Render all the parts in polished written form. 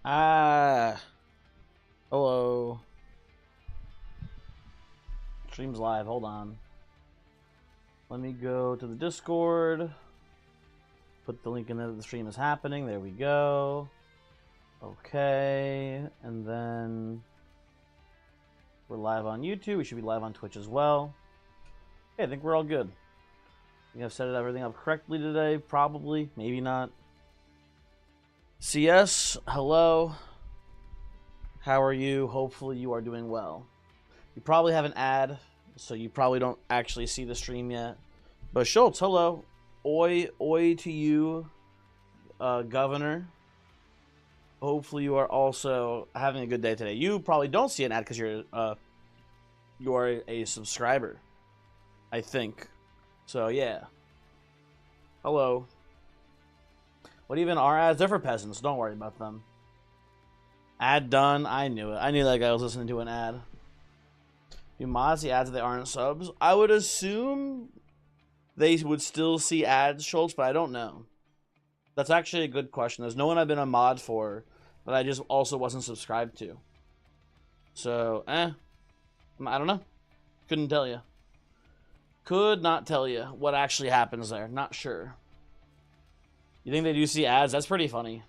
Ah, hello. Stream's live. Hold on. Let me go to the Discord. Put the link in there that the stream is happening. There we go. Okay. And then we're live on YouTube. We should be live on Twitch as well. Okay, I think we're all good. I think I've set everything up correctly today. Probably. Maybe not. CS, hello. How are you? Hopefully you are doing well. You probably have an ad, so you probably don't actually see the stream yet. But Schultz, hello. Oi to you, Governor. Hopefully you are also having a good day today. You probably don't see an ad because you are a subscriber, I think. So yeah. Hello. What even are ads? They're for peasants. Don't worry about them. Ad done. I knew it. I knew that guy was listening to an ad. Do mods see ads if they aren't subs? I would assume they would still see ads, Schultz, but I don't know. That's actually a good question. There's no one I've been a mod for that I just also wasn't subscribed to. So, I don't know. Couldn't tell you. Could not tell you what actually happens there. Not sure. You think they do see ads? That's pretty funny.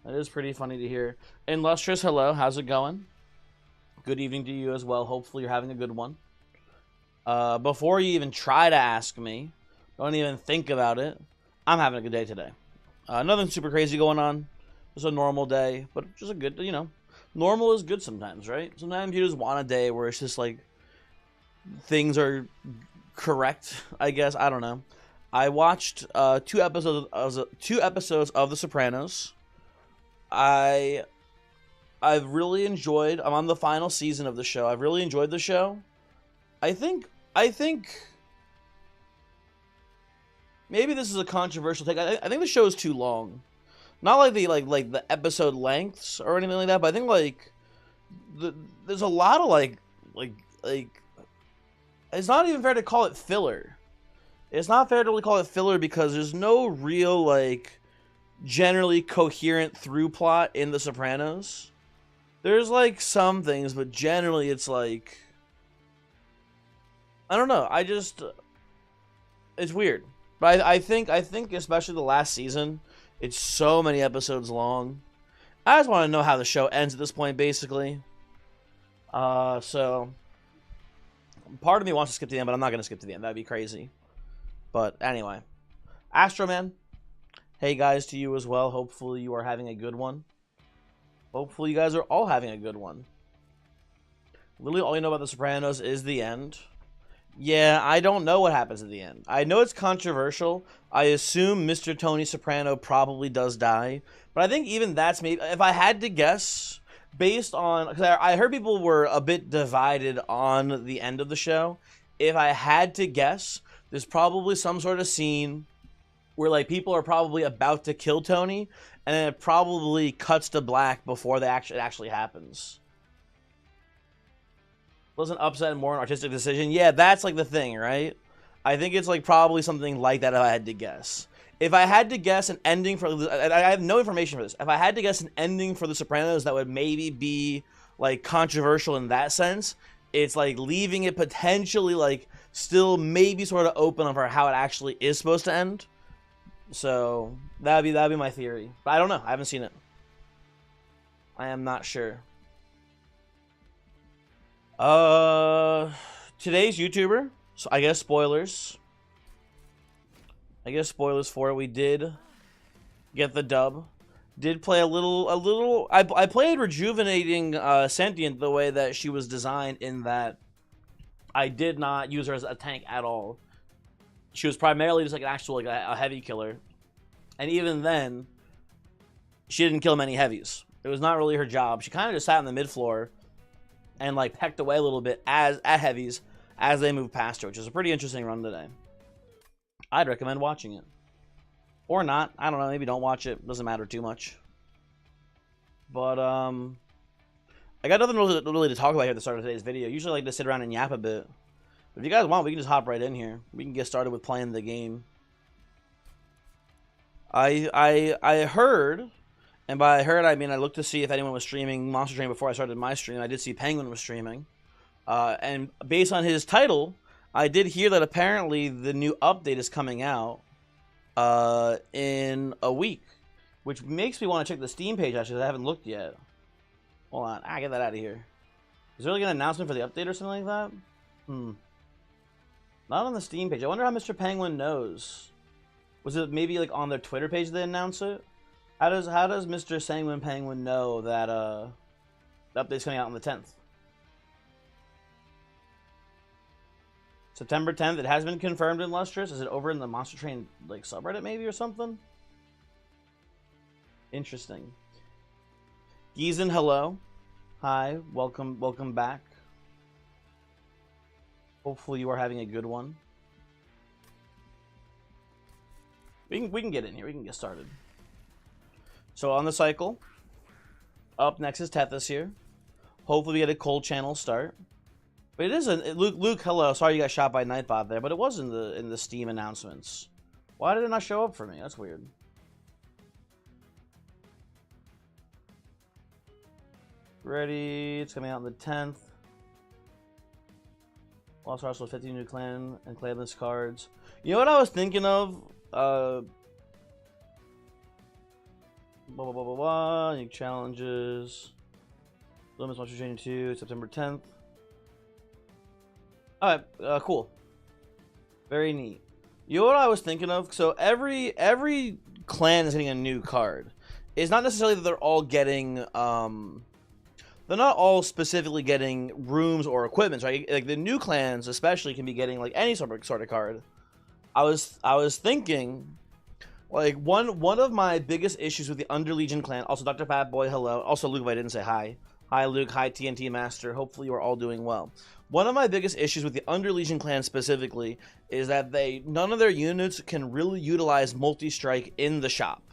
That is pretty funny to hear. Illustrious, hello. How's it going? Good evening to you as well. Hopefully you're having a good one. Before you even try to ask me, don't even think about it, I'm having a good day today. Nothing super crazy going on. Just a normal day, but just a good, normal is good sometimes, right? Sometimes you just want a day where it's just like things are correct, I guess. I don't know. I watched two episodes of The Sopranos. I've really enjoyed. I'm on the final season of the show. I've really enjoyed the show. I think maybe this is a controversial take. I think the show is too long. Not like the episode lengths or anything like that, but I think there's a lot of like it's not even fair to call it filler. It's not fair to really call it filler because there's no real generally coherent through plot in The Sopranos. There's some things, but generally it's I don't know. It's weird. But I think especially the last season, it's so many episodes long. I just want to know how the show ends at this point, basically. So part of me wants to skip to the end, but I'm not going to skip to the end. That'd be crazy. But anyway, Astroman, hey guys to you as well. Hopefully you are having a good one. Hopefully you guys are all having a good one. Literally all you know about The Sopranos is the end. Yeah, I don't know what happens at the end. I know it's controversial. I assume Mr. Tony Soprano probably does die. But I think even that's maybe, if I had to guess, based on, because I heard people were a bit divided on the end of the show. If I had to guess, there's probably some sort of scene where people are probably about to kill Tony, and then it probably cuts to black before it actually happens. Wasn't upset and more an artistic decision? Yeah, that's the thing, right? I think it's probably something like that if I had to guess. If I had to guess an ending for, I have no information for this. If I had to guess an ending for The Sopranos that would maybe be controversial in that sense, it's leaving it potentially still maybe sort of open for how it actually is supposed to end. So that'd be my theory. But I don't know. I haven't seen it. I am not sure. Today's YouTuber. So I guess spoilers. For it. We did get the dub. Did play a little. I played Rejuvenating Sentient the way that she was designed, in that I did not use her as a tank at all. She was primarily just an actual a heavy killer, and even then, she didn't kill many heavies. It was not really her job. She kind of just sat on the mid floor and pecked away a little bit at heavies as they moved past her, which is a pretty interesting run today. I'd recommend watching it, or not. I don't know. Maybe don't watch it. Doesn't matter too much. But I got nothing really to talk about here at the start of today's video. Usually I like to sit around and yap a bit. But if you guys want, we can just hop right in here. We can get started with playing the game. I heard And by I heard, I mean I looked to see if anyone was streaming Monster Train before I started my stream. I did see Penguin was streaming. And based on his title, I did hear that apparently the new update is coming out in a week, which makes me want to check the Steam page, actually. I haven't looked yet. Hold on. Get that out of here. Is there like an announcement for the update or something like that? Not on the Steam page. I wonder how Mr. Penguin knows. Was it maybe like on their Twitter page they announce it? How does Mr. Sanguine Penguin know that the update's coming out on the 10th? September 10th. It has been confirmed in Lustrous. Is it over in the Monster Train like subreddit maybe or something? Interesting. Gizen, hello. Hi. Welcome back. Hopefully you are having a good one. We can get in here. We can get started. So on the cycle, up next is Tethys here. Hopefully we get a cold channel start. But it isn't. Luke, hello. Sorry you got shot by Nightbot there, but it was in the Steam announcements. Why did it not show up for me? That's weird. Ready. It's coming out on the 10th. Lost Arsenal 15 new clan and clanless cards. You know what I was thinking of? Unique challenges. Limits Monster Training 2, September 10th. Alright, cool. Very neat. You know what I was thinking of? So every clan is getting a new card. It's not necessarily that they're all getting they're not all specifically getting rooms or equipments, right? Like the new clans especially can be getting like any sort of card. I was thinking like one of my biggest issues with the Underlegion clan, also Dr. Fatboy, hello. Also Luke, if I didn't say hi. Hi Luke, hi TNT Master. Hopefully you are all doing well. One of my biggest issues with the Underlegion clan specifically is that none of their units can really utilize multi-strike in the shop.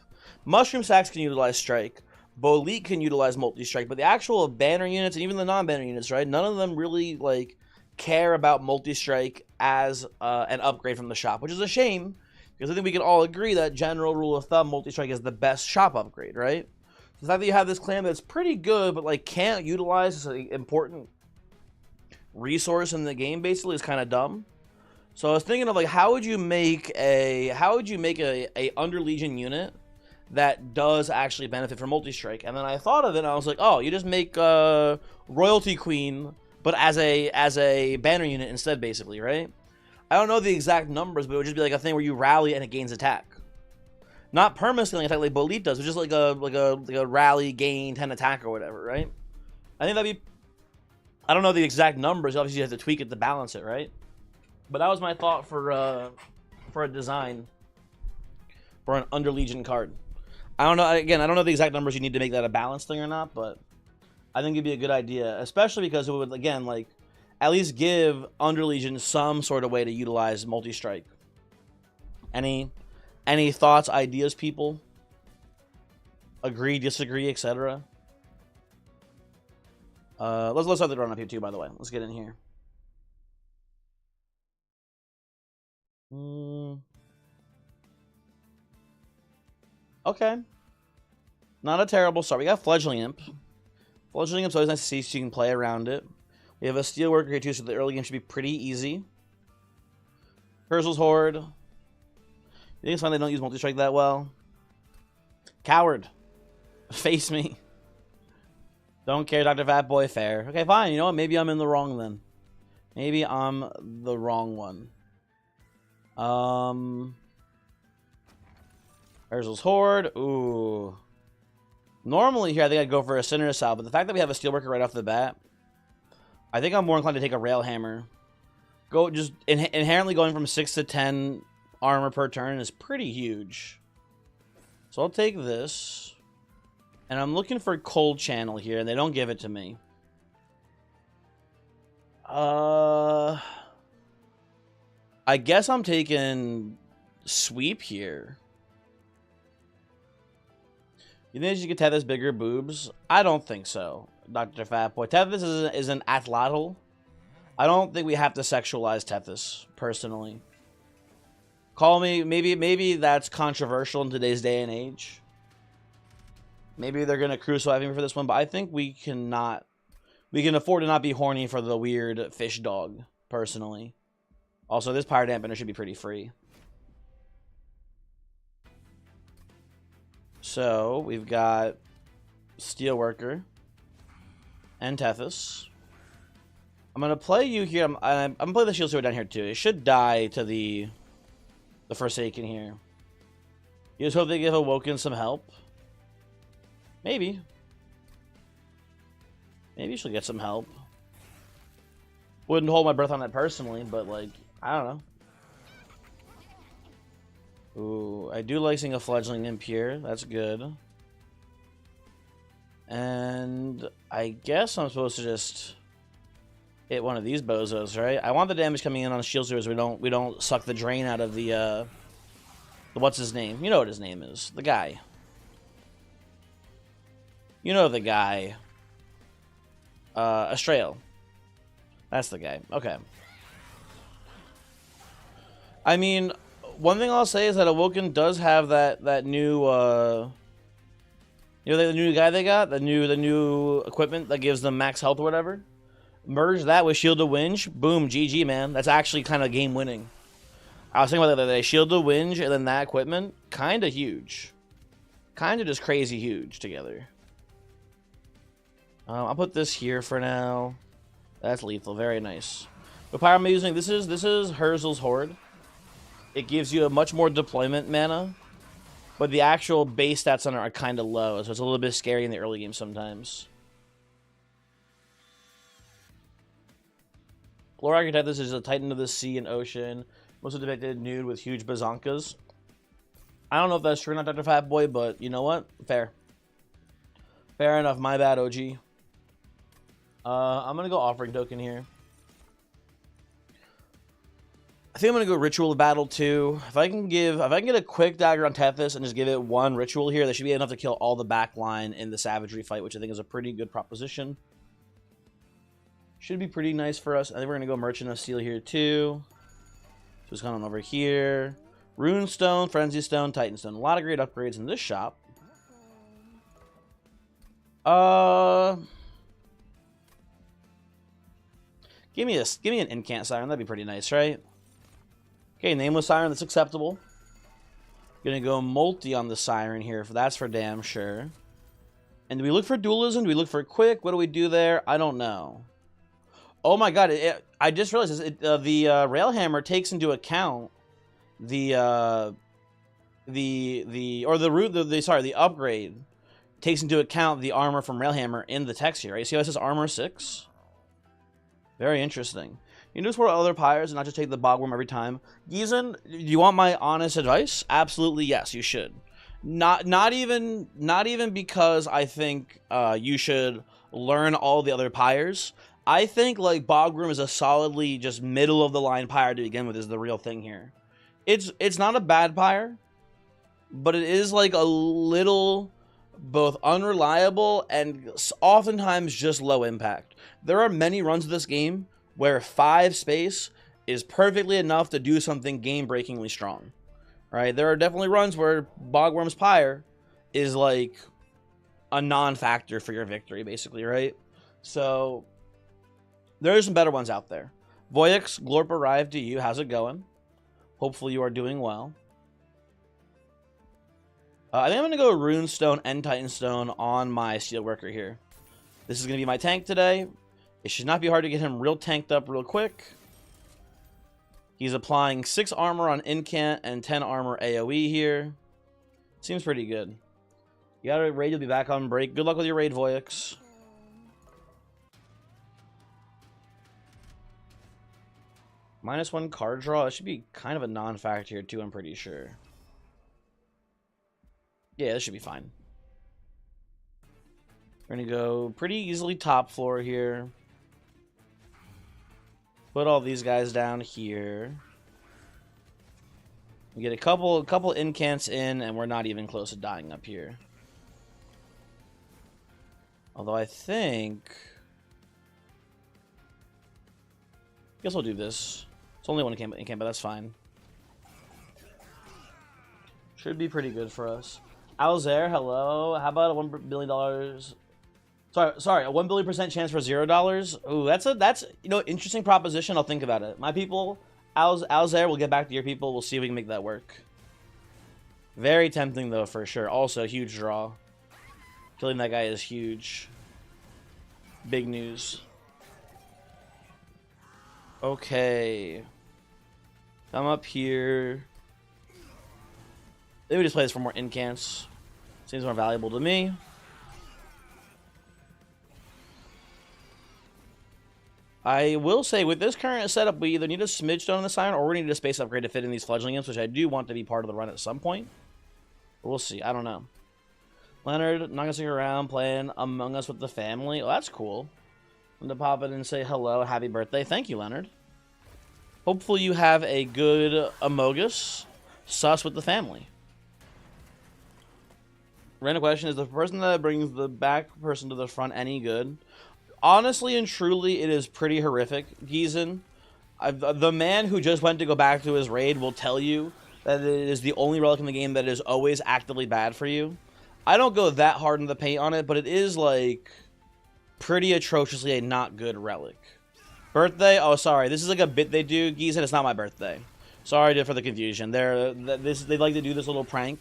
Mushroom Sacks can utilize strike. Boleet can utilize multi-strike, but the actual banner units and even the non-banner units, right? None of them really like care about multi-strike as an upgrade from the shop, which is a shame because I think we can all agree that general rule of thumb, multi-strike is the best shop upgrade, right? The fact that you have this clan that's pretty good, but like can't utilize this important resource in the game basically is kind of dumb. So I was thinking of like how would you make a Underlegion unit that does actually benefit from multi-strike? And then I thought of it and I was like, oh, you just make Royalty Queen but as a banner unit instead, basically, right? I don't know the exact numbers, but it would just be like a thing where you rally and it gains attack. Not perma-scaling attack like Boleet does, but just like a rally, gain, 10 attack or whatever, right? I think that'd be... I don't know the exact numbers. Obviously, you have to tweak it to balance it, right? But that was my thought for a design for an Underlegion card. I don't know. Again, I don't know the exact numbers you need to make that a balanced thing or not, but I think it'd be a good idea, especially because it would, again, like, at least give Underlegion some sort of way to utilize multi-strike. Any thoughts, ideas, people? Agree, disagree, etc. Let's start the run up here too, by the way. Let's get in here. Okay. Not a terrible start. We got Fledgling Imp. Fledgling Imp's always nice to see, so you can play around it. We have a Steelworker here too, so the early game should be pretty easy. Urzel's Horde. You think it's fine they don't use multi-strike that well? Coward. Face me. Don't care, Dr. Fatboy. Fair. Okay, fine. You know what? Maybe I'm in the wrong then. Maybe I'm the wrong one. Urzel's Horde. Ooh. Normally here, I think I'd go for a Sinner Assault, but the fact that we have a Steelworker right off the bat, I think I'm more inclined to take a Railhammer. Just inherently going from 6 to 10 armor per turn is pretty huge. So I'll take this. And I'm looking for Cold Channel here, and they don't give it to me. I guess I'm taking Sweep here. You think you could Tethys bigger boobs? I don't think so, Dr. Fatboy. Tethys is an atlatl. I don't think we have to sexualize Tethys, personally. Call me, maybe that's controversial in today's day and age. Maybe they're going to crucify me for this one, but I think we can afford to not be horny for the weird fish dog, personally. Also, this Pyre Dampener should be pretty free. So, we've got Steelworker and Tethys. I'm going to play you here. I'm going to play the Shield Steward down here, too. It should die to the Forsaken here. You just hope they give Awoken some help. Maybe. Maybe she'll get some help. Wouldn't hold my breath on that personally, but, like, I don't know. Ooh, I do like seeing a Fledgling Imp here. That's good. And I guess I'm supposed to just hit one of these bozos, right? I want the damage coming in on Shield Stewards so we don't suck the drain out of the what's his name? You know what his name is. The guy. You know the guy. Astrael. That's the guy. Okay. I mean, one thing I'll say is that Awoken does have that new you know, the new guy they got, the new equipment that gives them max health or whatever. Merge that with Shield of Winge, boom, GG, man. That's actually kind of game winning. I was thinking about that the other day. Shield of Winge and then that equipment, kind of huge, kind of just crazy huge together. I'll put this here for now. That's lethal, very nice. The power I'm using, this is Herzl's Horde. It gives you a much more deployment mana, but the actual base stats on it are kind of low, so it's a little bit scary in the early game sometimes. Glorak Tethys is a Titan of the sea and ocean, mostly depicted nude with huge bazonkas. I don't know if that's true or not, Dr. Fatboy, but you know what? Fair. Fair enough, my bad, OG. I'm gonna go Offering Token here. I think I'm gonna go Ritual of Battle too. If I can get a quick dagger on Tethys and just give it one ritual here, that should be enough to kill all the back line in the savagery fight, which I think is a pretty good proposition. Should be pretty nice for us. I think we're gonna go Merchant of Steel here too. So it's going on over here. Runestone, Frenzy Stone, Titan Stone. A lot of great upgrades in this shop. Give me an Incant Siren. That'd be pretty nice, right? Okay, Nameless Siren. That's acceptable. Gonna go multi on the Siren here. That's for damn sure. And do we look for dualism? Do we look for quick? What do we do there? I don't know. Oh my god! I just realized this. The Railhammer takes into account the upgrade takes into account the armor from Railhammer in the text here, right? See how it says armor 6? Very interesting. You can do explore other pyres and not just take the Bogworm every time. Gizen, do you want my honest advice? Absolutely yes, you should. Not even because I think you should learn all the other pyres. I think like Bogworm is a solidly just middle of the line pyre to begin with is the real thing here. It's not a bad pyre, but it is like a little both unreliable and oftentimes just low impact. There are many runs of this game where 5 space is perfectly enough to do something game-breakingly strong. Right? There are definitely runs where Bogworm's pyre is like a non-factor for your victory, basically, right? So there are some better ones out there. Voyix, Glorp arrived to you. How's it going? Hopefully you are doing well. I think I'm going to go Runestone and Titanstone on my Steelworker here. This is going to be my tank today. It should not be hard to get him real tanked up real quick. He's applying 6 armor on Incant and 10 armor AoE here. Seems pretty good. You got a raid, you'll be back on break. Good luck with your raid, Voyix. -1 card draw. It should be kind of a non-factor here too, I'm pretty sure. Yeah, this should be fine. We're going to go pretty easily top floor here. Put all these guys down here. We get a couple incants in, and we're not even close to dying up here. Although I think... guess we'll do this. It's only one incant, but that's fine. Should be pretty good for us. Alzair, hello. How about a $1 billion? Sorry, a 1 billion% chance for $0. Ooh, that's interesting proposition. I'll think about it. My people, Alzair, we'll get back to your people. We'll see if we can make that work. Very tempting though, for sure. Also, huge draw. Killing that guy is huge. Big news. Okay. Come up here. Maybe we just play this for more incants. Seems more valuable to me. I will say, with this current setup, we either need a smidge stone on the sign, or we need a space upgrade to fit in these fledgling imps, which I do want to be part of the run at some point. But we'll see. I don't know. Leonard, not gonna stick around, playing Among Us with the family. Oh, that's cool. I'm gonna pop in and say hello, happy birthday. Thank you, Leonard. Hopefully you have a good Amogus sus with the family. Random question, is the person that brings the back person to the front any good? Honestly and truly, it is pretty horrific, Gizen. The man who just went to go back to his raid will tell you that it is the only relic in the game that is always actively bad for you. I don't go that hard in the paint on it, but it is, like, pretty atrociously a not good relic. Birthday? Oh, sorry. This is like a bit they do, Gizen. It's not my birthday. Sorry for the confusion. They like to do this little prank.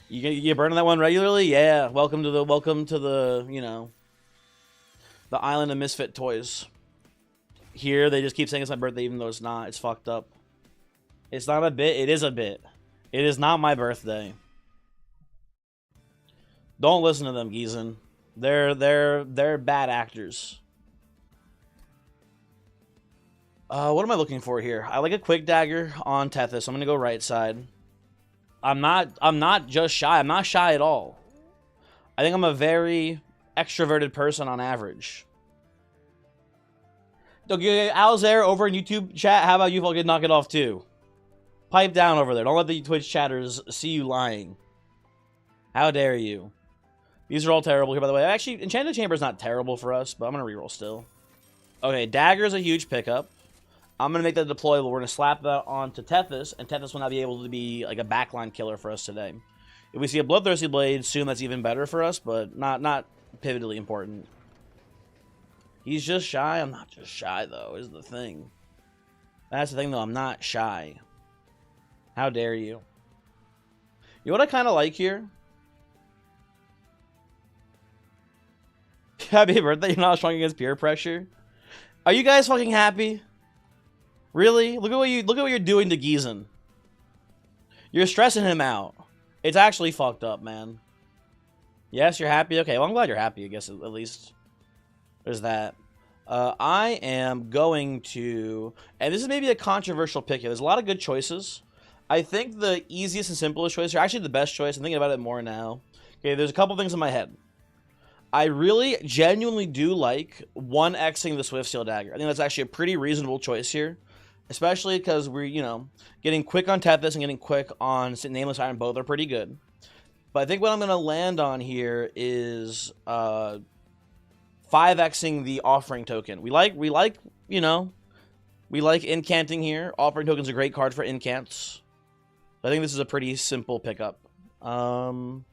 You burning that one regularly? Yeah. Welcome to the you know, the island of misfit toys. Here they just keep saying it's my birthday even though it's not. It's fucked up. It's not a bit. It is a bit. It is not my birthday. Don't listen to them, Gizen. They're bad actors. What am I looking for here? I like a quick dagger on Tethys. I'm gonna go right side. I'm not just shy. I'm not shy at all. I think I'm a very extroverted person on average. Okay, Alzair over in YouTube chat, how about you fucking knock it off too? Pipe down over there. Don't let the Twitch chatters see you lying. How dare you? These are all terrible here, by the way. Actually, Enchanted Chamber is not terrible for us, but I'm going to reroll still. Okay, Dagger is a huge pickup. I'm going to make that deployable. We're going to slap that onto Tethys, and Tethys will now be able to be like a backline killer for us today. If we see a Bloodthirsty Blade soon, that's even better for us, but not pivotally important. He's just shy. I'm not just shy, though, is the thing. That's the thing, though. I'm not shy. How dare you? You know what I kind of like here? Happy birthday. You're not strong against peer pressure. Are you guys fucking happy? Really? Look at what you're doing to Gizen. You're stressing him out. It's actually fucked up, man. Yes, you're happy? Okay, well, I'm glad you're happy, I guess, at least. There's that. I am going to... And this is maybe a controversial pick here. There's a lot of good choices. I think the easiest and simplest choice, or actually the best choice, I'm thinking about it more now. Okay, there's a couple things in my head. I really genuinely do like 1xing the Swiftsteel Dagger. I think that's actually a pretty reasonable choice here. Especially because we're, you know, getting quick on Tethys and getting quick on Nameless Iron. Both are pretty good. But I think what I'm going to land on here is 5xing the Offering Token. We like, you know, we like incanting here. Offering Token's a great card for incants. I think this is a pretty simple pickup. And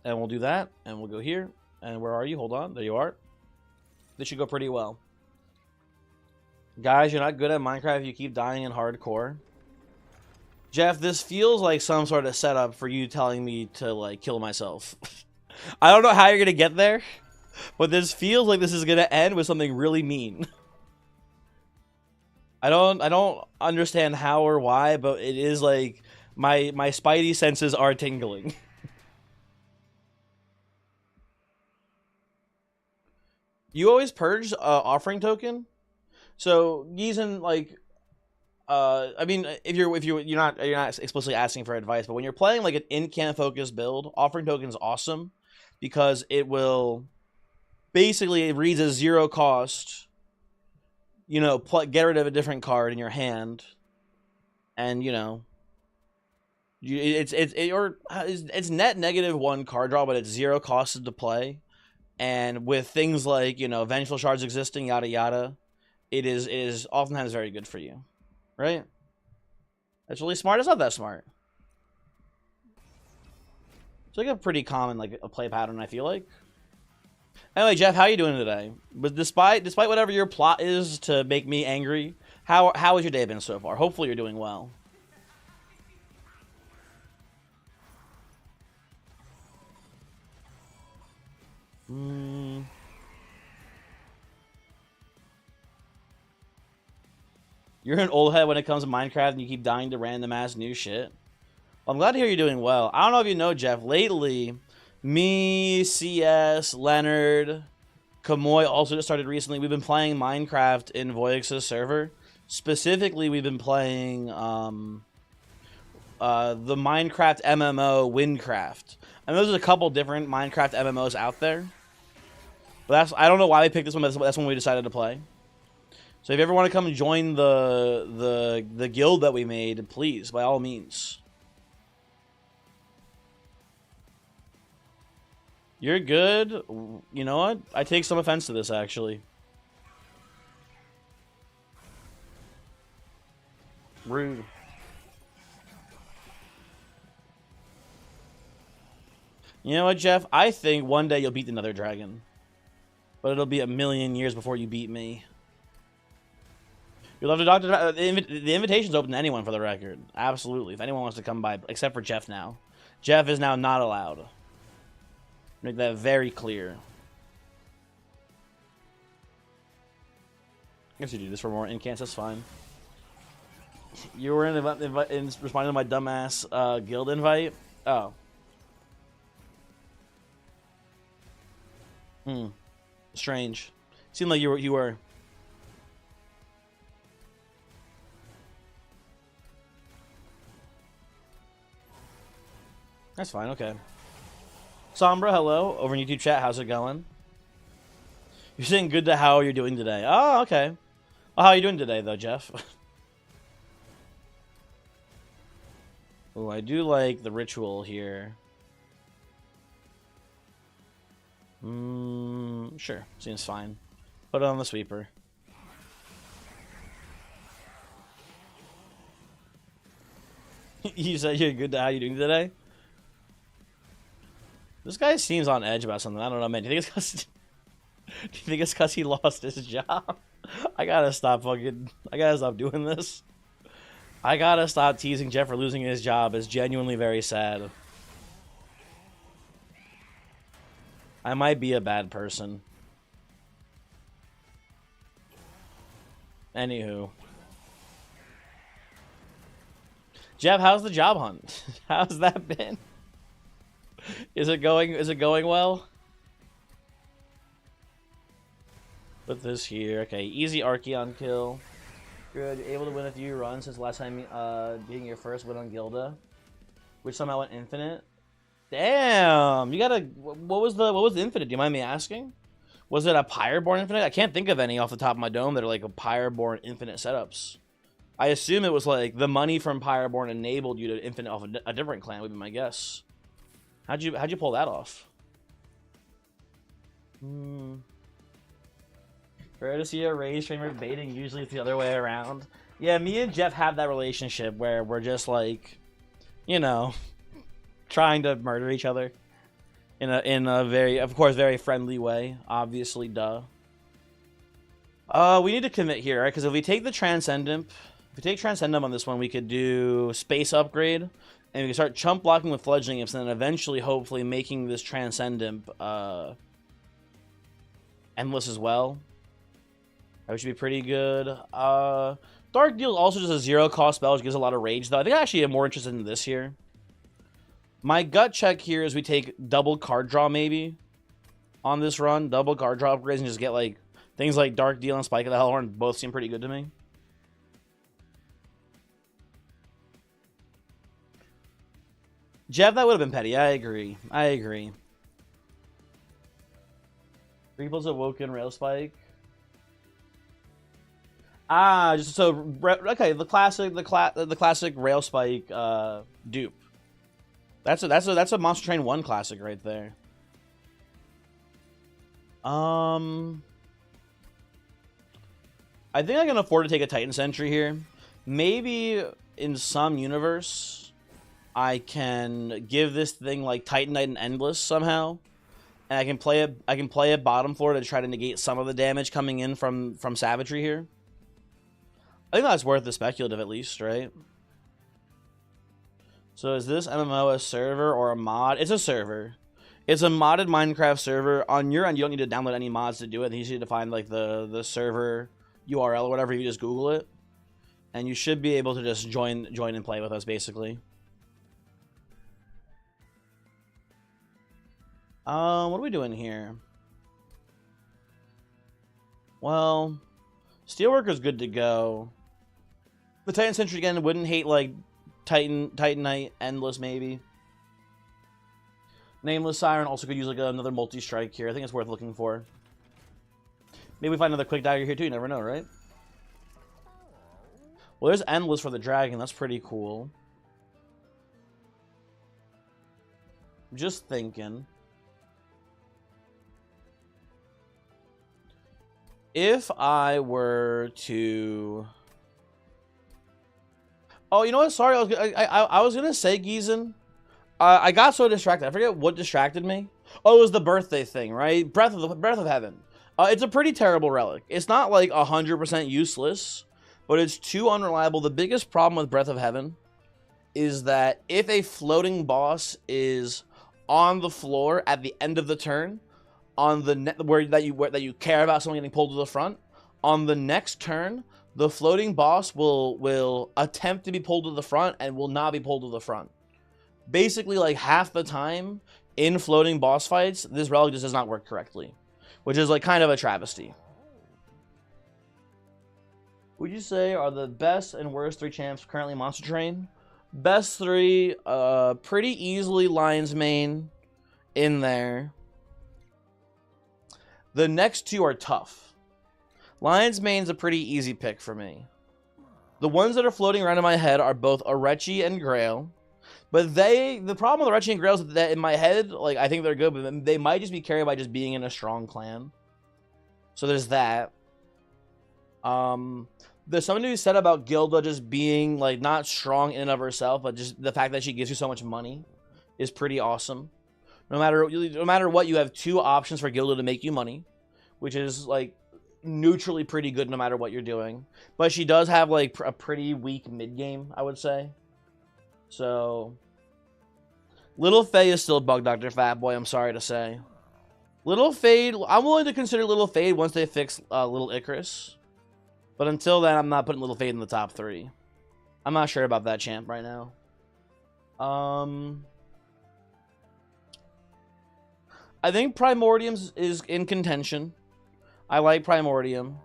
we'll do that, and we'll go here. And where are you? Hold on. There you are. This should go pretty well. Guys, you're not good at Minecraft if you keep dying in hardcore. Jeff, this feels like some sort of setup for you telling me to, like, kill myself. I don't know how you're going to get there, but this feels like this is going to end with something really mean. I don't understand how or why, but it is like my spidey senses are tingling. You always purge Offering Token? So Gizen, like, I mean, if you're not explicitly asking for advice, but when you're playing like an incant focused build, Offering Token is awesome because it will basically, it reads a 0 cost. You know, get rid of a different card in your hand, and you know, it's net -1 card draw, but it's 0 costed to play. And with things like, you know, Vengeful Shards existing, yada yada, it is oftentimes very good for you, right? That's really smart. It's not that smart. It's like a pretty common like a play pattern, I feel like. Anyway, Jeff, how you doing today? But despite whatever your plot is to make me angry, how has your day been so far? Hopefully you're doing well. You're an old head when it comes to Minecraft and you keep dying to random ass new shit. Well, I'm glad to hear you're doing well. I don't know if you know, Jeff, lately, me, CS, Leonard, Kamoy also just started recently. We've been playing Minecraft in Voyix's server. Specifically, we've been playing the Minecraft MMO Windcraft. I know there's a couple different Minecraft MMOs out there. But I don't know why we picked this one, but that's one we decided to play. So if you ever want to come and join the guild that we made, please, by all means. You're good. You know what? I take some offense to this, actually. Rude. You know what, Jeff? I think one day you'll beat the Nether Dragon. But it'll be a million years before you beat me. You'd love to talk to the invitation's open to anyone, for the record. Absolutely. If anyone wants to come by, except for Jeff now. Jeff is now not allowed. Make that very clear. I guess you do this for more incants, that's fine. You were in responding to my dumbass guild invite? Oh. Strange. Seemed like you were. That's fine, okay. Sombra, hello. Over in YouTube chat, how's it going? You're saying good to how you're doing today. Oh, okay. Well, how are you doing today, though, Jeff? Oh, I do like the ritual here. Sure. Seems fine. Put it on the sweeper. You said you're good to how you doing today? This guy seems on edge about something. I don't know, man. Do you think it's cause he lost his job? I gotta stop doing this. I gotta stop teasing Jeff for losing his job. It's genuinely very sad. I might be a bad person. Anywho. Jeff, how's the job hunt? How's that been? Is it going well? Put this here. Okay, easy Archeon kill. Good. You're able to win a few runs since last time being your first win on Gilda, which somehow went infinite. Damn, you gotta. What was the infinite? Do you mind me asking? Was it a Pyreborn infinite? I can't think of any off the top of my dome that are like a Pyreborn infinite setups. I assume it was like the money from Pyreborn enabled you to infinite off a different clan. Would be my guess. How'd you pull that off? Rare to see a Rage streamer baiting. Usually it's the other way around. Yeah, me and Jeff have that relationship where we're just like, you know, trying to murder each other in a very, of course, very friendly way. Obviously, duh. We need to commit here, right? Because if we take the Transcendent, on this one, we could do Space Upgrade, and we can start chump blocking with Fledgling Imps, and then eventually, hopefully, making this Transcendent endless as well. That should be pretty good. Dark Deal also just a 0-cost spell, which gives a lot of rage, though. I think I actually am more interested in this here. My gut check here is we take double card draw, maybe, on this run. Double card draw upgrades and just get, like, things like Dark Deal and Spike of the Hellhorn both seem pretty good to me. Jeff, that would have been petty. I agree. Reaples Awoken Rail Spike. Ah, just so okay. The classic Rail Spike dupe. That's a Monster Train 1 classic right there. I think I can afford to take a Titan Sentry here. Maybe in some universe I can give this thing like Titanite and Endless somehow, and I can play it bottom floor to try to negate some of the damage coming in from Savagery here. I think that's worth the speculative at least, right? So is this MMO a server or a mod? It's a server. It's a modded Minecraft server. On your end, you don't need to download any mods to do it. You just need to find like the server URL or whatever. You just Google it, and you should be able to just join and play with us basically. What are we doing here? Well, Steelworker's good to go. The Titan Sentry again wouldn't hate like Titanite, Endless maybe. Nameless Siren also could use like another multi-strike here. I think it's worth looking for. Maybe we find another quick dagger here too. You never know, right? Well, there's Endless for the dragon. That's pretty cool. Just thinking. If I were to... Oh, you know what? Sorry, I was gonna say Gizen. I got so distracted. I forget what distracted me. Oh, it was the birthday thing, right? Breath of Heaven. It's a pretty terrible relic. It's not like 100% useless, but it's too unreliable. The biggest problem with Breath of Heaven is that if a floating boss is on the floor at the end of the turn, on the that you care about someone getting pulled to the front, on the next turn, the floating boss will attempt to be pulled to the front and will not be pulled to the front. Basically, like half the time in floating boss fights, this relic just does not work correctly, which is like kind of a travesty. Would you say are the best and worst 3 champs currently Monster Train? Best 3, pretty easily Lion's Mane in there. The next 2 are tough. Lion's Mane's a pretty easy pick for me. The ones that are floating around in my head are both Arechi and Grail. But the problem with Arechi and Grail is that in my head, like, I think they're good, but they might just be carried by just being in a strong clan. So there's that. There's something to be said about Gilda just being, like, not strong in and of herself, but just the fact that she gives you so much money is pretty awesome. No matter what, you have 2 options for Gilda to make you money, which is, like, neutrally pretty good no matter what you're doing. But she does have, like, a pretty weak mid-game, I would say. So, Little Faye is still Bug Dr. Fatboy, I'm sorry to say. Little Fade, I'm willing to consider Little Fade once they fix Little Icarus. But until then, I'm not putting Little Fade in the top 3. I'm not sure about that champ right now. I think Primordium is in contention. I like Primordium.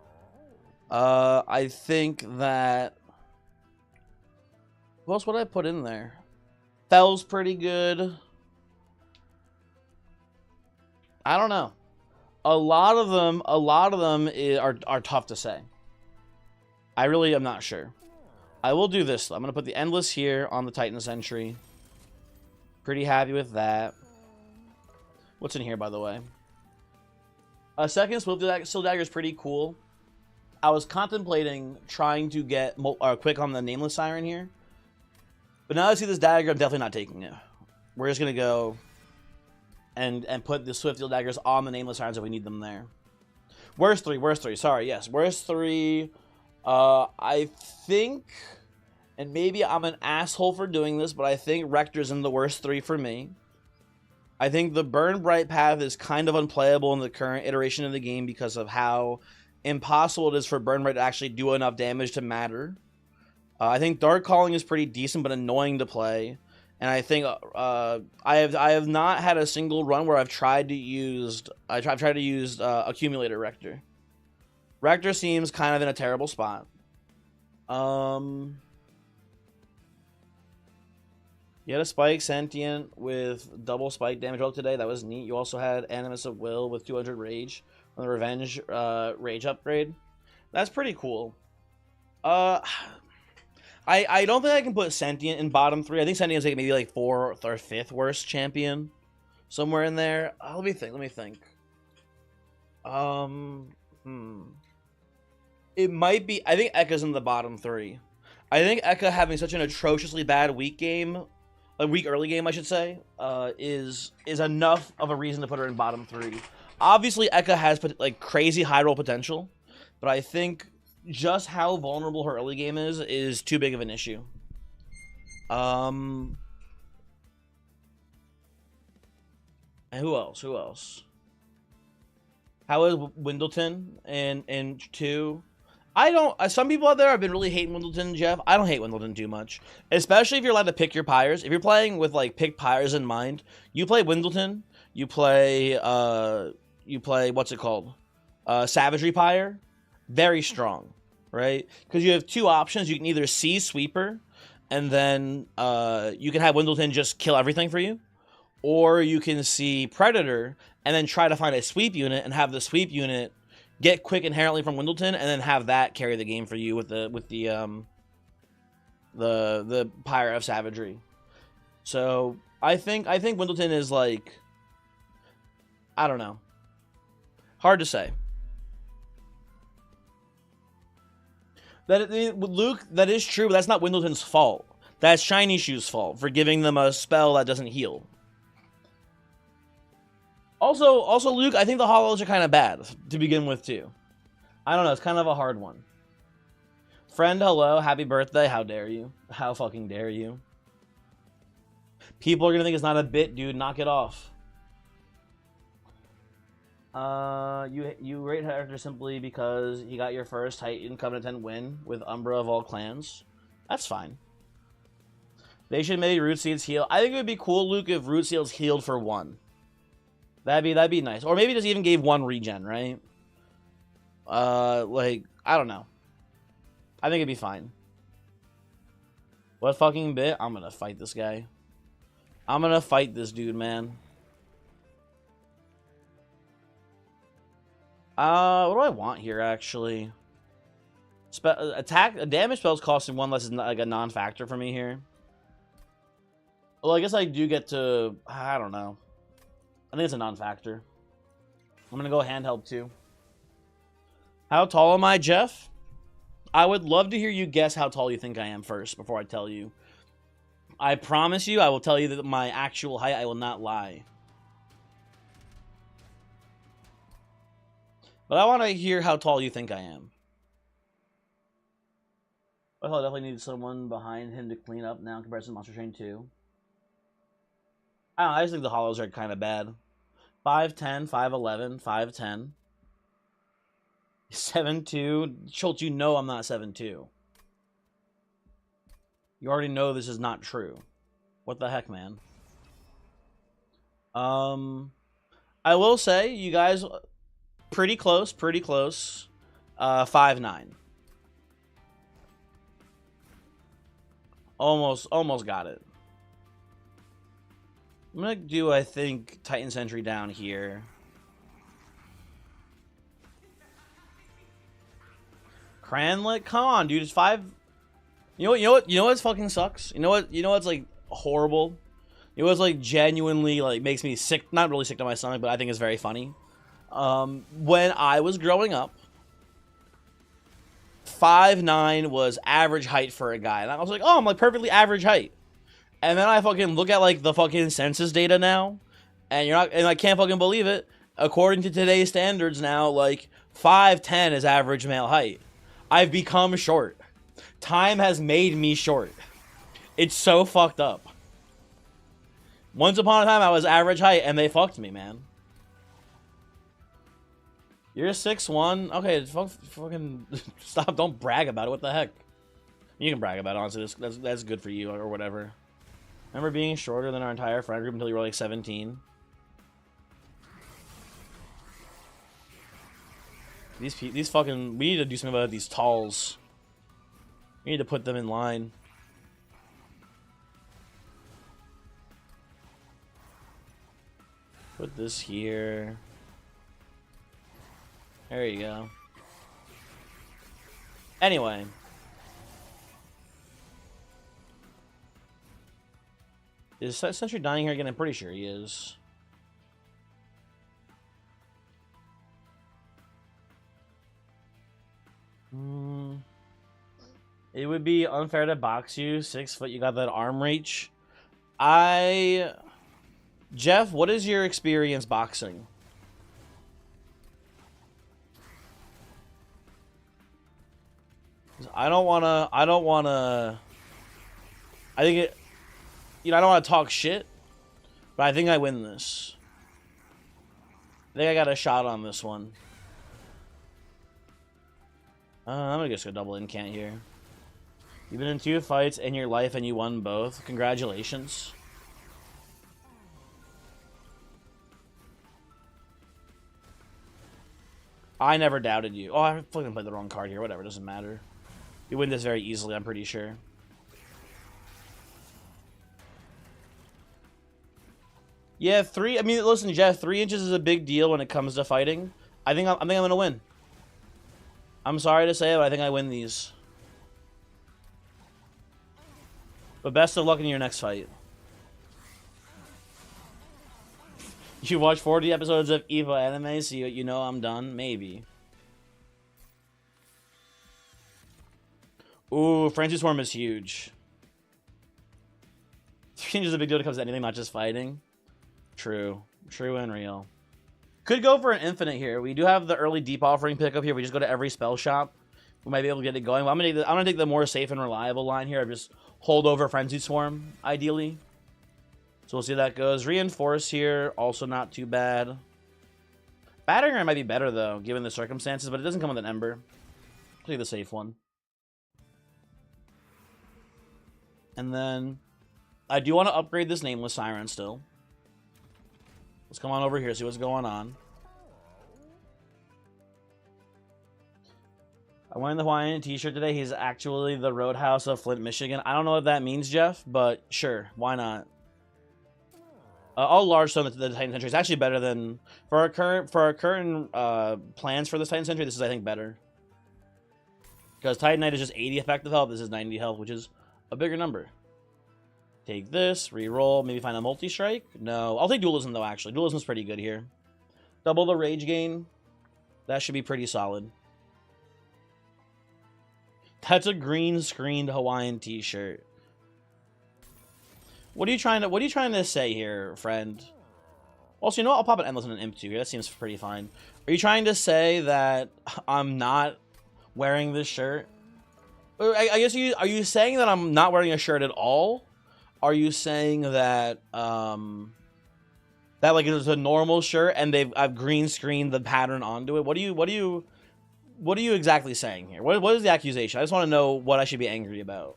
I think that... What else would I put in there? Fell's pretty good. I don't know. A lot of them are tough to say. I really am not sure. I will do this though. I'm gonna put the Endless here on the Titan Sentry. Pretty happy with that. What's in here, by the way? A second Steel Dagger is pretty cool. I was contemplating trying to get quick on the Nameless Siren here. But now I see this dagger, I'm definitely not taking it. We're just going to go and put the Swift Steel Daggers on the Nameless Sirens if we need them there. Worst 3, sorry, yes. Worst 3, I think, and maybe I'm an asshole for doing this, but I think Rector's in the worst 3 for me. I think the Burn Bright path is kind of unplayable in the current iteration of the game because of how impossible it is for Burn Bright to actually do enough damage to matter. I think Dark Calling is pretty decent but annoying to play, and I think I have not had a single run where I've tried to use Accumulator Rector. Rector seems kind of in a terrible spot. You had a Spike Sentient with double Spike damage roll today. That was neat. You also had Animus of Will with 200 Rage on the Revenge Rage upgrade. That's pretty cool. I don't think I can put Sentient in bottom 3. I think Sentient's like maybe like 4th or 5th worst champion. Somewhere in there. Let me think. It might be... I think Ekka's in the bottom 3. I think Eka having such an atrociously bad weak game, a weak early game, I should say, is enough of a reason to put her in bottom 3. Obviously, Eka has like crazy high roll potential, but I think just how vulnerable her early game is too big of an issue. And who else? Who else? How is Windleton in 2? I don't. Some people out there have been really hating Windleton, Jeff. I don't hate Windleton too much, especially if you're allowed to pick your pyres. If you're playing with like pick pyres in mind, you play Windleton. You play what's it called? Savagery pyre. Very strong, right? Because you have 2 options. You can either see Sweeper, and then you can have Windleton just kill everything for you, or you can see Predator and then try to find a sweep unit and have the sweep unit get quick inherently from Windleton, and then have that carry the game for you with the Pyre of Savagery. So I think Windleton is like, I don't know, hard to say. Luke, that is true, but that's not Windleton's fault. That's Shiny Shoe's fault for giving them a spell that doesn't heal. Also, Luke, I think the hollows are kind of bad to begin with, too. I don't know. It's kind of a hard one. Friend, hello. Happy birthday. How dare you? How fucking dare you? People are going to think it's not a bit, dude. Knock it off. You rate Hector simply because he got your first Titan Covenant 10 win with Umbra of all clans. That's fine. They should maybe Root Seals heal. I think it would be cool, Luke, if Root Seals healed for 1. That'd be nice. Or maybe just even gave 1 regen, right? Like, I don't know. I think it'd be fine. What fucking bit? I'm gonna fight this guy. I'm gonna fight this dude, man. What do I want here, actually? Damage spells costing 1 less is like a non-factor for me here. Well, I guess I do get to... I don't know. I think it's a non-factor. I'm gonna go handheld too. How tall am I, Jeff? I would love to hear you guess how tall you think I am first before I tell you. I promise you, I will tell you that my actual height. I will not lie. But I want to hear how tall you think I am. I thought I definitely need someone behind him to clean up now in comparison to Monster Train 2. I don't know, I just think the hollows are kind of bad. 5'10", 5'11", 5'10". 7'2". Schultz, you know I'm not 7'2". You already know this is not true. What the heck, man? I will say, you guys, pretty close, 5'9". Almost got it. I'm gonna do, I think, Titan Sentry down here. Cranlet, come on, dude. It's 5. You know what fucking sucks? You know what's like horrible? You know what's like genuinely like makes me sick, not really sick to my stomach, but I think it's very funny. When I was growing up, 5'9" was average height for a guy. And I was like, oh, I'm like perfectly average height. And then I fucking look at like the fucking census data now, and I can't fucking believe it. According to today's standards now, like 5'10" is average male height. I've become short. Time has made me short. It's so fucked up. Once upon a time, I was average height, and they fucked me, man. You're 6'1". Okay, fucking stop. Don't brag about it. What the heck? You can brag about it, honestly. That's good for you, or whatever. Remember being shorter than our entire friend group until you were like 17? These fucking... We need to do something about these talls. We need to put them in line. Put this here. There you go. Anyway. Is Sentry dying here again? I'm pretty sure he is. It would be unfair to box you. 6 foot, you got that arm reach. Jeff, what is your experience boxing? I don't wanna. I think it. I don't want to talk shit, but I think I win this. I think I got a shot on this one. I'm gonna just go double incant here. You've been in 2 fights in your life and you won both. Congratulations. I never doubted you. Oh, I fucking played the wrong card here. Whatever, doesn't matter. You win this very easily, I'm pretty sure. Yeah, 3. I mean, listen, Jeff. 3 inches is a big deal when it comes to fighting. I think I'm gonna win. I'm sorry to say it, but I think I win these. But best of luck in your next fight. You watch 40 episodes of EVO anime, so you know I'm done? Maybe. Ooh, Frenzy Swarm is huge. 3 inches is a big deal when it comes to anything, not just fighting. True. True and real. Could go for an infinite here. We do have the early deep offering pickup here. We just go to every spell shop. We might be able to get it going. Well, I'm gonna take the more safe and reliable line here. I just hold over Frenzy Swarm, ideally. So we'll see how that goes. Reinforce here, also not too bad. Battering Ram might be better, though, given the circumstances, but it doesn't come with an Ember. I'll take the safe one. And then, I do want to upgrade this Nameless Siren still. Let's come on over here, see what's going on. I'm wearing the Hawaiian t-shirt today. He's actually the Roadhouse of Flint, Michigan. I don't know what that means, Jeff, but sure, why not? All large stone the Titan Sentry is actually better than for our current plans for this Titan Sentry. This is, I think, better because Titan Knight is just 80 effective health. This is 90 health, which is a bigger number. Take this, re-roll, maybe find a multi-strike. No, I'll take Dualism though. Actually, Dualism is pretty good here. Double the rage gain. That should be pretty solid. That's a green screened Hawaiian t-shirt. What are you trying to say here, friend? Also, you know what? I'll pop an Endless and an Imp too here. That seems pretty fine. Are you trying to say that I'm not wearing this shirt? I guess are you saying that I'm not wearing a shirt at all? Are you saying that that like it's a normal shirt and I've green screened the pattern onto it? What are you exactly saying here? What is the accusation? I just want to know what I should be angry about.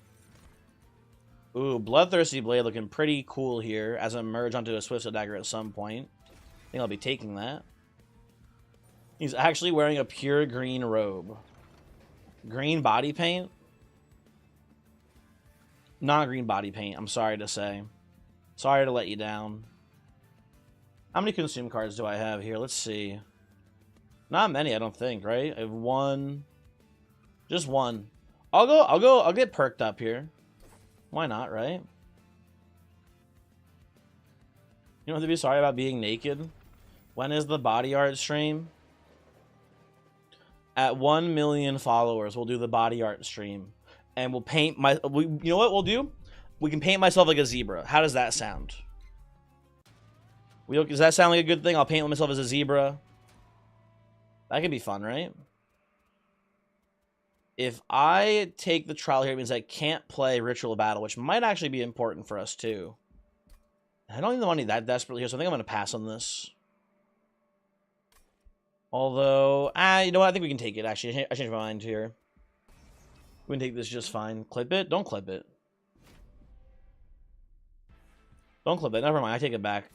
Ooh, Bloodthirsty Blade looking pretty cool here as I merge onto a Swift Dagger at some point. I think I'll be taking that. He's actually wearing a pure green robe. Green body paint? Not green body paint, I'm sorry to say. Sorry to let you down. How many consume cards do I have here? Let's see. Not many, I don't think, right? I have one. Just one. I'll get perked up here. Why not, right? You don't have to be sorry about being naked. When is the body art stream? At 1 million followers, we'll do the body art stream. And we'll paint you know what we'll do? We can paint myself like a zebra. How does that sound? Does that sound like a good thing? I'll paint myself as a zebra. That could be fun, right? If I take the trial here, it means I can't play Ritual Battle, which might actually be important for us, too. I don't need the money that desperately here, so I think I'm going to pass on this. Although, you know what? I think we can take it, actually. I changed my mind here. We can take this just fine. Clip it? Don't clip it. Don't clip it. Never mind. I take it back.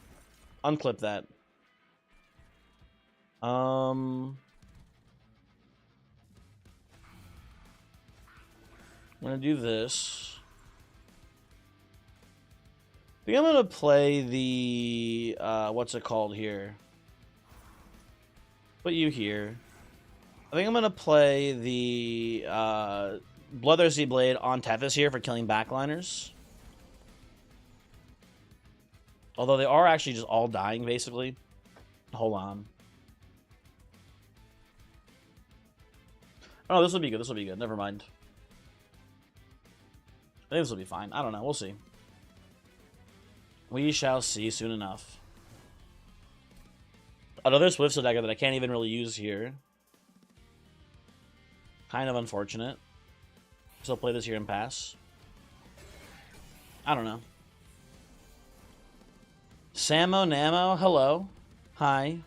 Unclip that. I'm gonna do this. I think I'm gonna play the what's it called here? Put you here. I think I'm gonna play the Bloodthirsty Blade on Tethys here for killing backliners. Although they are actually just all dying basically. Hold on. Oh, this will be good. This will be good. Never mind. I think this will be fine. I don't know. We'll see. We shall see soon enough. Another Swift dagger that I can't even really use here. Kind of unfortunate. So I'll play this here and pass. I don't know. Samo Namo, hello. Hi.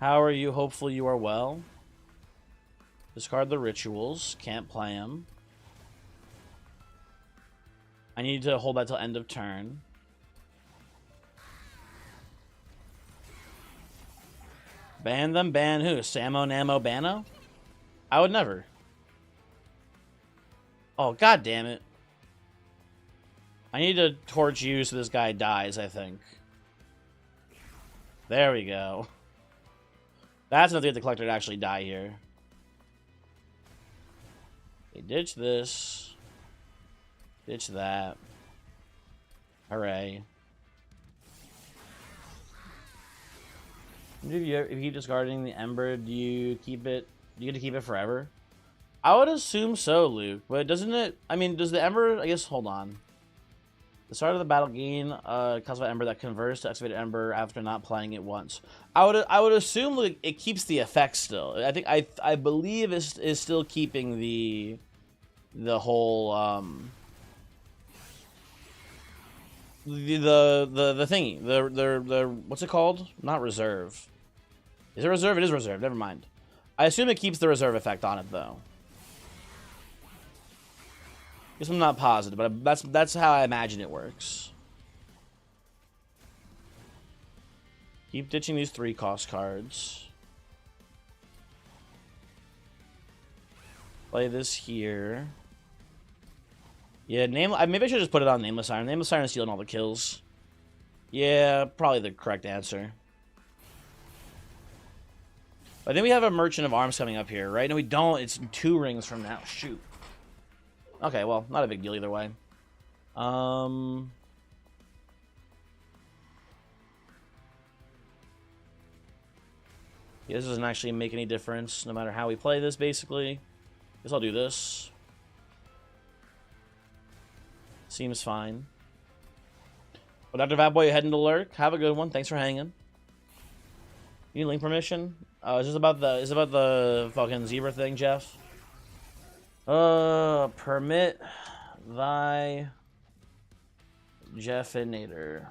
How are you? Hopefully you are well. Discard the rituals. Can't play them. I need to hold that till end of turn. Ban them? Ban who? Samo Namo Bano? I would never. Oh, god damn it. I need to torch you so this guy dies, I think. There we go. That's enough to get the collector to actually die here. Okay, ditch this. Ditch that. Hooray. If you keep discarding the Ember, do you keep it? Do you get to keep it forever? I would assume so, Luke. But doesn't it? I mean, does the Ember? I guess. Hold on. The start of the battle gain Cosmic Ember that converts to Excavated Ember after not playing it once. I would assume like, it keeps the effect still. I believe is still keeping the whole the thingy, the what's it called? Not reserve. Is it reserve? It is reserve. Never mind. I assume it keeps the reserve effect on it though. Guess I'm not positive, but that's how I imagine it works. Keep ditching these 3-cost cards. Play this here. Yeah, maybe I should just put it on Nameless Siren. Nameless Siren is stealing all the kills. Yeah, probably the correct answer. I think we have a Merchant of Arms coming up here, right? No, we don't. It's 2 rings from now. Shoot. Okay, well, not a big deal either way. Yeah, this doesn't actually make any difference, no matter how we play this, basically. Guess I'll do this. Seems fine. Well, Dr. Vatboy, heading to lurk. Have a good one. Thanks for hanging. You need link permission? Is this about the fucking zebra thing, Jeff? Permit thy Jeffinator.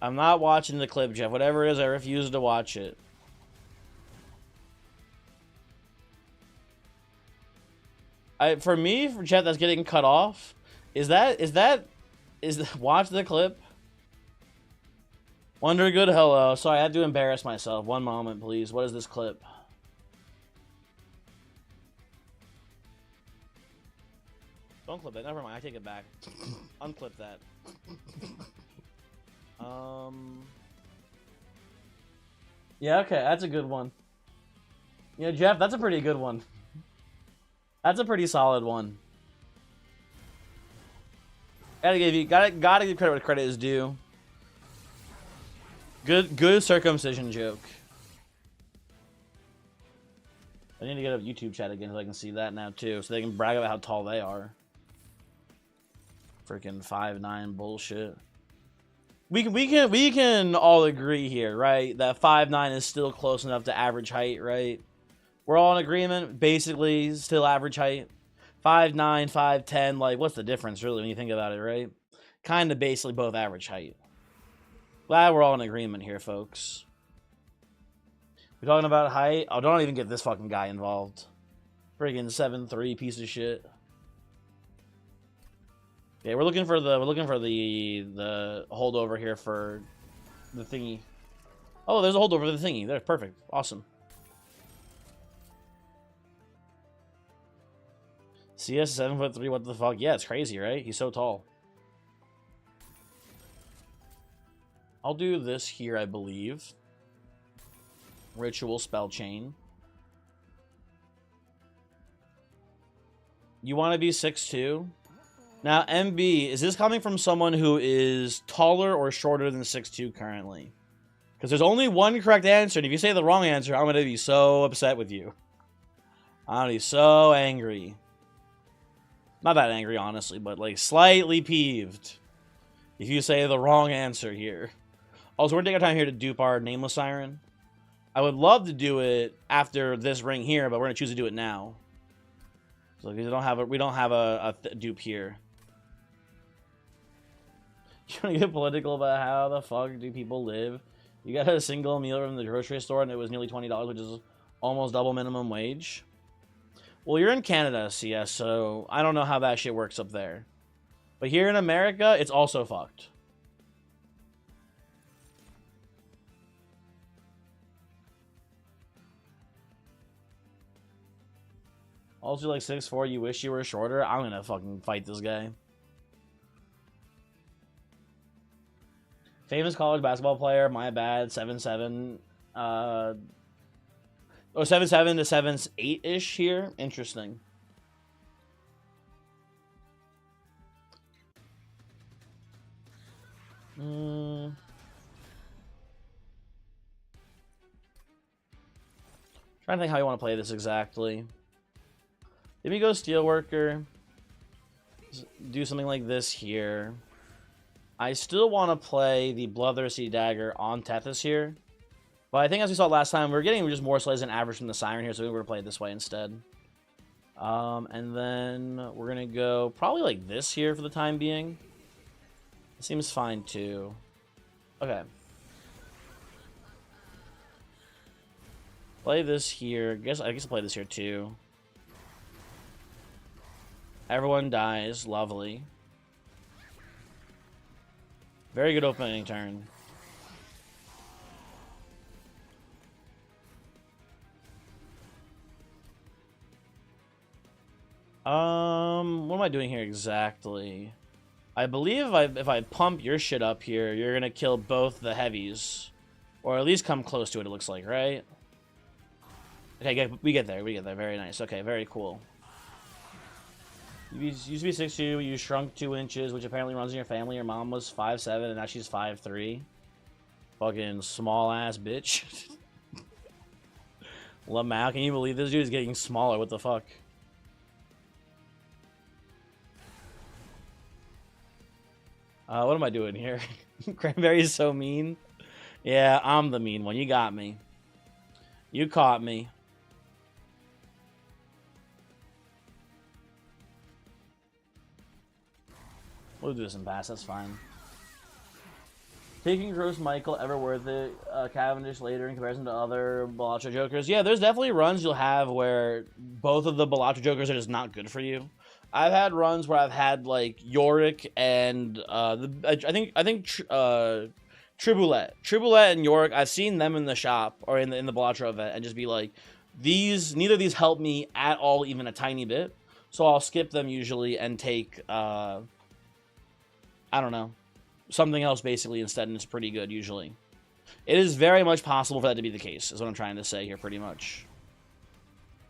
I'm not watching the clip, Jeff. Whatever it is, I refuse to watch it. For Jeff, that's getting cut off. Is watch the clip? Wonder good hello. Sorry, I had to embarrass myself. One moment, please. What is this clip? Don't clip that. Never mind. I take it back. Unclip that. Yeah, okay. That's a good one. Yeah, Jeff, that's a pretty good one. That's a pretty solid one. Gotta give credit where credit is due. Good circumcision joke. I need to get up YouTube chat again so I can see that now too, so they can brag about how tall they are. Freaking 5'9" bullshit. We can all agree here, right? That 5'9" is still close enough to average height, right? We're all in agreement. Basically, still average height. 5'9", 5'10", like what's the difference really when you think about it, right? Kind of basically both average height. Glad we're all in agreement here, folks. We're talking about height. Oh, don't even get this fucking guy involved. Friggin' 7'3" piece of shit. Okay, we're looking for the holdover here for the thingy. Oh, there's a holdover for the thingy. There, perfect. Awesome. CS 7'3", what the fuck? Yeah, it's crazy, right? He's so tall. I'll do this here, I believe. Ritual spell chain. You want to be 6'2"? Now, MB, is this coming from someone who is taller or shorter than 6'2" currently? Because there's only one correct answer, and if you say the wrong answer, I'm going to be so upset with you. I'm be so angry. Not that angry, honestly, but like slightly peeved if you say the wrong answer here. Also, we're gonna take our time here to dupe our Nameless Siren. I would love to do it after this ring here, but we're gonna choose to do it now. So we don't have a dupe here. You wanna get political about how the fuck do people live? You got a single meal from the grocery store and it was nearly $20, which is almost double minimum wage. Well, you're in Canada, CS, so I don't know how that shit works up there. But here in America, it's also fucked. Also, like 6'4", you wish you were shorter? I'm gonna fucking fight this guy. Famous college basketball player, my bad, 7'7". 7'7" to 7'8" here. Interesting. Trying to think how you want to play this exactly. Maybe go Steelworker. Do something like this here. I still want to play the Bloodthirsty Dagger on Tethys here. But I think as we saw last time, we're getting just more slays than average from the Siren here, so we're going to play it this way instead. And then we're going to go probably like this here for the time being. It seems fine too. Okay. Play this here. I guess I'll play this here too. Everyone dies. Lovely. Very good opening turn. What am I doing here exactly? I believe if I pump your shit up here, you're gonna kill both the heavies. Or at least come close to it, it looks like, right? Okay, we get there. Very nice. Okay, very cool. You used to be 6'2", you shrunk 2 inches, which apparently runs in your family. Your mom was 5'7", and now she's 5'3". Fucking small-ass bitch. Lamau, can you believe this dude is getting smaller? What the fuck? What am I doing here? Cranberry's so mean. Yeah, I'm the mean one. You got me. You caught me. We'll do this in pass, that's fine. Taking Gross Michael, ever worth it? Cavendish later in comparison to other Balatro Jokers. Yeah, there's definitely runs you'll have where both of the Balatro Jokers are just not good for you. I've had runs where I've had like Yorick and I think Triboulet and Yorick. I've seen them in the shop or in the Balatro event and just be like, neither of these help me at all, even a tiny bit. So I'll skip them usually and take I don't know, something else basically instead, and it's pretty good usually. It is very much possible for that to be the case, is what I'm trying to say here pretty much.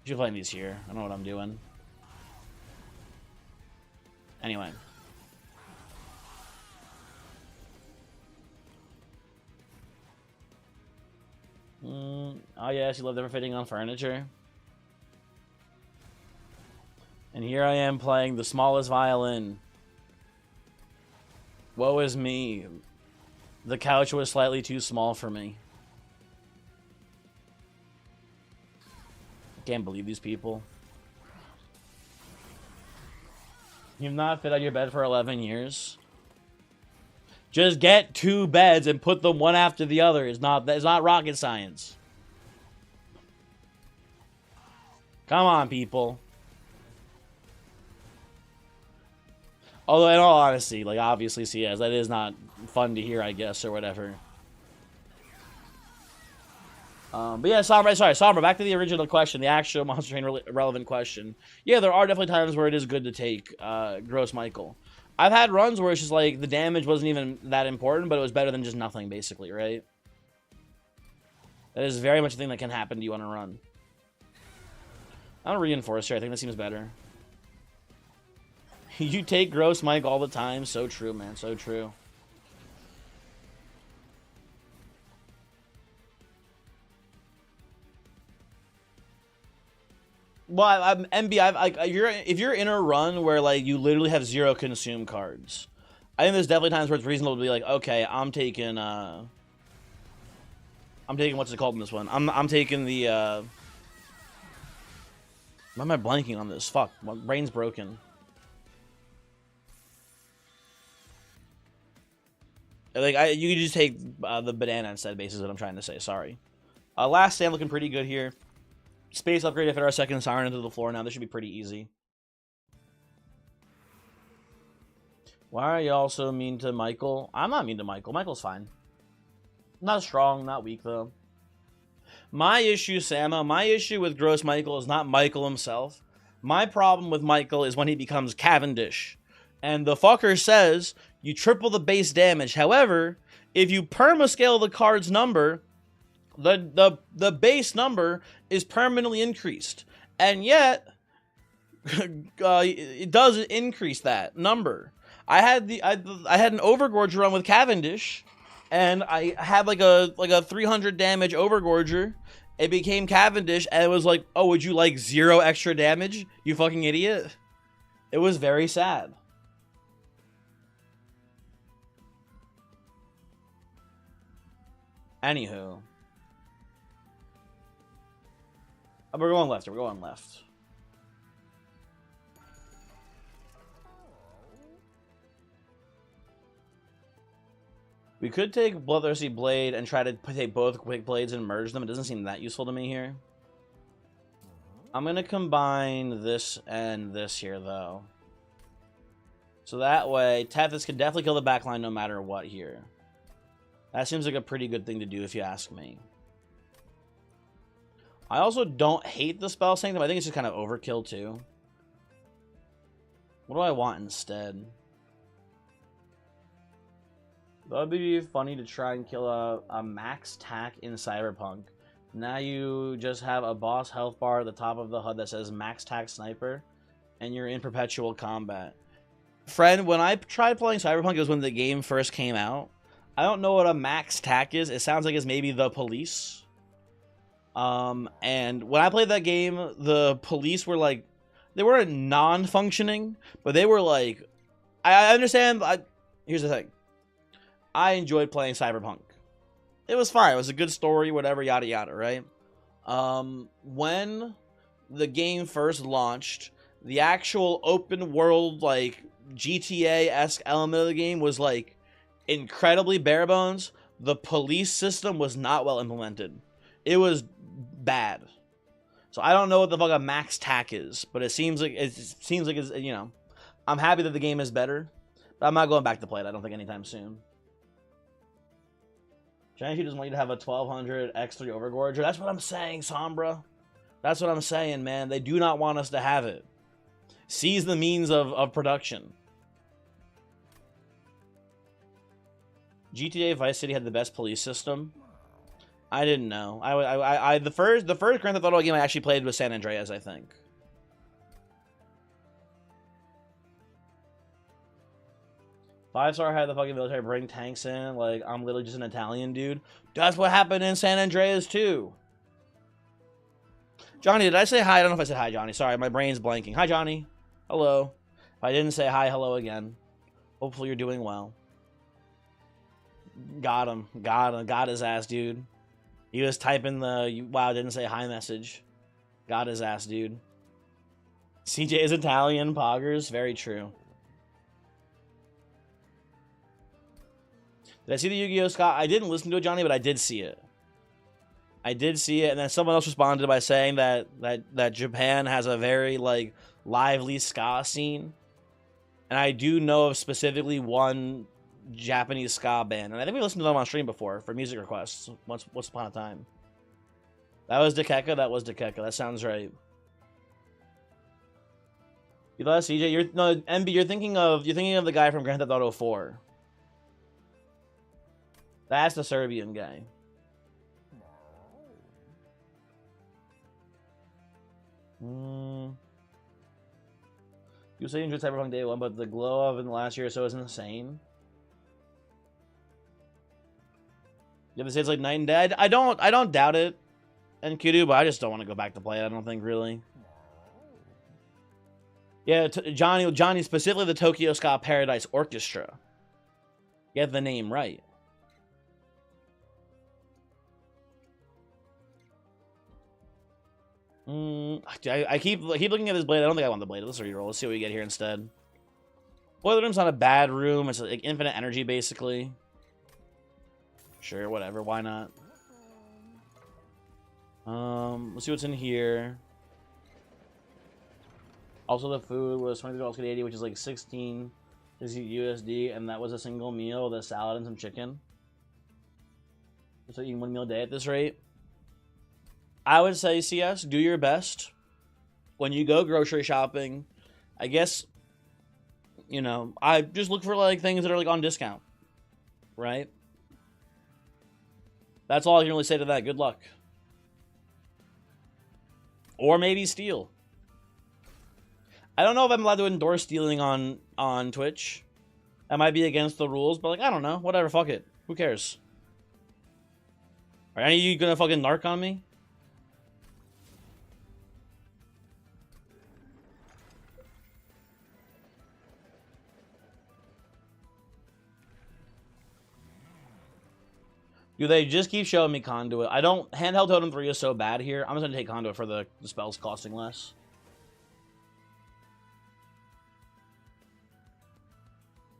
I should play these here. I don't know what I'm doing. Anyway. Oh yes, you love never fitting on furniture. And here I am playing the smallest violin. Woe is me. The couch was slightly too small for me. I can't believe these people. You've not fit on your bed for 11 years. Just get 2 beds and put them one after the other. It's not rocket science. Come on, people. Although, in all honesty, like, obviously, CS, that is not fun to hear, I guess, or whatever. But yeah, Sombra, back to the original question, the actual Monster Train relevant question. Yeah, there are definitely times where it is good to take Gross Michael. I've had runs where it's just like, the damage wasn't even that important, but it was better than just nothing, basically, right? That is very much a thing that can happen to you on a run. I'm a Reinforcer, I think that seems better. You take Gross Mike all the time. So true, man. So true. Well, I'm MB. If you're in a run where like you literally have 0 consume cards, I think there's definitely times where it's reasonable to be like, okay, I'm taking what's it called in this one? I'm taking the why am I blanking on this? Fuck, my brain's broken. Like you could just take the banana instead. Basically, what I'm trying to say. Sorry. Last stand looking pretty good here. Space upgrade if it our second siren into the floor now. This should be pretty easy. Why are y'all so mean to Michael? I'm not mean to Michael. Michael's fine. Not strong, not weak though. My issue, Samo, my issue with Gross Michael is not Michael himself. My problem with Michael is when he becomes Cavendish. And the fucker says you triple the base damage. However, if you permascale the card's number, the base number is permanently increased. And yet, it does increase that number. I had an Overgorger run with Cavendish, and I had like a 300 damage Overgorger. It became Cavendish, and it was like, oh, would you like 0 extra damage, you fucking idiot? It was very sad. Anywho. We're going left. We're going left. We could take Bloodthirsty Blade and try to take both Quick Blades and merge them. It doesn't seem that useful to me here. I'm going to combine this and this here, though. So that way, Tethys can definitely kill the backline no matter what here. That seems like a pretty good thing to do if you ask me. I also don't hate the Spell Sanctum. I think it's just kind of overkill, too. What do I want instead? That would be funny to try and kill a max tack in Cyberpunk. Now you just have a boss health bar at the top of the HUD that says max tack sniper, and you're in perpetual combat. Friend, when I tried playing Cyberpunk, it was when the game first came out. I don't know what a max tack is. It sounds like it's maybe the police. And when I played that game, the police were like, they weren't non-functioning, but they were like, I understand. Here's the thing. I enjoyed playing Cyberpunk. It was fine. It was a good story, whatever, yada yada, right? When the game first launched, the actual open world, like, GTA-esque element of the game was, like, incredibly bare bones. The police system was not well implemented. It was bad. So I don't know what the fuck a max tack is, but it seems like it's, you know, I'm happy that the game is better, but I'm not going back to play it, I don't think, anytime soon. Giant doesn't want you to have a 1200 X3 Overgorger. That's what I'm saying, Sombra. That's what I'm saying, man. They do not want us to have it. Seize the means of production. GTA Vice City had the best police system. I didn't know. The first Grand Theft Auto game I actually played was San Andreas, I think. Five-star had the fucking military bring tanks in. Like, I'm literally just an Italian dude. That's what happened in San Andreas, too. Johnny, did I say hi? I don't know if I said hi, Johnny. Sorry, my brain's blanking. Hi, Johnny. Hello. If I didn't say hi, hello again. Hopefully you're doing well. Got him. Got him. Got his ass, dude. He was typing the wow, didn't say hi message. Got his ass, dude. CJ is Italian, poggers. Very true. Did I see the Yu-Gi-Oh! Scott? I didn't listen to it, Johnny, but I did see it. I did see it, and then someone else responded by saying that Japan has a very, like, lively ska scene. And I do know of specifically one Japanese ska band, and I think we listened to them on stream before for music requests once upon a time. That was Dekeka. That was Dekeka. That sounds right. You thought CJ? MB. You're thinking of the guy from Grand Theft Auto 4. That's the Serbian guy. You say you enjoyed Cyberpunk Day 1, but the glow of in the last year or so is insane. You have to say it's like night and day. I don't doubt it, and Kudu, but I just don't want to go back to play it. I don't think really. Yeah, Johnny, specifically the Tokyo Ska Paradise Orchestra. Get the name right. I keep looking at this blade. I don't think I want the blade. Let's reroll. Let's see what we get here instead. Boiler room's not a bad room. It's like infinite energy, basically. Sure, whatever. Why not? Let's see what's in here. Also, the food was $23.80, which is like 16 USD, and that was a single meal with a salad and some chicken. So eating one meal a day at this rate. I would say, CS, do your best when you go grocery shopping. I guess, you know, I just look for like things that are like on discount, right? That's all I can really say to that. Good luck. Or maybe steal. I don't know if I'm allowed to endorse stealing on Twitch. That might be against the rules, but like, I don't know. Whatever, fuck it. Who cares? Are any of you gonna fucking narc on me? Do they just keep showing me Conduit? I don't... Handheld Totem 3 is so bad here. I'm just going to take Conduit for the spells costing less.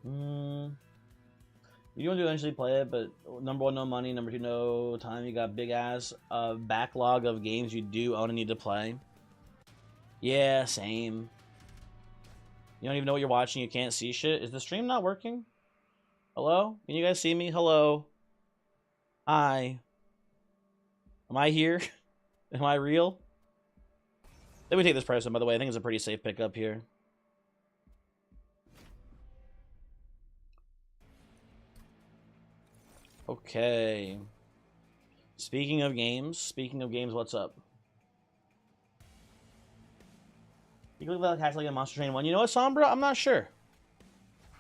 You want to eventually play it, but number one, no money. Number two, no time. You got big ass backlog of games you do own and need to play. Yeah, same. You don't even know what you're watching. You can't see shit. Is the stream not working? Hello? Can you guys see me? Hello? Hi. Am I here? Am I real? Let me take this price one, by the way. I think it's a pretty safe pickup here. Okay. Speaking of games, what's up? You can look like Castle like a Monster Train 1. You know what, Sombra? I'm not sure.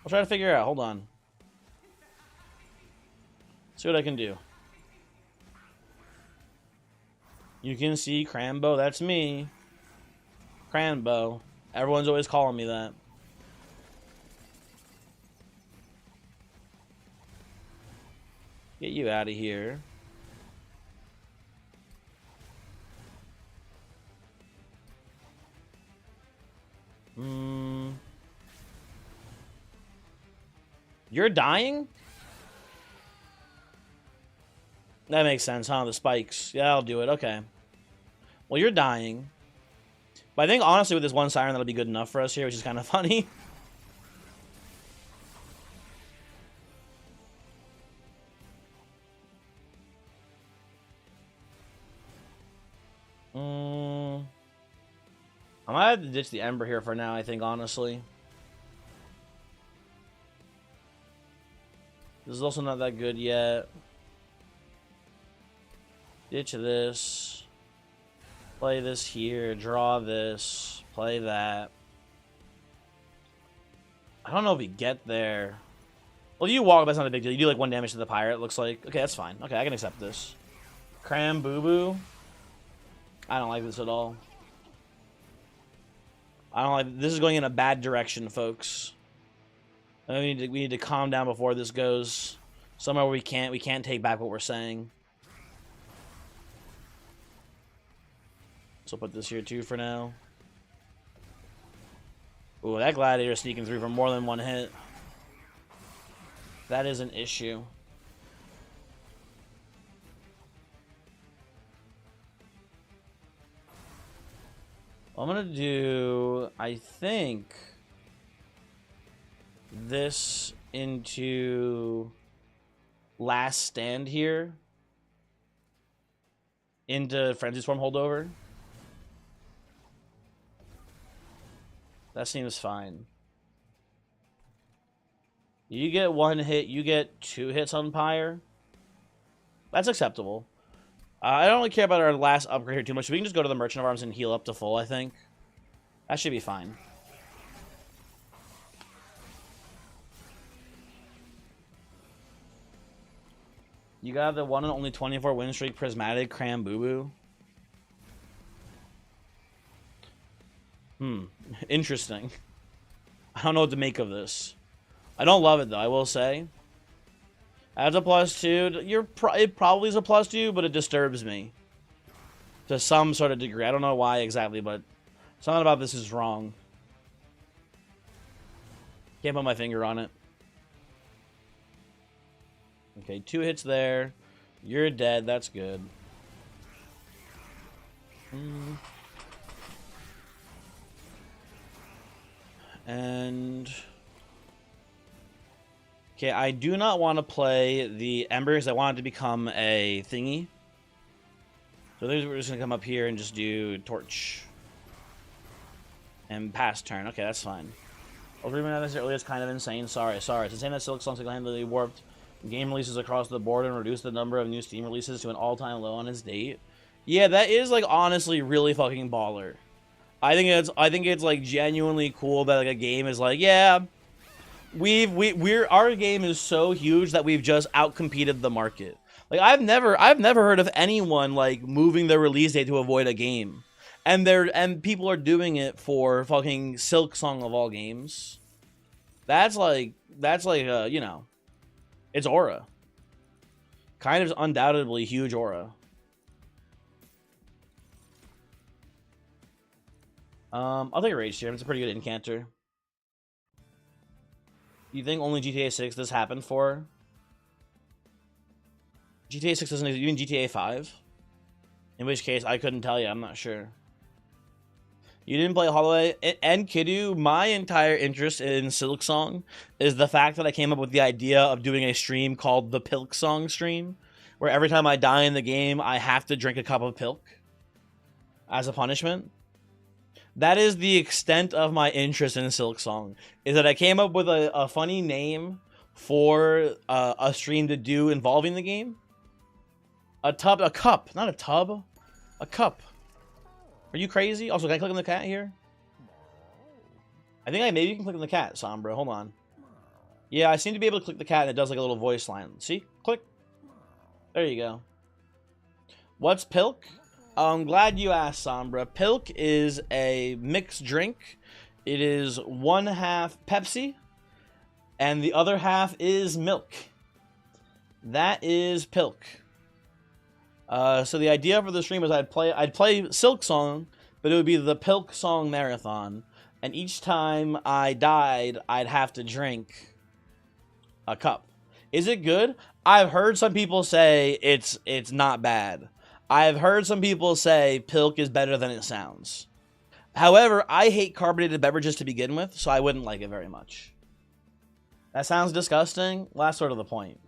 I'll try to figure it out. Hold on. See what I can do. You can see Crambo. That's me. Cranbo. Everyone's always calling me that. Get you out of here. You're dying? That makes sense, huh? The spikes. Yeah, I'll do it. Okay. Well, you're dying. But I think, honestly, with this one Siren, that'll be good enough for us here, which is kind of funny. I might have to ditch the Ember here for now, I think, honestly. This is also not that good yet. Ditch this. Play this here. Draw this. Play that. I don't know if we get there. Well, you walk, that's not a big deal. You do like 1 damage to the pirate, it looks like. Okay, that's fine. Okay, I can accept this. Cram Boo Boo. I don't like this at all. I don't like... This is going in a bad direction, folks. We need to calm down before this goes somewhere where we can't take back what we're saying. So put this here too for now. Ooh, that Gladiator sneaking through for more than 1 hit. That is an issue. I'm gonna do, I think, this into Last Stand here. Into Frenzy Swarm holdover. That seems fine. You get 1 hit, you get 2 hits on Pyre. That's acceptable. I don't really care about our last upgrade here too much. We can just go to the Merchant of Arms and heal up to full, I think. That should be fine. You got the one and only 24 win streak Prismatic Cram Boo Boo. Interesting. I don't know what to make of this. I don't love it though, I will say. As a +2, it probably is a +2, but it disturbs me. To some sort of degree. I don't know why exactly, but something about this is wrong. Can't put my finger on it. Okay, 2 hits there. You're dead, that's good. And... okay, I do not want to play the Embers. I want it to become a thingy. So we're just going to come up here and just do Torch. And pass turn. Okay, that's fine. I was reading this earlier. It's kind of insane. Sorry. It's insane that Silksong single-handedly warped game releases across the board and reduced the number of new Steam releases to an all-time low on its date. Yeah, that is, like, honestly really fucking baller. I think it's like genuinely cool that like a game is like, yeah, our game is so huge that we've just outcompeted the market. Like I've never heard of anyone like moving their release date to avoid a game. And people are doing it for fucking Silksong of all games. That's like you know, it's aura. Kind of undoubtedly huge aura. I'll take a Rage Serum. It's a pretty good incanter. You think only GTA 6 this happened for? GTA 6 doesn't exist. You mean GTA 5? In which case, I couldn't tell you. I'm not sure. You didn't play Hollow Knight and Kiddo. My entire interest in Silksong is the fact that I came up with the idea of doing a stream called the Pilksong stream, where every time I die in the game, I have to drink a cup of Pilk as a punishment. That is the extent of my interest in Silksong, is that I came up with a funny name for a stream to do involving the game. A cup, not a tub. A cup. Are you crazy? Also, can I click on the cat here? I think maybe you can click on the cat, Sombra. Hold on. Yeah, I seem to be able to click the cat and it does like a little voice line. See? Click. There you go. What's Pilk? I'm glad you asked, Sombra. Pilk is a mixed drink. It is 1/2 Pepsi, and the other half is milk. That is Pilk. So the idea for the stream is I'd play Silksong, but it would be the Pilksong marathon, and each time I died, I'd have to drink a cup. Is it good? I've heard some people say it's not bad. I've heard some people say Pilk is better than it sounds. However, I hate carbonated beverages to begin with, so I wouldn't like it very much. That sounds disgusting. Well, that's sort of the point.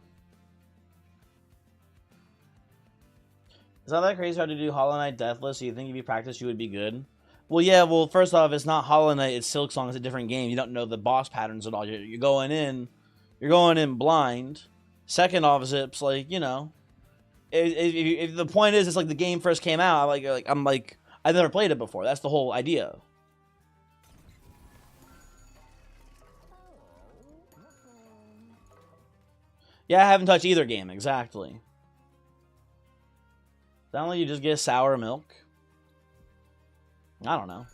It's not that crazy hard to do Hollow Knight Deathless, so you think if you practice you would be good? Well, yeah, well, first off, it's not Hollow Knight, it's Silksong, it's a different game. You don't know the boss patterns at all. You're going in blind. Second off, it's like, you know, if the point is, it's like the game first came out, I've never played it before. That's the whole idea. Yeah, I haven't touched either game, exactly. Sound like you just get sour milk? I don't know.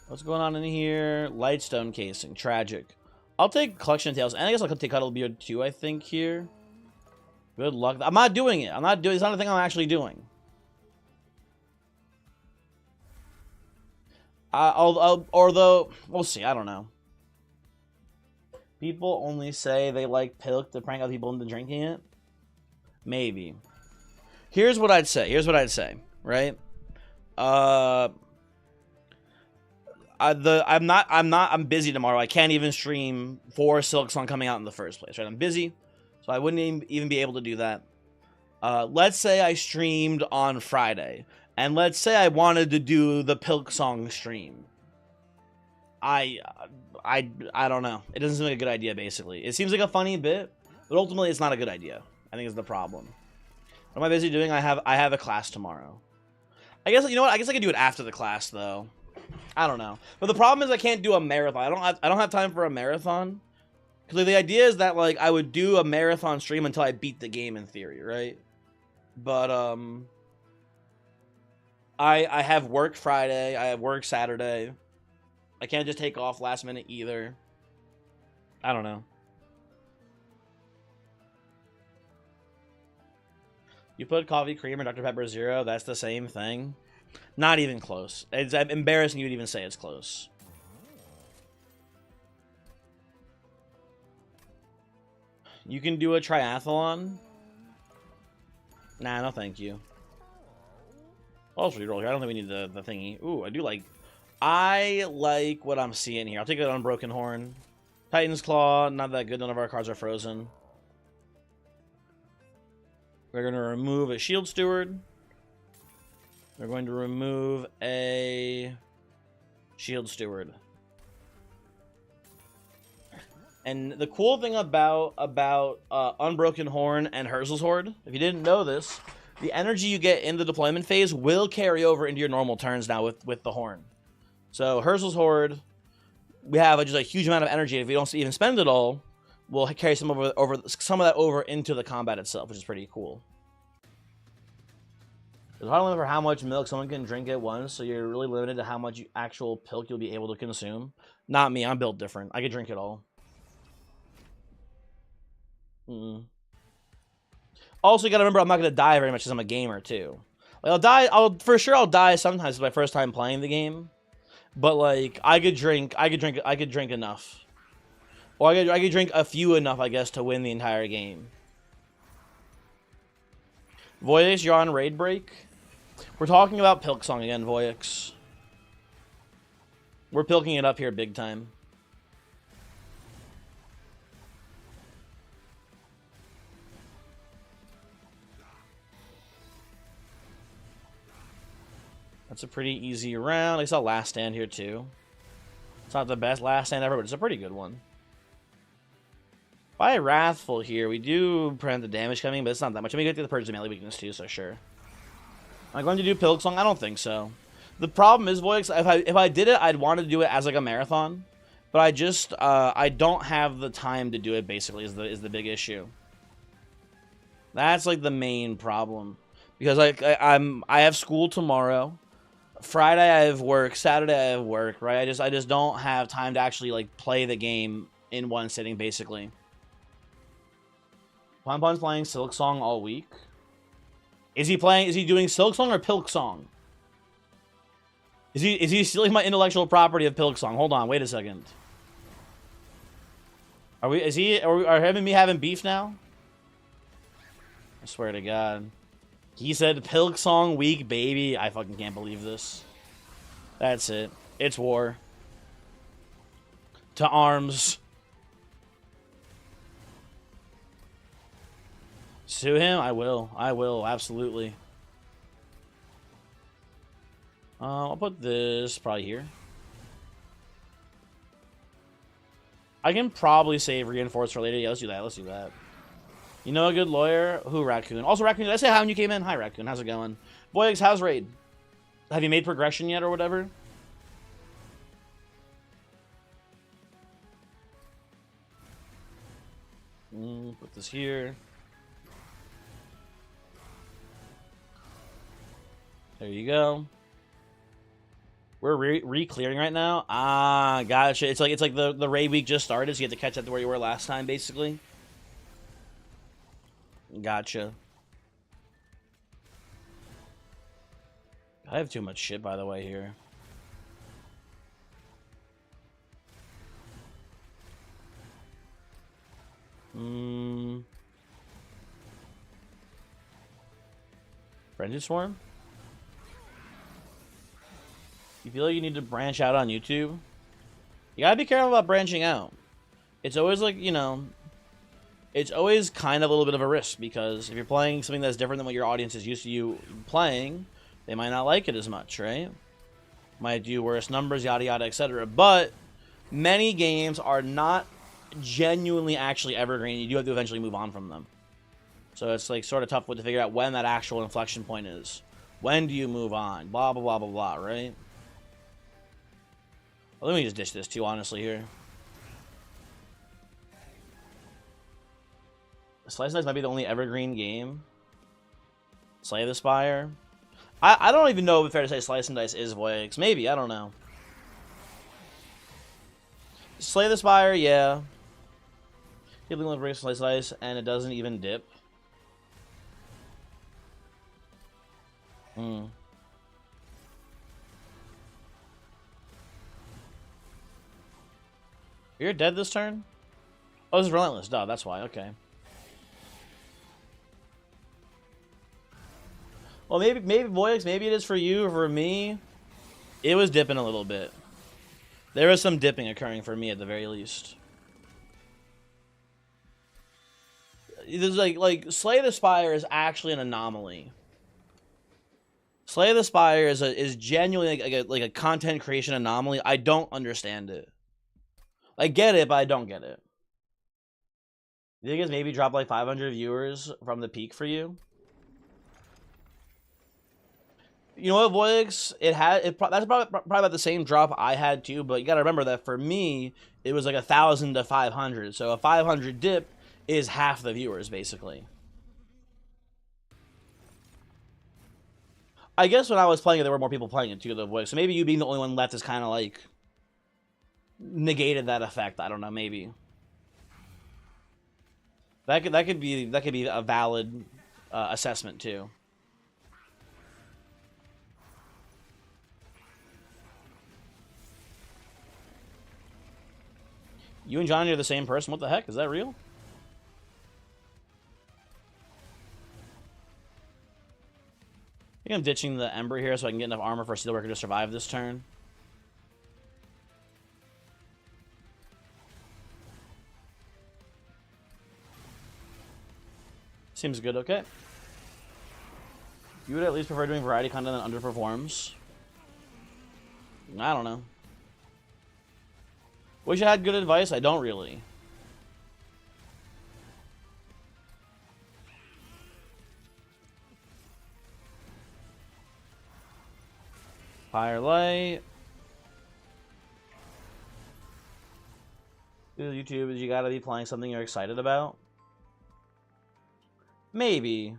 What's going on in here? Lightstone casing. Tragic. I'll take Collection of Tales. And I guess I'll take Cuddlebeard too, I think, here. Good luck. I'm not doing it. It's not a thing I'm actually doing. Although, we'll see. I don't know. People only say they like Pilk to prank out people into drinking it. Maybe. Here's what I'd say. Right? I'm busy tomorrow. I can't even stream for Silksong coming out in the first place, right? I'm busy, so I wouldn't even be able to do that. Let's say I streamed on Friday, and let's say I wanted to do the Pilksong stream. I don't know. It doesn't seem like a good idea, basically. It seems like a funny bit, but ultimately it's not a good idea. I think it's the problem. What am I busy doing? I have a class tomorrow. I guess, you know what? I guess I could do it after the class, though. I don't know. But the problem is I can't do a marathon. I don't have time for a marathon. Because the idea is that, like, I would do a marathon stream until I beat the game, in theory, right? But, I have work Friday. I have work Saturday. I can't just take off last minute either. I don't know. You put coffee cream or Dr. Pepper Zero, that's the same thing. Not even close. It's embarrassing you'd even say it's close. You can do a triathlon? Nah, no thank you. Also, reroll here. I don't think we need the thingy. Ooh, I like what I'm seeing here. I'll take that Unbroken Horn. Titan's Claw, not that good. None of our cards are frozen. We're going to remove a Shield Steward. We're going to remove a Shield Steward. And the cool thing about Unbroken Horn and Herzl's Horde, if you didn't know this, the energy you get in the deployment phase will carry over into your normal turns now with the Horn. So Herzl's Horde, we have just a huge amount of energy. If we don't even spend it all, we'll carry some of that over into the combat itself, which is pretty cool. There's a hard limit for how much milk someone can drink at once, so you're really limited to how much actual pilk you'll be able to consume. Not me, I'm built different. I can drink it all. Also, you gotta remember, I'm not gonna die very much because I'm a gamer too. Like, I'll die sometimes. It's my first time playing the game, but like I could drink enough, or I could drink a few enough, I guess, to win the entire game. Voyix, you're on raid break. We're talking about Pilk Song again, Voyix. We're pilking it up here big time. That's a pretty easy round. I saw Last Stand here too. It's not the best Last Stand ever, but it's a pretty good one. By Wrathful here, we do prevent the damage coming, but it's not that much. I mean, we get the Purge the melee weakness too, so sure. Am I going to do Pilk Song? I don't think so. The problem is, Voyix, if I did it, I'd want to do it as like a marathon, but I just I don't have the time to do it. Basically, is the big issue. That's like the main problem, because I have school tomorrow. Friday I have work, Saturday I have work, right? I just don't have time to actually like play the game in one sitting, basically. Ponpon's playing Silk Song all week. Is he doing Silk Song or Pilk Song? Is he stealing my intellectual property of Pilk Song? Hold on, wait a second. Are him and me having beef now? I swear to God. He said Pilk Song week, baby. I fucking can't believe this. That's it. It's war. To arms. Sue him? I will. I will, absolutely. I'll put this probably here. I can probably save Reinforce for later. Yeah, let's do that. Let's do that. You know a good lawyer? Who, Raccoon? Also, Raccoon, did I say hi when you came in? Hi, Raccoon. How's it going? Voyix, how's raid? Have you made progression yet or whatever? Put this here. There you go. We're re-clearing right now. Ah, gotcha. It's like the raid week just started, so you have to catch up to where you were last time, basically. Gotcha. I have too much shit, by the way, here. Frenzy Swarm? You feel like you need to branch out on YouTube? You gotta be careful about branching out. It's always like, you know, it's always kind of a little bit of a risk, because if you're playing something that's different than what your audience is used to you playing, they might not like it as much, right? Might do worse numbers, yada yada, etc. But many games are not genuinely actually evergreen. You do have to eventually move on from them. So it's like sort of tough to figure out when that actual inflection point is. When do you move on? Blah, blah, blah, blah, blah, right? Well, let me just dish this too, honestly, here. Slice and Dice might be the only evergreen game. Slay the Spire. I don't even know if it's fair to say Slice and Dice is Voyix. Maybe, I don't know. Slay the Spire, yeah. Healing with Break Slice and Dice, and it doesn't even dip. You're dead this turn? Oh, this is Relentless. Duh, that's why. Okay. Well, maybe Voyix, maybe it is for you or for me. It was dipping a little bit. There was some dipping occurring for me at the very least. There's like Slay the Spire is actually an anomaly. Slay the Spire is genuinely like a content creation anomaly. I don't understand it. I get it, but I don't get it. You think it's maybe dropped like 500 viewers from the peak for you? You know what, Voyix? That's probably about the same drop I had too, but you gotta remember that for me, it was like 1,000 to 500. So a 500 dip is half the viewers, basically. I guess when I was playing it, there were more people playing it too, though, Voyix. So maybe you being the only one left is kind of like negated that effect. I don't know, maybe. That could be a valid assessment too. You and Johnny are the same person? What the heck? Is that real? I think I'm ditching the Ember here so I can get enough armor for Steelworker to survive this turn. Seems good, okay. You would at least prefer doing variety content than underperforms. I don't know. Wish I had good advice. I don't really. Firelight. YouTube, you gotta be playing something you're excited about. Maybe.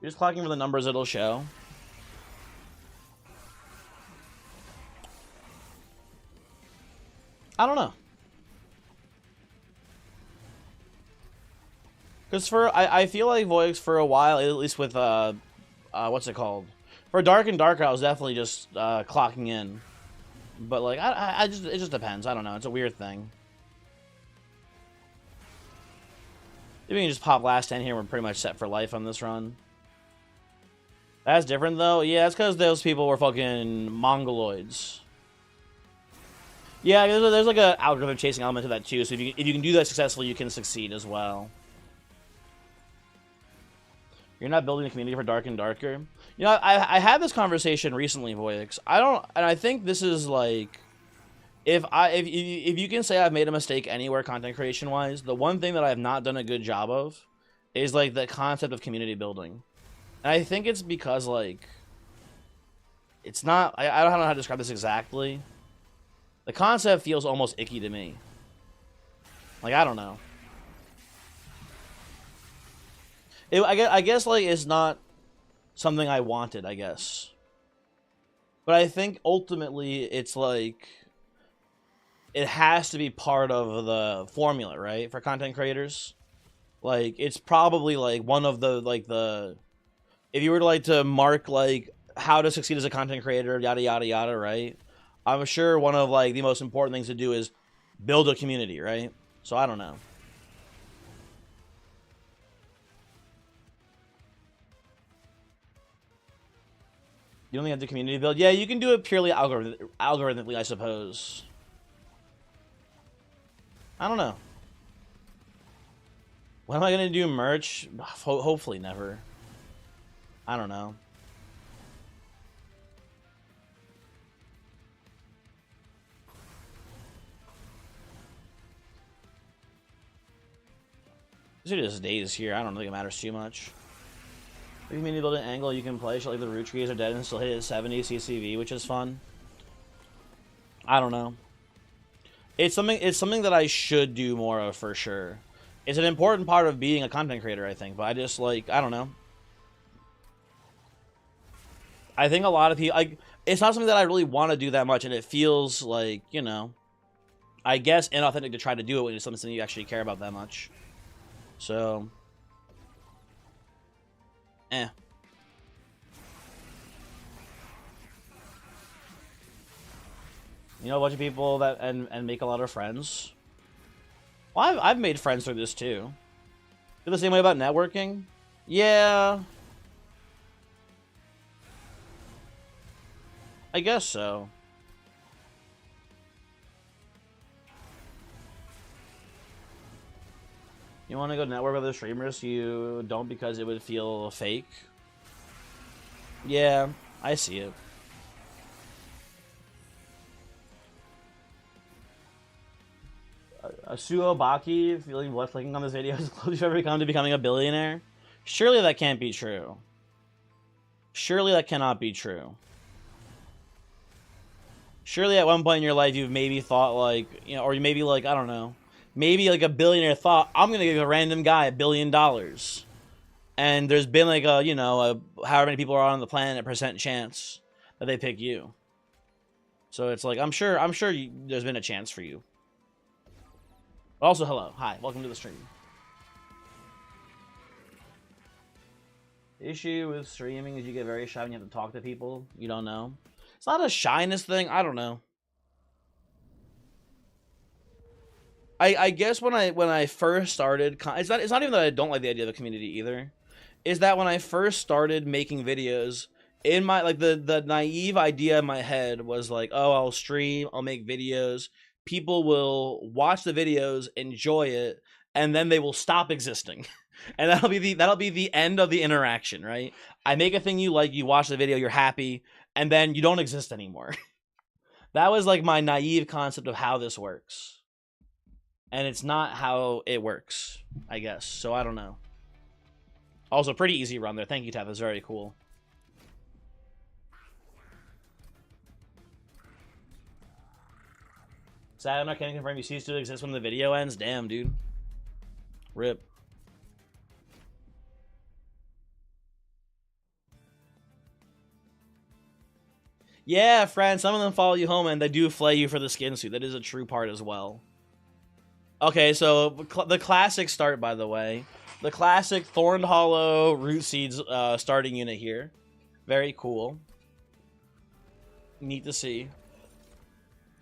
You're just clocking for the numbers it'll show. I don't know. Because I feel like Voyix for a while, at least with, what's it called? For Dark and Darker, I was definitely just, clocking in. But, like, it just depends. I don't know. It's a weird thing. If we can just pop last 10 here, we're pretty much set for life on this run. That's different, though. Yeah, it's because those people were fucking Mongoloids. Yeah, there's like a algorithm chasing element to that, too. So if you can do that successfully, you can succeed as well. You're not building a community for Dark and Darker. You know, I had this conversation recently, Voyix. I think this is like, if you can say I've made a mistake anywhere content creation wise, the one thing that I have not done a good job of is like the concept of community building. And I think it's because like it's not I don't know how to describe this exactly. The concept feels almost icky to me. Like, I don't know. I guess like it's not something I wanted, I guess. But I think ultimately it's like it has to be part of the formula, right? For content creators. Like, it's probably like one of the if you were to like to mark like how to succeed as a content creator, yada yada yada, right? I'm sure one of like the most important things to do is build a community, right? So I don't know. You don't think I have the community build? Yeah, you can do it purely algorithmically, I suppose. I don't know. When am I gonna do merch? Hopefully never. I don't know. These are just days here. I don't think it matters too much. If you mean to build an angle, you can play. Shall leave the root trees are dead and still hit 70 CCV, which is fun. I don't know. It's something that I should do more of for sure. It's an important part of being a content creator, I think. But I just like I don't know. I think a lot of people, like, it's not something that I really want to do that much, and it feels like, you know, I guess inauthentic to try to do it when it's something you actually care about that much. So, eh. You know, a bunch of people that and make a lot of friends. Well, I've made friends through this too. Feel the same way about networking? Yeah, I guess so. You want to go network with other streamers? You don't because it would feel fake. Yeah, I see it. Asuo Baki feeling blessed clicking on this video is close to become to becoming a billionaire. Surely that can't be true. Surely that cannot be true. Surely at one point in your life you've maybe thought like, you know, or maybe like, I don't know, maybe like a billionaire thought, I'm gonna give a random guy $1 billion. And there's been like a, you know, however many people are on the planet, a percent chance that they pick you. So it's like, I'm sure there's been a chance for you. But also, hello, hi, welcome to the stream. The issue with streaming is you get very shy when you have to talk to people you don't know. It's not a shyness thing. I don't know. I guess when I first started, it's not even that I don't like the idea of the community either. Is that when I first started making videos, in my like the naive idea in my head was like, oh, I'll stream, I'll make videos, people will watch the videos, enjoy it, and then they will stop existing. And that'll be the end of the interaction, right? I make a thing you like, you watch the video, you're happy, and then you don't exist anymore. That was like my naive concept of how this works. And it's not how it works, I guess. So I don't know. Also, pretty easy run there. Thank you, Tap. That's very cool. Sad I'm not can confirm you cease to exist when the video ends. Damn, dude. Rip. Yeah, friend, some of them follow you home and they do flay you for the skin suit. That is a true part as well. Okay, so the classic start, by the way. The classic Thorned Hollow Root Seeds starting unit here. Very cool. Neat to see.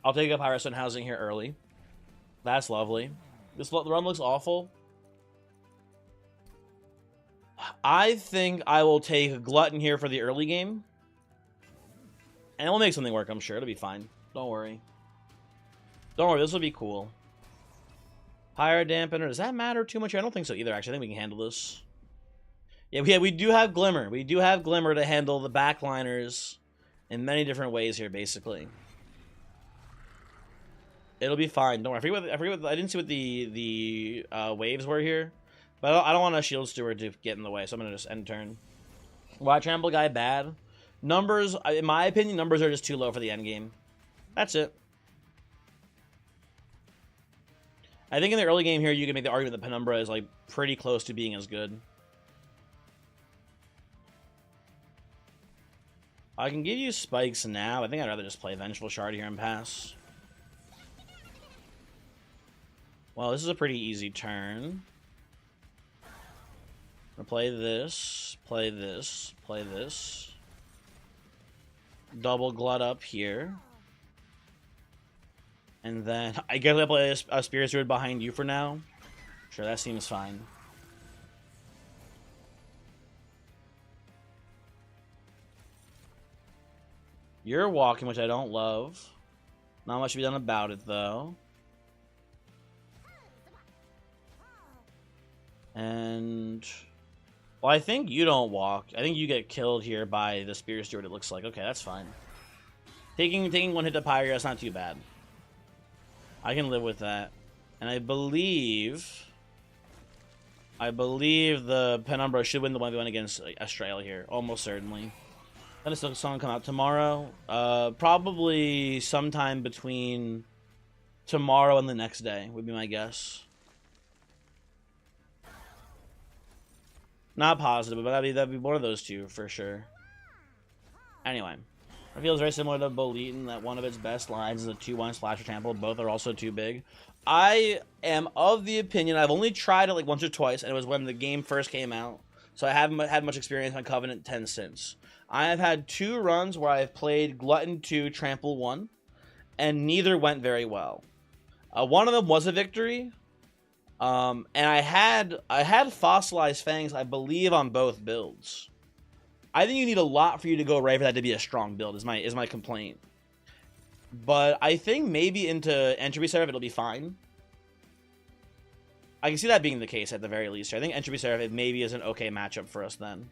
I'll take a Pyrostone housing here early. That's lovely. The run looks awful. I think I will take Glutton here for the early game. And we'll make something work, I'm sure. It'll be fine. Don't worry. Don't worry, this will be cool. Pyro Dampener, does that matter too much? I don't think so either, actually. I think we can handle this. Yeah, we do have Glimmer. We do have Glimmer to handle the backliners in many different ways here, basically. It'll be fine. Don't worry. I didn't see what the waves were here. But I don't want a Shield Steward to get in the way, so I'm going to just end turn. Watch Trample Guy bad. Numbers, in my opinion, numbers are just too low for the end game. That's it. I think in the early game here, you can make the argument that Penumbra is like pretty close to being as good. I can give you spikes now. I think I'd rather just play Vengeful Shard here and pass. Well, this is a pretty easy turn. I'm gonna play this, play this, play this. Double Glut up here. And then I guess I play a Spirit Druid behind you for now. Sure, that seems fine. You're walking, which I don't love. Not much to be done about it, though. And... well, I think you don't walk. I think you get killed here by the Spirit Steward, it looks like. Okay, that's fine. Taking one hit to Pyre, that's not too bad. I can live with that. And I believe the Penumbra should win the 1v1 against Australia here. Almost certainly. Then a song come out tomorrow. Probably sometime between tomorrow and the next day would be my guess. Not positive, but that'd be one of those two for sure. Anyway, it feels very similar to Boleton, that one of its best lines is a 2-1 Splash or Trample. Both are also too big. I am of the opinion, I've only tried it like once or twice, and it was when the game first came out, so I haven't had much experience on Covenant 10 since. I have had 2 runs where I've played Glutton 2, Trample 1, and neither went very well. One of them was a victory, and I had Fossilized Fangs, I believe, on both builds. I think you need a lot for you to go right for that to be a strong build, is my complaint. But I think maybe into Entropy Seraph it'll be fine. I can see that being the case at the very least. I think Entropy Seraph it maybe is an okay matchup for us then.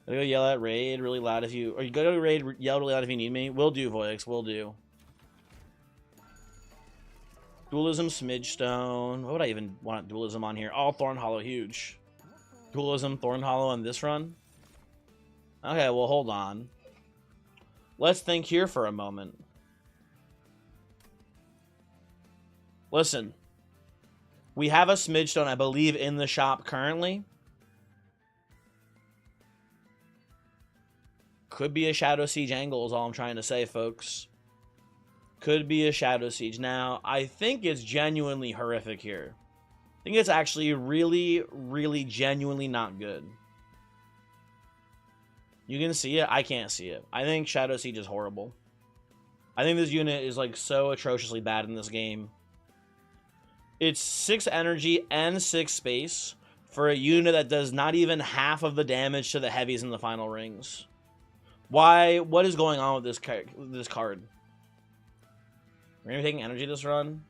Gotta go yell at Raid really loud if you... Or you go to Raid, yell really loud if you need me. Will do, Voyix, will do. Dualism, Smidgestone. What would I even want Dualism on here? Oh, Thorn Hollow, huge. Dualism, Thorn Hollow on this run? Okay, well, hold on. Let's think here for a moment. Listen. We have a Smidgestone, I believe, in the shop currently. Could be a Shadow Siege angle is all I'm trying to say, folks. Could be a Shadow Siege. Now, I think it's genuinely horrific here. I think it's actually really, really genuinely not good. You can see it. I can't see it. I think Shadow Siege is horrible. I think this unit is like so atrociously bad in this game. It's 6 energy and 6 space for a unit that does not even half of the damage to the heavies in the final rings. Why? What is going on with this card? We're gonna be taking energy this run.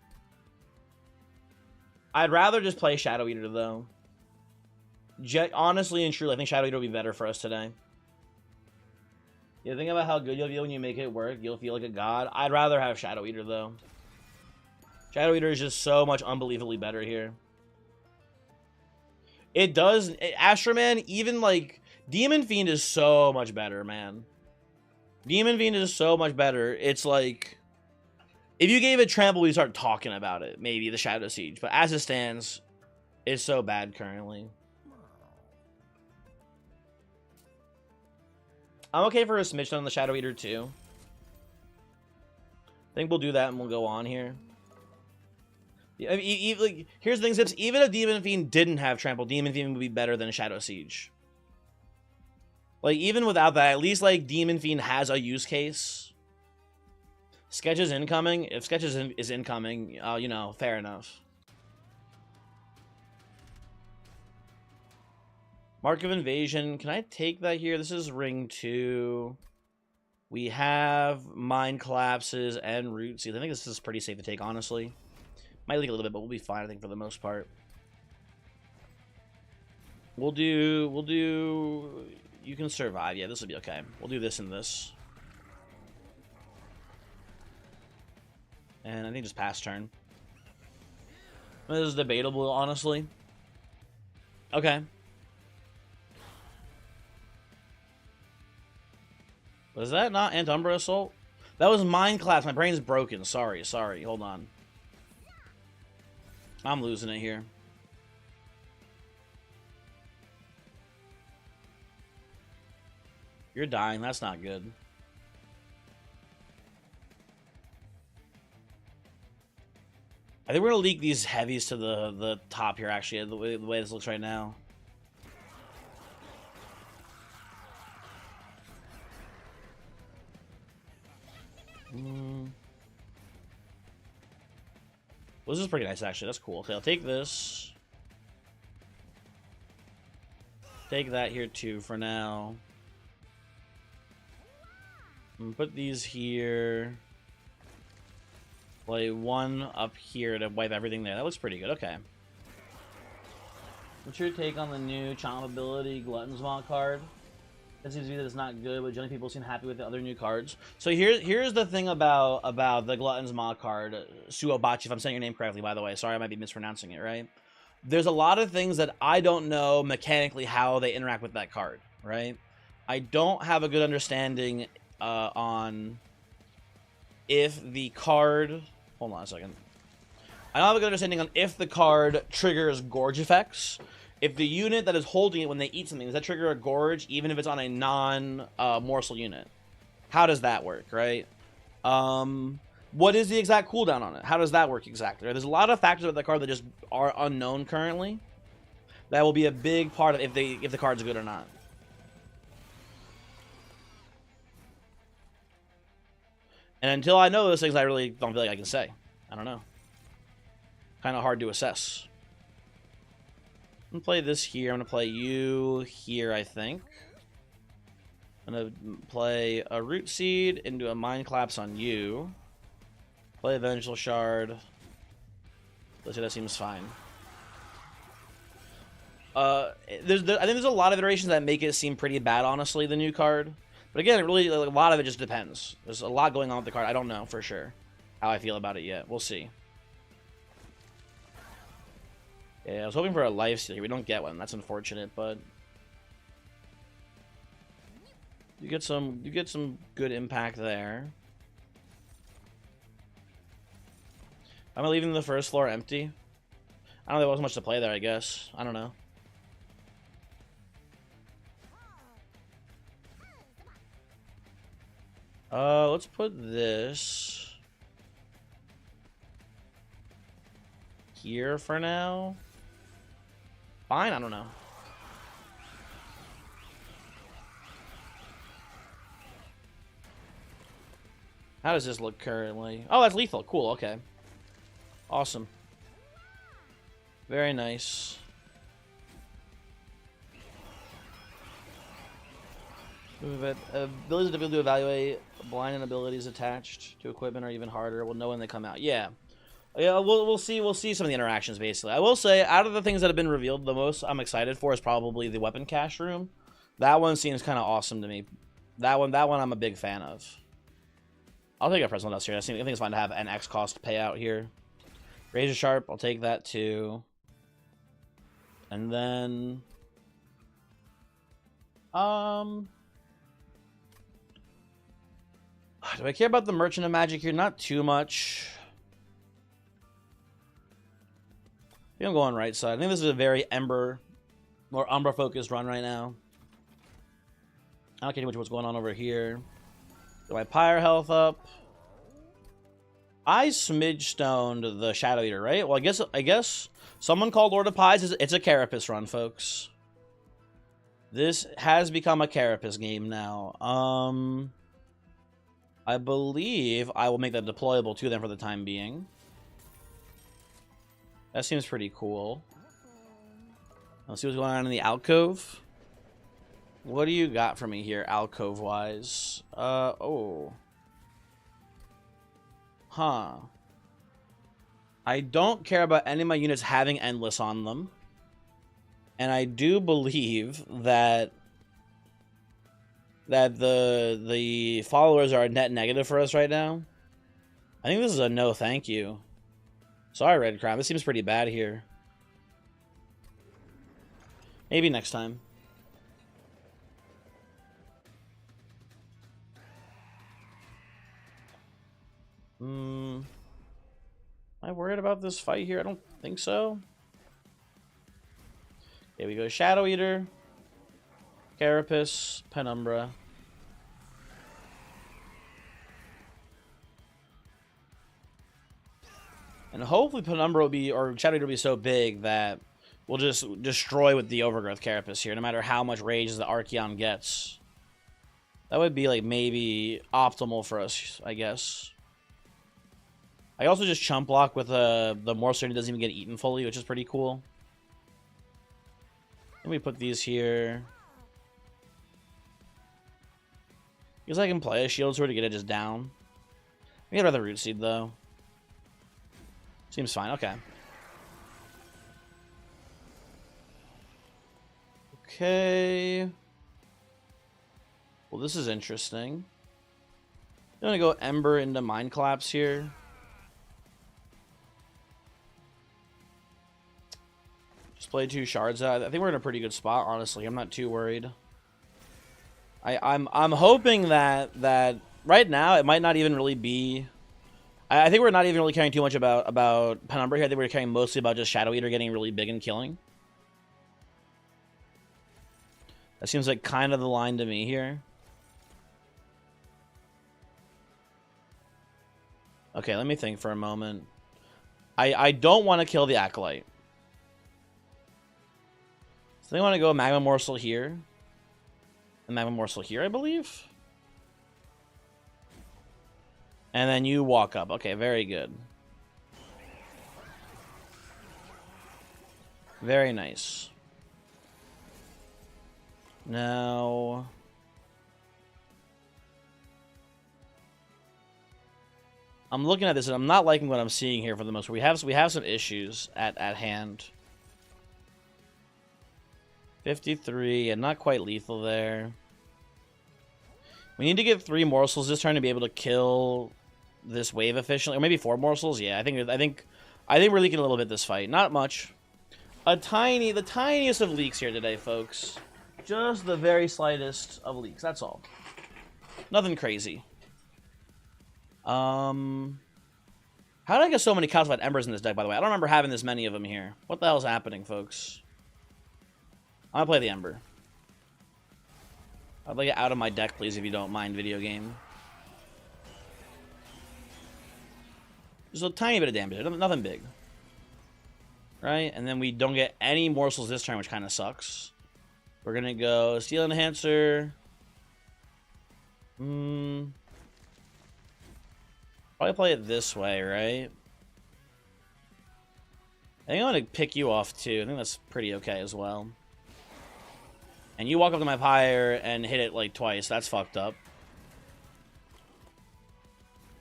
I'd rather just play Shadow Eater though. Honestly and truly, I think Shadow Eater will be better for us today. You think about how good you'll feel when you make it work. You'll feel like a god. I'd rather have Shadow Eater, though. Shadow Eater is just so much unbelievably better here. It does... Astroman, even, like... Demon Fiend is so much better, man. Demon Fiend is so much better. It's like... If you gave it Trample, we'd start talking about it. Maybe the Shadow Siege. But as it stands, it's so bad currently. I'm okay for a Smidgen on the Shadow Eater too. I think we'll do that and we'll go on here. I mean, like, here's the thing, Zips. Even if Demon Fiend didn't have Trample, Demon Fiend would be better than Shadow Siege. Like, even without that, at least, like, Demon Fiend has a use case. Sketch is incoming. If Sketch is incoming, you know, fair enough. Mark of Invasion. Can I take that here? This is ring 2. We have Mind Collapses and Root Seeds. I think this is pretty safe to take, honestly. Might leak a little bit, but we'll be fine, I think, for the most part. We'll do... You can survive. Yeah, this will be okay. We'll do this and this. And I think just pass turn. This is debatable, honestly. Okay. Was that not Antumbra Assault? That was Mind Collapse. My brain's broken. Sorry. Hold on. I'm losing it here. You're dying. That's not good. I think we're going to leak these heavies to the top here, actually, the way this looks right now. Well, this is pretty nice, actually. That's cool. Okay, I'll take this. Take that here, too, for now. Put these here. Play one up here to wipe everything there. That looks pretty good. Okay. What's your take on the new Chomp ability Glutton's Maw card? It seems to be that it's not good, but generally people seem happy with the other new cards. So here's the thing about the Glutton's Maw card, Suobachi, if I'm saying your name correctly, by the way. Sorry, I might be mispronouncing it, right? There's a lot of things that I don't know mechanically how they interact with that card, right? I don't have a good understanding on if the card... Hold on a second. I don't have a good understanding on if the card triggers Gorge effects. if the unit that is holding it when they eat something, does that trigger a gorge even if it's on a non-morsel unit? How does that work, right? What is the exact cooldown on it? How does that work exactly? There's a lot of factors of the card that just are unknown currently. That will be a big part of if the card's good or not. And until I know those things, I really don't feel like I can say. I don't know. Kind of hard to assess. I'm gonna play this here. I'm gonna play you here, I think. I'm gonna play a Root Seed into a Mind Collapse on you. Play a Vengeful Shard. Let's see, that seems fine. I think there's a lot of iterations that make it seem pretty bad, honestly, the new card. But again, it really, like, a lot of it just depends. There's a lot going on with the card. I don't know for sure how I feel about it yet. We'll see. Yeah, I was hoping for a life steal here. We don't get one. That's unfortunate, but you get some good impact there. Am I leaving the first floor empty? I don't think there was much to play there, I guess. I don't know. Let's put this here for now. Fine, I don't know. How does this look currently? Oh, that's lethal. Cool, okay. Awesome. Very nice. Abilities to evaluate blind and abilities attached to equipment are even harder. We'll know when they come out. Yeah. Yeah, we'll see some of the interactions, basically. I will say, out of the things that have been revealed, the most I'm excited for is probably the weapon cache room. That one seems kind of awesome to me. That one I'm a big fan of. I'll take a Fresnel Dust here. I think it's fine to have an X cost payout here. Razor Sharp, I'll take that too. And then do I care about the Merchant of Magic here? Not too much. I think I'm going right side. I think this is a very Ember or Umbra focused run right now. I don't care too much what's going on over here. Get my Pyre health up. I smidge stoned the Shadow Eater, right? Well, I guess someone called Lord of Pies. It's a Carapace run, folks. This has become a Carapace game now. I believe I will make that deployable to them for the time being. That seems pretty cool. Let's see what's going on in the alcove. What do you got for me here, alcove-wise? Oh. Huh. I don't care about any of my units having Endless on them. And I do believe that the followers are a net negative for us right now. I think this is a no thank you. Sorry, Red Crown. This seems pretty bad here. Maybe next time. Am I worried about this fight here? I don't think so. Here we go. Shadow Eater, Carapace, Penumbra. And hopefully Penumbra will be, or Shadow Eater will be so big that we'll just destroy with the Overgrowth Carapace here, no matter how much rage the Archeon gets. That would be, like, maybe optimal for us, I guess. I also just chump block with the Morsel Unit doesn't even get eaten fully, which is pretty cool. Let me put these here. I guess I can play a Shield Sword to get it just down. I'd rather Root Seed, though. Seems fine, okay. Okay. Well, this is interesting. I'm gonna go Ember into Mind Collapse here. Just play 2 shards out. I think we're in a pretty good spot, honestly. I'm not too worried. I'm hoping that right now it might not even really be. I think we're not even really caring too much about Penumbra here. I think we're caring mostly about just Shadow Eater getting really big and killing. That seems like kind of the line to me here. Okay, let me think for a moment. I don't want to kill the Acolyte. So they want to go Magma Morsel here. And Magma Morsel here, I believe. And then you walk up. Okay, very good. Very nice. Now... I'm looking at this and I'm not liking what I'm seeing here for the most part. We have some issues at hand. 53 and not quite lethal there. We need to get 3 morsels this turn to be able to kill this wave efficiently, or maybe 4 morsels. Yeah, I think we're leaking a little bit this fight. Not much. The tiniest of leaks here today, folks. Just the very slightest of leaks. That's all. Nothing crazy. How did I get so many calcified embers in this deck, by the way? I don't remember having this many of them here. What the hell's happening, folks? I'm gonna play the Ember. I'd like it out of my deck, please, if you don't mind, video game. Just a tiny bit of damage. Nothing big. Right? And then we don't get any morsels this turn, which kind of sucks. We're gonna go Steel Enhancer. Probably play it this way, right? I think I'm going to pick you off, too. I think that's pretty okay as well. And you walk up to my pyre and hit it, like, twice. That's fucked up.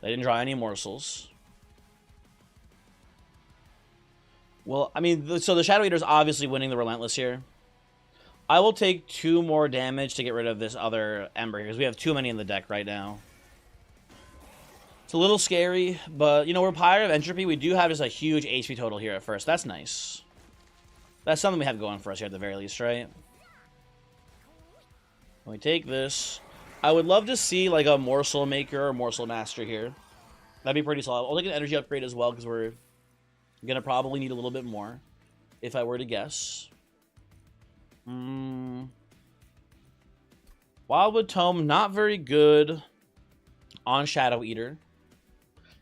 They didn't draw any morsels. Well, I mean, so the Shadow Eater's obviously winning the Relentless here. I will take 2 more damage to get rid of this other Ember here, because we have too many in the deck right now. It's a little scary, but, you know, we're Pyre of Entropy. We do have just a huge HP total here at first. That's nice. That's something we have going for us here at the very least, right? When we take this, I would love to see, like, a Morsel Maker or Morsel Master here. That'd be pretty solid. I'll take an Energy Upgrade as well, because we're going to probably need a little bit more, if I were to guess. Wildwood Tome, not very good on Shadow Eater.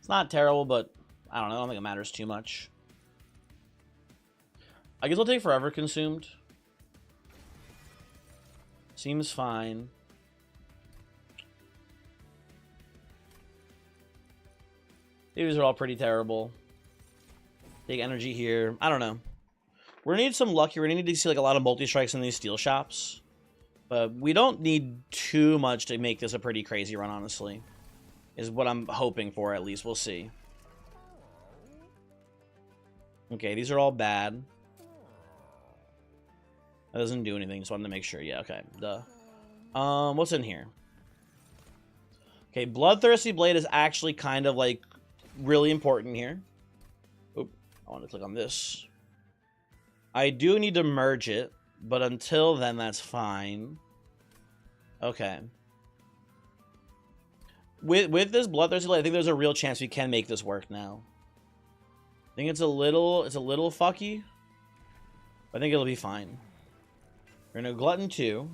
Not terrible, but I don't know. I don't think it matters too much. I guess I'll take Forever Consumed. Seems fine. These are all pretty terrible. Take energy here. I don't know. We're gonna need some luck here. We're gonna need to see like a lot of multi-strikes in these steel shops. But we don't need too much to make this a pretty crazy run, honestly. Is what I'm hoping for, at least. We'll see. Okay, these are all bad. That doesn't do anything, so I wanted to make sure. Yeah, okay. Duh. What's in here? Okay, Bloodthirsty Blade is actually kind of, like, really important here. Oop, I want to click on this. I do need to merge it, but until then, that's fine. Okay. With this Bloodthirsty Blade, I think there's a real chance we can make this work now. I think it's a little fucky. But I think it'll be fine. We're gonna Glutton 2.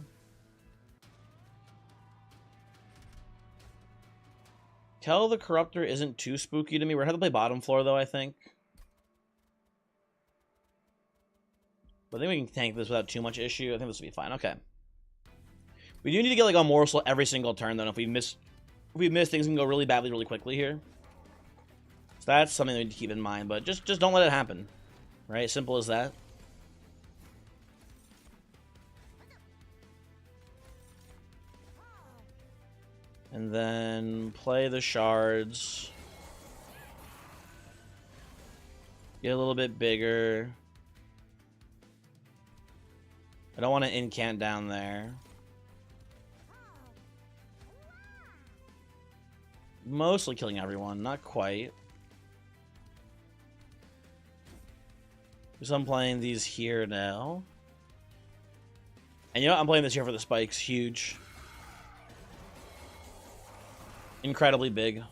Kel the Corruptor isn't too spooky to me. We're gonna have to play bottom floor though, I think. But I think we can tank this without too much issue. I think this will be fine. Okay. We do need to get like a morsel every single turn though. If we miss things can go really badly really quickly here. So that's something we need to keep in mind, but just don't let it happen. Right? Simple as that. And then play the shards. Get a little bit bigger. I don't want to incant down there. Mostly killing everyone, not quite. So I'm playing these here now. And you know what? I'm playing this here for the spikes. Huge. Incredibly big.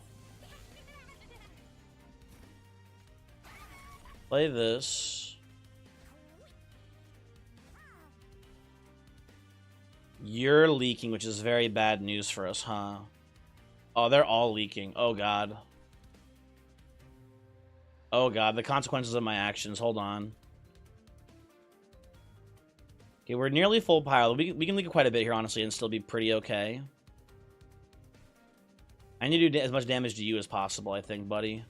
Play this. You're leaking, which is very bad news for us, huh? Oh, they're all leaking. Oh, God. Oh, God. The consequences of my actions. Hold on. Okay, we're nearly full pile. We can leak quite a bit here, honestly, and still be pretty okay. I need to do as much damage to you as possible, I think, buddy.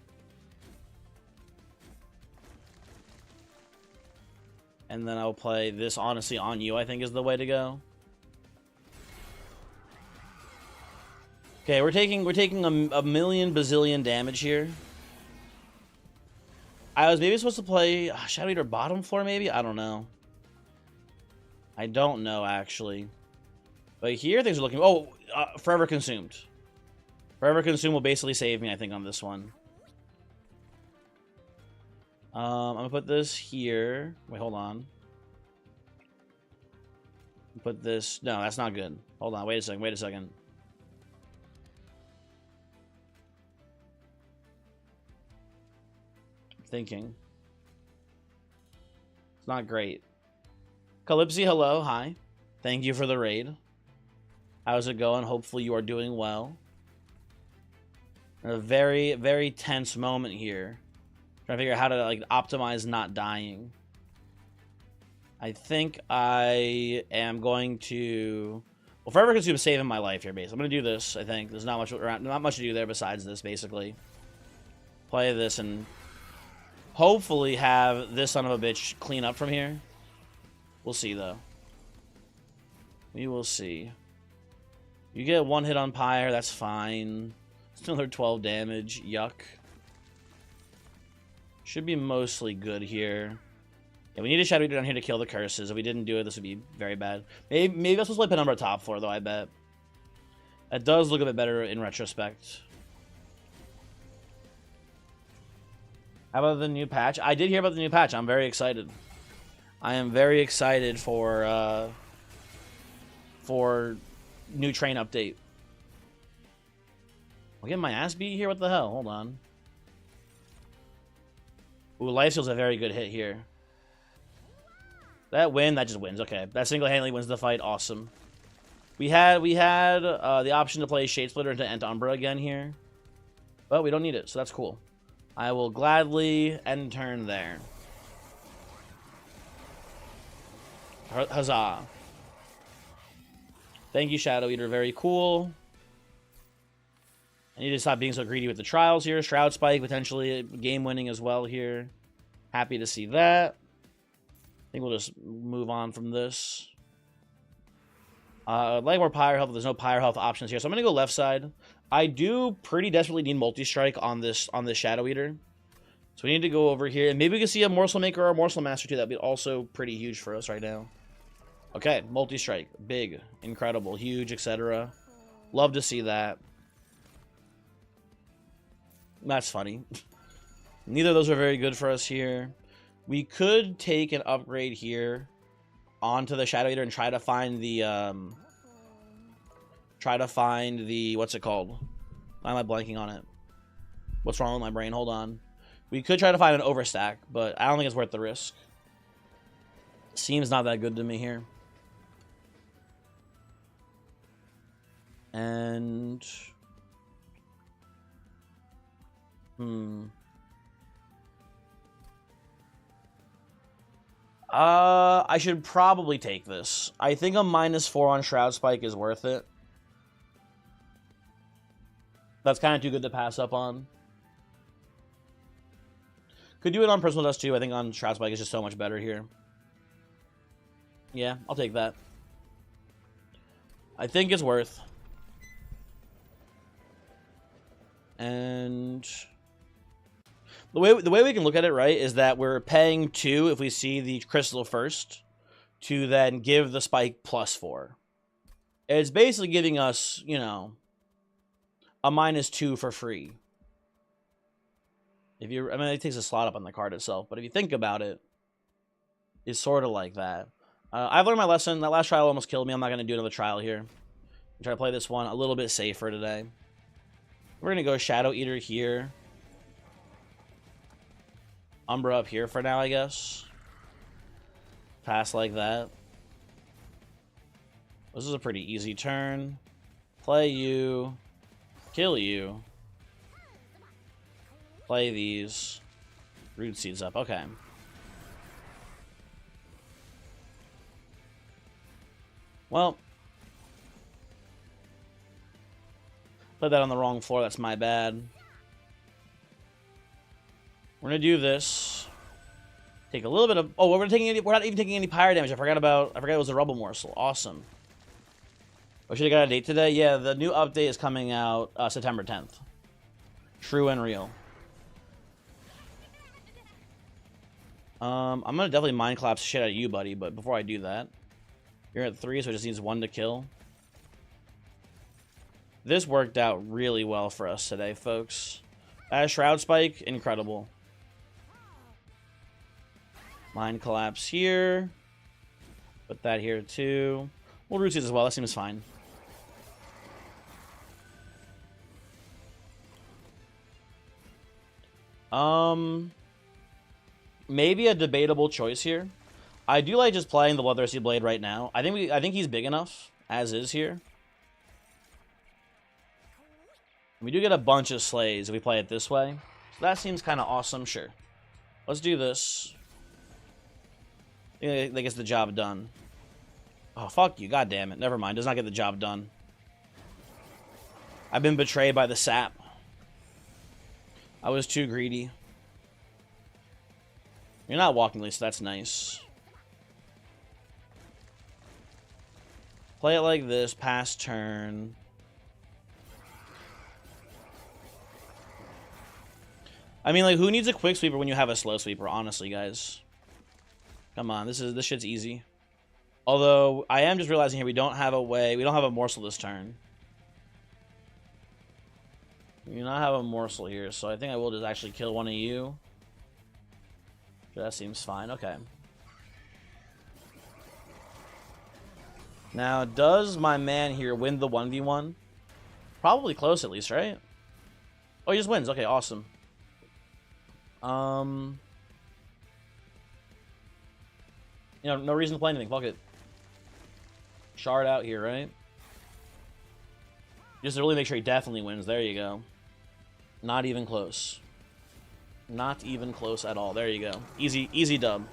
And then I'll play this, honestly, on you, I think is the way to go. Okay, we're taking a million bazillion damage here. I was maybe supposed to play Shadow Eater bottom floor, maybe? I don't know. I don't know, actually. But here, things are looking... Oh, Forever Consumed. Forever Consumed will basically save me, I think, on this one. I'm gonna put this here. Wait, hold on. Put this... No, that's not good. Hold on, wait a second, wait a second. Thinking. It's not great. Calypsy, hello, hi. Thank you for the raid. How's it going? Hopefully you are doing well. A very, very tense moment here. Trying to figure out how to like optimize not dying. I think I am going to... Well, Forever Consume is saving my life here, basically. I'm going to do this, I think. There's not much to do there besides this, basically. Play this and hopefully have this son of a bitch clean up from here. We'll see, though. We will see. You get one hit on Pyre, that's fine. It's another 12 damage. Yuck. Should be mostly good here. Yeah, we need a Shadow Eater down here to kill the curses. If we didn't do it, this would be very bad. Maybe I'm supposed to play Penumbra top floor, though, I bet. That does look a bit better in retrospect. How about the new patch? I did hear about the new patch. I'm very excited. I am very excited for new train update. I'm getting my ass beat here? What the hell? Hold on. Ooh, Life Steal's a very good hit here. That just wins. Okay. That single-handedly wins the fight. Awesome. We had the option to play Shade Splitter into Ent Umbra again here. But we don't need it, so that's cool. I will gladly end turn there. Huzzah. Thank you, Shadow Eater. Very cool. I need to stop being so greedy with the trials here. Shroud Spike, potentially game-winning as well here. Happy to see that. I think we'll just move on from this. I'd like more Pyre Health, but there's no Pyre Health options here. So I'm going to go left side. I do pretty desperately need Multi-Strike on this Shadow Eater. So we need to go over here. And maybe we can see a Morsel Maker or a Morsel Master too. That'd be also pretty huge for us right now. Okay, Multi-Strike. Big, incredible, huge, etc. Love to see that. That's funny. Neither of those are very good for us here. We could take an upgrade here onto the Shadow Eater and try to find the what's it called? Why am I blanking on it? What's wrong with my brain? Hold on. We could try to find an overstack, but I don't think it's worth the risk. Seems not that good to me here. And I should probably take this. I think a -4 on Shroud Spike is worth it. That's kind of too good to pass up on. Could do it on Personal Dust too. I think on Shroud Spike is just so much better here. Yeah, I'll take that. I think it's worth. And the way we can look at it, right, is that we're paying 2 if we see the crystal first to then give the spike +4. It's basically giving us, you know, a -2 for free. I mean, it takes a slot up on the card itself, but if you think about it, it's sort of like that. I've learned my lesson. That last trial almost killed me. I'm not going to do another trial here. I'm trying to play this one a little bit safer today. We're going to go Shadow Eater here. Umbra up here for now, I guess. Pass like that. This is a pretty easy turn. Play you. Kill you. Play these. Root Seeds up. Okay. Well. Put that on the wrong floor. That's my bad. We're gonna do this. Take a little bit of. Oh, we're not even taking any pyre damage. I forgot it was a rubble morsel. Awesome. Oh, should have got a date today? Yeah, the new update is coming out September 10th. True and real. I'm gonna definitely mind collapse shit out of you, buddy. But before I do that, you're at 3, so it just needs 1 to kill. This worked out really well for us today, folks. Shroud Spike, incredible. Mind collapse here. Put that here too. We'll root seeds as well. That seems fine. Maybe a debatable choice here. I do like just playing the Bloodthirsty Blade right now. I think he's big enough as is here. We do get a bunch of slays if we play it this way. So that seems kind of awesome. Sure. Let's do this. I think that gets the job done. Oh, fuck you. God damn it. Never mind. Does not get the job done. I've been betrayed by the sap. I was too greedy. You're not walking, at least. That's nice. Play it like this. Pass turn. I mean, like, who needs a quick sweeper when you have a slow sweeper? Honestly, guys. Come on. This shit's easy. Although, I am just realizing here we don't have a way. We don't have a morsel this turn. We do not have a morsel here, so I think I will just actually kill one of you. That seems fine. Okay. Now, does my man here win the 1v1? Probably close, at least, right? Oh, he just wins. Okay, awesome. You know, no reason to play anything. Fuck it. Shard out here, right? Just to really make sure he definitely wins. There you go. Not even close. Not even close at all. There you go. Easy dub.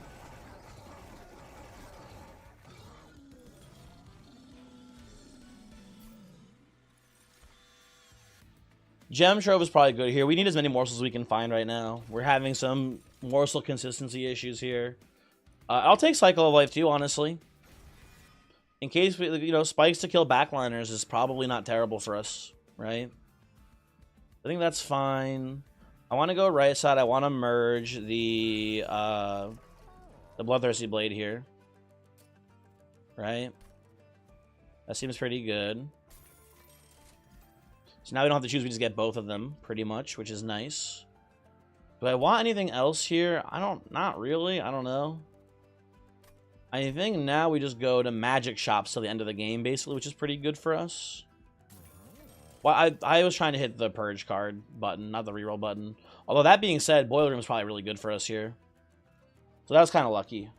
Gem Trove is probably good here. We need as many morsels as we can find right now. We're having some morsel consistency issues here. I'll take Cycle of Life too, honestly. In case we, you know, spikes to kill backliners is probably not terrible for us, right? I think that's fine. I want to go right side. I want to merge the Bloodthirsty Blade here, right? That seems pretty good. So now we don't have to choose. We just get both of them, pretty much, which is nice. Do I want anything else here? Not really. I don't know. I think now we just go to magic shops till the end of the game, basically, which is pretty good for us. Well, I was trying to hit the purge card button, not the reroll button. Although that being said, Boiler Room is probably really good for us here. So that was kind of lucky.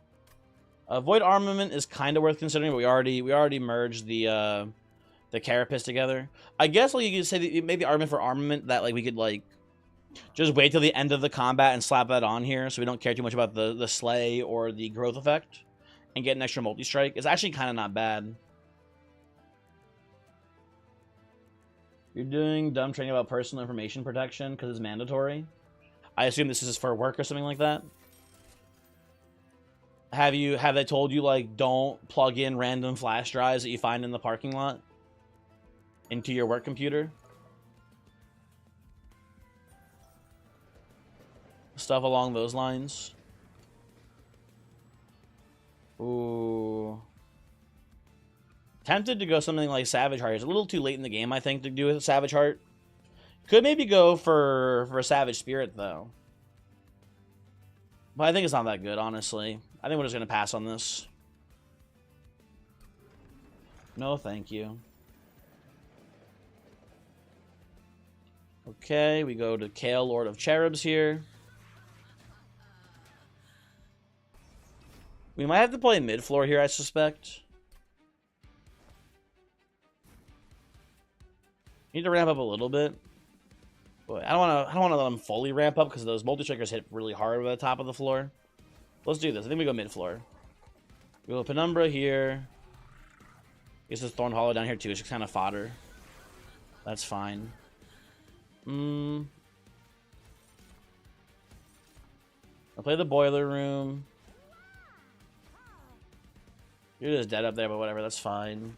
Void Armament is kind of worth considering, but we already merged the Carapace together. I guess like you could say that maybe Armament for Armament, that like we could like just wait till the end of the combat and slap that on here, so we don't care too much about the slay or the growth effect, and get an extra multi-strike. It's actually kind of not bad. You're doing dumb training about personal information protection because it's mandatory. I assume this is for work or something like that. Have they told you like don't plug in random flash drives that you find in the parking lot into your work computer? Stuff along those lines. Ooh. Tempted to go something like Savage Heart. It's a little too late in the game, I think, to do a Savage Heart. Could maybe go for a Savage Spirit, though. But I think it's not that good, honestly. I think we're just going to pass on this. No, thank you. Okay, we go to Kale, Lord of Cherubs here. We might have to play mid-floor here, I suspect. Need to ramp up a little bit. But I don't want to let them fully ramp up because those multi-strikers hit really hard over the top of the floor. Let's do this. I think we go mid-floor. We go Penumbra here. Guess this Thorn Hollow down here too. It's just kind of fodder. That's fine. I'll play the Boiler Room. You're just dead up there, but whatever. That's fine.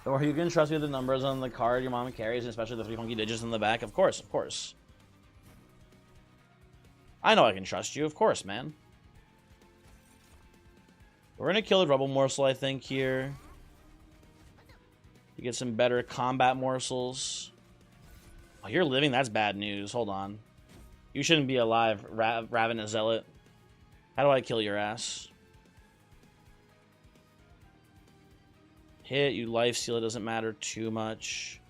Or you can trust me with the numbers on the card your mom carries, and especially the 3 funky digits in the back. Of course, of course. I know I can trust you. Of course, man. We're going to kill the Rubble Morsel, I think, here. You get some better combat morsels. Oh, you're living? That's bad news. Hold on. You shouldn't be alive, Ravenous Zealot. How do I kill your ass? Hit, you life steal, it doesn't matter too much.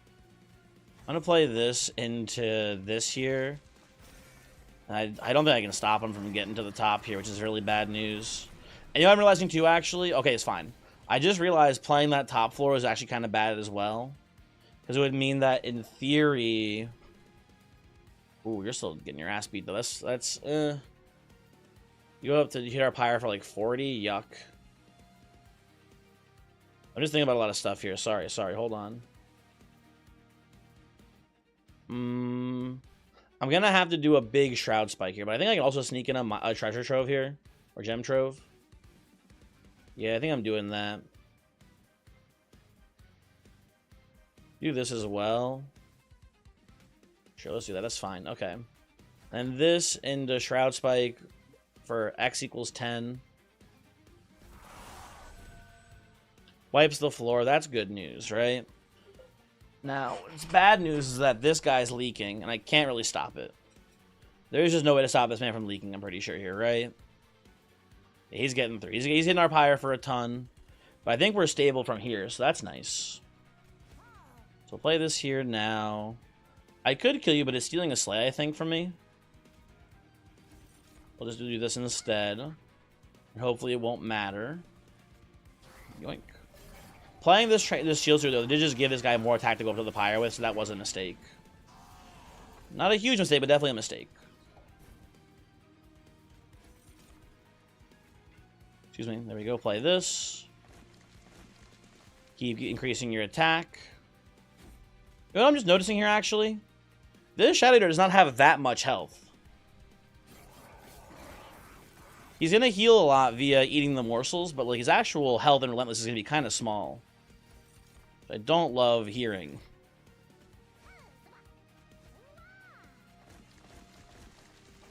I'm going to play this into this here. I don't think I can stop him from getting to the top here, which is really bad news. And you know what I'm realizing too, actually? Okay, it's fine. I just realized playing that top floor is actually kind of bad as well. Because it would mean that, in theory... Ooh, you're still getting your ass beat, though. That's You go up to hit our pyre for like 40? Yuck. I'm just thinking about a lot of stuff here. Sorry, hold on. I'm gonna have to do a big Shroud Spike here, but I think I can also sneak in a Treasure Trove here. Or Gem Trove. Yeah, I think I'm doing that. Do this as well. Sure, let's do that. That's fine. Okay. And this into Shroud Spike for X equals 10. Wipes the floor. That's good news, right? Now, it's bad news is that this guy's leaking, and I can't really stop it. There's just no way to stop this man from leaking, I'm pretty sure here, right? He's getting through. He's hitting our pyre for a ton. But I think we're stable from here, so that's nice. So we'll play this here now. I could kill you, but it's stealing a Slay, I think, from me. We'll just do this instead. And hopefully it won't matter. Yoink. Playing this shield through, though, did just give this guy more attack to go up to the pyre with, so that was a mistake. Not a huge mistake, but definitely a mistake. Excuse me. There we go. Play this. Keep increasing your attack. You know what I'm just noticing here, actually? This Shadow Eater does not have that much health. He's going to heal a lot via eating the morsels, but like his actual health and Relentless is going to be kind of small. I don't love hearing.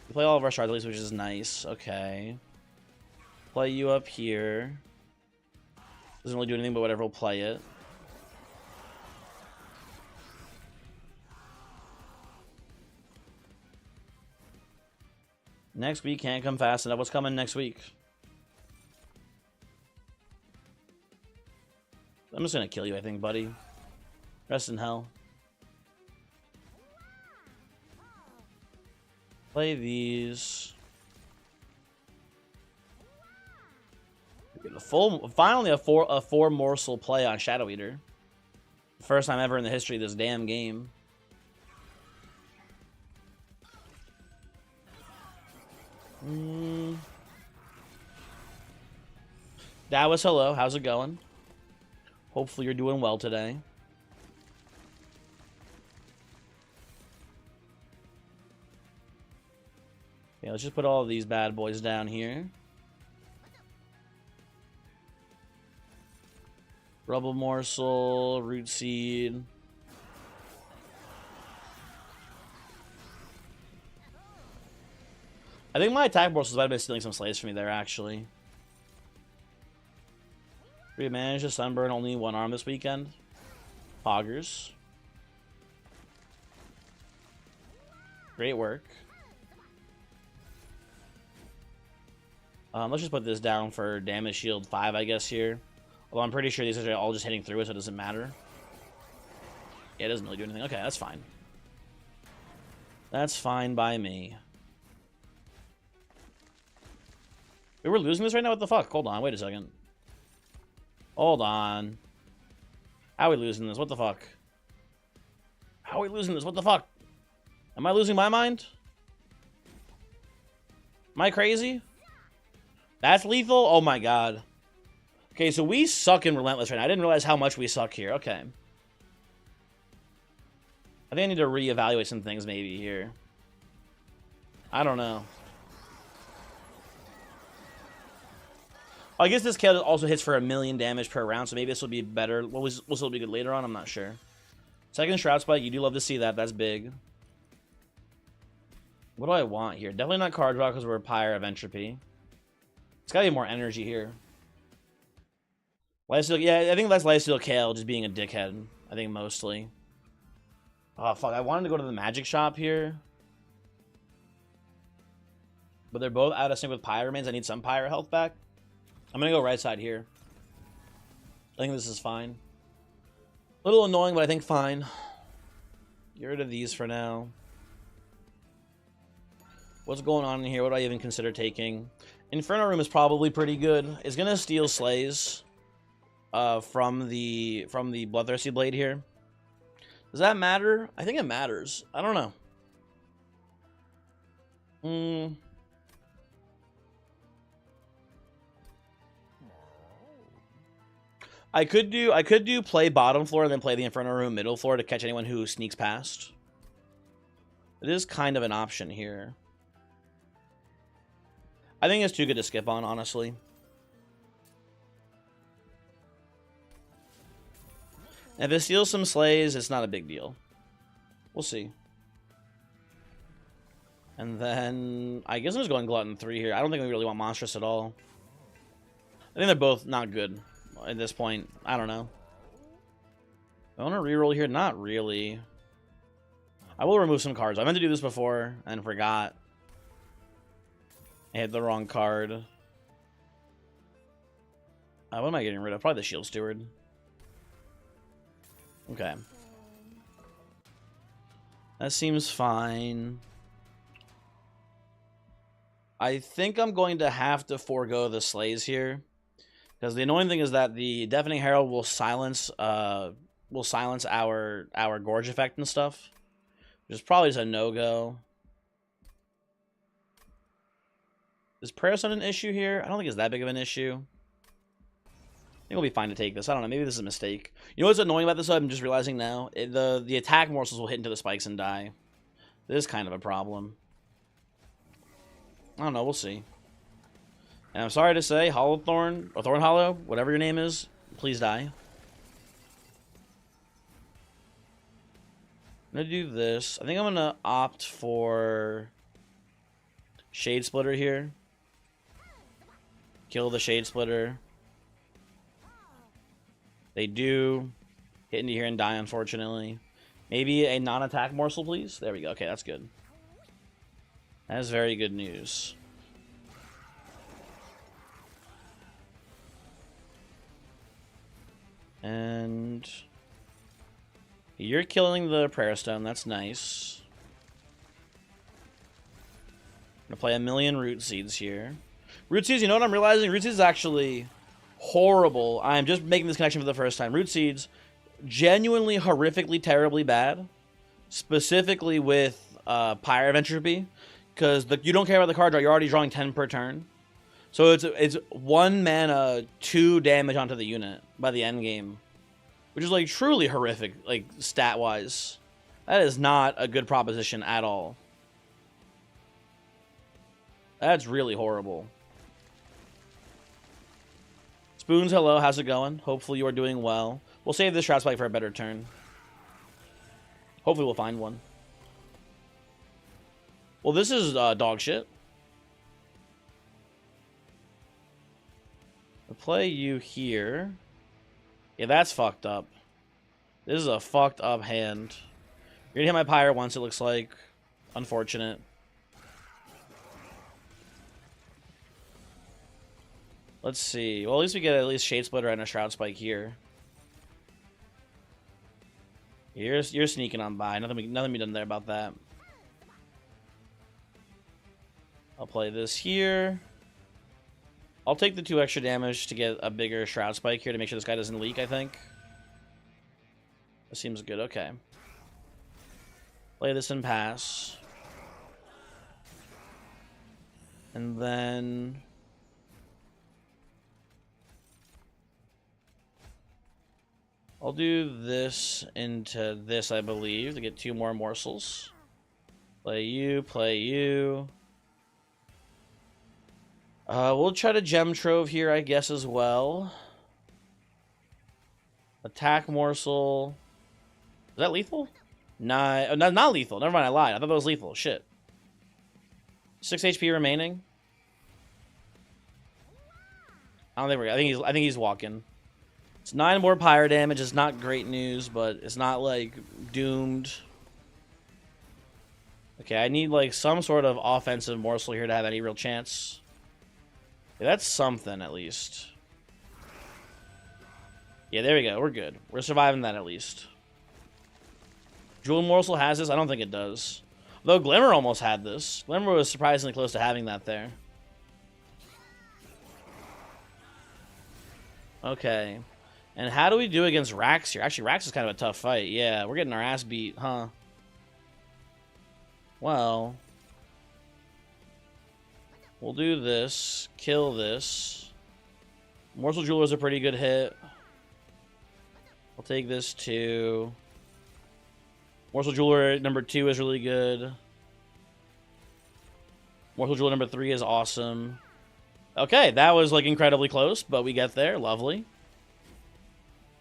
We play all of our shards at least, which is nice. Okay. Play you up here. Doesn't really do anything, but whatever, we'll play it. Next week can't come fast enough. What's coming next week? I'm just gonna kill you, I think, buddy. Rest in hell. Play these. Finally a four morsel play on Shadow Eater. First time ever in the history of this damn game. That was hello. How's it going? Hopefully you're doing well today. Okay, let's just put all of these bad boys down here. Rubble Morsel, Root Seed. I think my attack morsels might have been stealing some slays from me there, actually. We managed to sunburn only one arm this weekend. Poggers. Great work. Let's just put this down for damage shield 5, I guess, here. Although I'm pretty sure these are all just hitting through it, so it doesn't matter. Yeah, it doesn't really do anything. Okay, that's fine. That's fine by me. We were losing this right now? What the fuck? Hold on, wait a second. Hold on. How are we losing this? What the fuck? How are we losing this? What the fuck? Am I losing my mind? Am I crazy? That's lethal? Oh my god. Okay, so we suck in Relentless right now. I didn't realize how much we suck here. Okay. I think I need to reevaluate some things maybe here. I don't know. I guess this Kale also hits for 1,000,000 damage per round, so maybe this will be better. Will still be good later on? I'm not sure. Second Shroud Spike, you do love to see that. That's big. What do I want here? Definitely not card draw because we're Pyre of Entropy. It's gotta be more energy here. Lifesteal, yeah, I think that's Lifesteal Kale just being a dickhead. I think mostly. Oh, fuck. I wanted to go to the magic shop here. But they're both out of sync with Pyre remains. I need some Pyre health back. I'm going to go right side here. I think this is fine. A little annoying, but I think fine. Get rid of these for now. What's going on in here? What do I even consider taking? Inferno Room is probably pretty good. It's going to steal Slays from the Bloodthirsty Blade here. Does that matter? I think it matters. I don't know. I could do play bottom floor and then play the Inferno Room middle floor to catch anyone who sneaks past. It is kind of an option here. I think it's too good to skip on, honestly. If it steals some Slays, it's not a big deal. We'll see. And then I guess I'm just going Glutton 3 here. I don't think we really want Monstrous at all. I think they're both not good at this point. I don't know. I want to reroll here? Not really. I will remove some cards. I meant to do this before and forgot. I hit the wrong card. What am I getting rid of? Probably the Shield Steward. Okay. That seems fine. I think I'm going to have to forego the Slays here. Because the annoying thing is that the Deafening Herald will silence our Gorge effect and stuff. Which is probably just a no-go. Is Prayer Stone an issue here? I don't think it's that big of an issue. I think we'll be fine to take this. I don't know. Maybe this is a mistake. You know what's annoying about this? I'm just realizing now. The attack morsels will hit into the spikes and die. This is kind of a problem. I don't know. We'll see. And I'm sorry to say, Hollowthorn, or Thorn Hollow, whatever your name is, please die. I'm going to do this. I think I'm going to opt for Shade Splitter here. Kill the Shade Splitter. They do hit into here and die, unfortunately. Maybe a non-attack morsel, please. There we go. Okay, that's good. That is very good news. And you're killing the Prayer Stone. That's nice. I'm going to play 1,000,000 Root Seeds here. Root Seeds, you know what I'm realizing? Root Seeds is actually horrible. I'm just making this connection for the first time. Root Seeds, genuinely, horrifically, terribly bad. Specifically with Pyre of Entropy. Because you don't care about the card draw. You're already drawing 10 per turn. So it's 1 mana, 2 damage onto the unit by the end game. Which is like truly horrific, like stat-wise. That is not a good proposition at all. That's really horrible. Spoons, hello, how's it going? Hopefully you are doing well. We'll save this Shroud Spike for a better turn. Hopefully we'll find one. Well, this is dog shit. I'll play you here. Yeah, that's fucked up. This is a fucked up hand. You're gonna hit my Pyre once, it looks like. Unfortunate. Let's see. Well, at least we get at least Shade Splitter and a Shroud Spike here. You're sneaking on by. Nothing be done there about that. I'll play this here. I'll take the 2 extra damage to get a bigger Shroud Spike here to make sure this guy doesn't leak, I think. That seems good. Okay. Play this and pass. And then... I'll do this into this, I believe, to get 2 more morsels. Play you, play you. We'll try to gem trove here, I guess, as well. Attack morsel. Is that lethal? Nah, oh, not lethal. Never mind, I lied. I thought that was lethal. Shit. 6 HP remaining. I don't think we're. I think he's walking. It's 9 more pyre damage. It's not great news, but it's not like doomed. Okay, I need like some sort of offensive morsel here to have any real chance. Yeah, that's something at least. Yeah, there we go. We're good. We're surviving that at least. Jewel morsel has this? I don't think it does. Though Glimmer almost had this. Glimmer was surprisingly close to having that there. Okay. And how do we do against Rax here? Actually, Rax is kind of a tough fight. Yeah, we're getting our ass beat, huh? Well, we'll do this. Kill this. Morsel Jeweler is a pretty good hit. I'll take this too. Morsel Jeweler number 2 is really good. Morsel Jeweler number 3 is awesome. Okay, that was like incredibly close, but we get there. Lovely.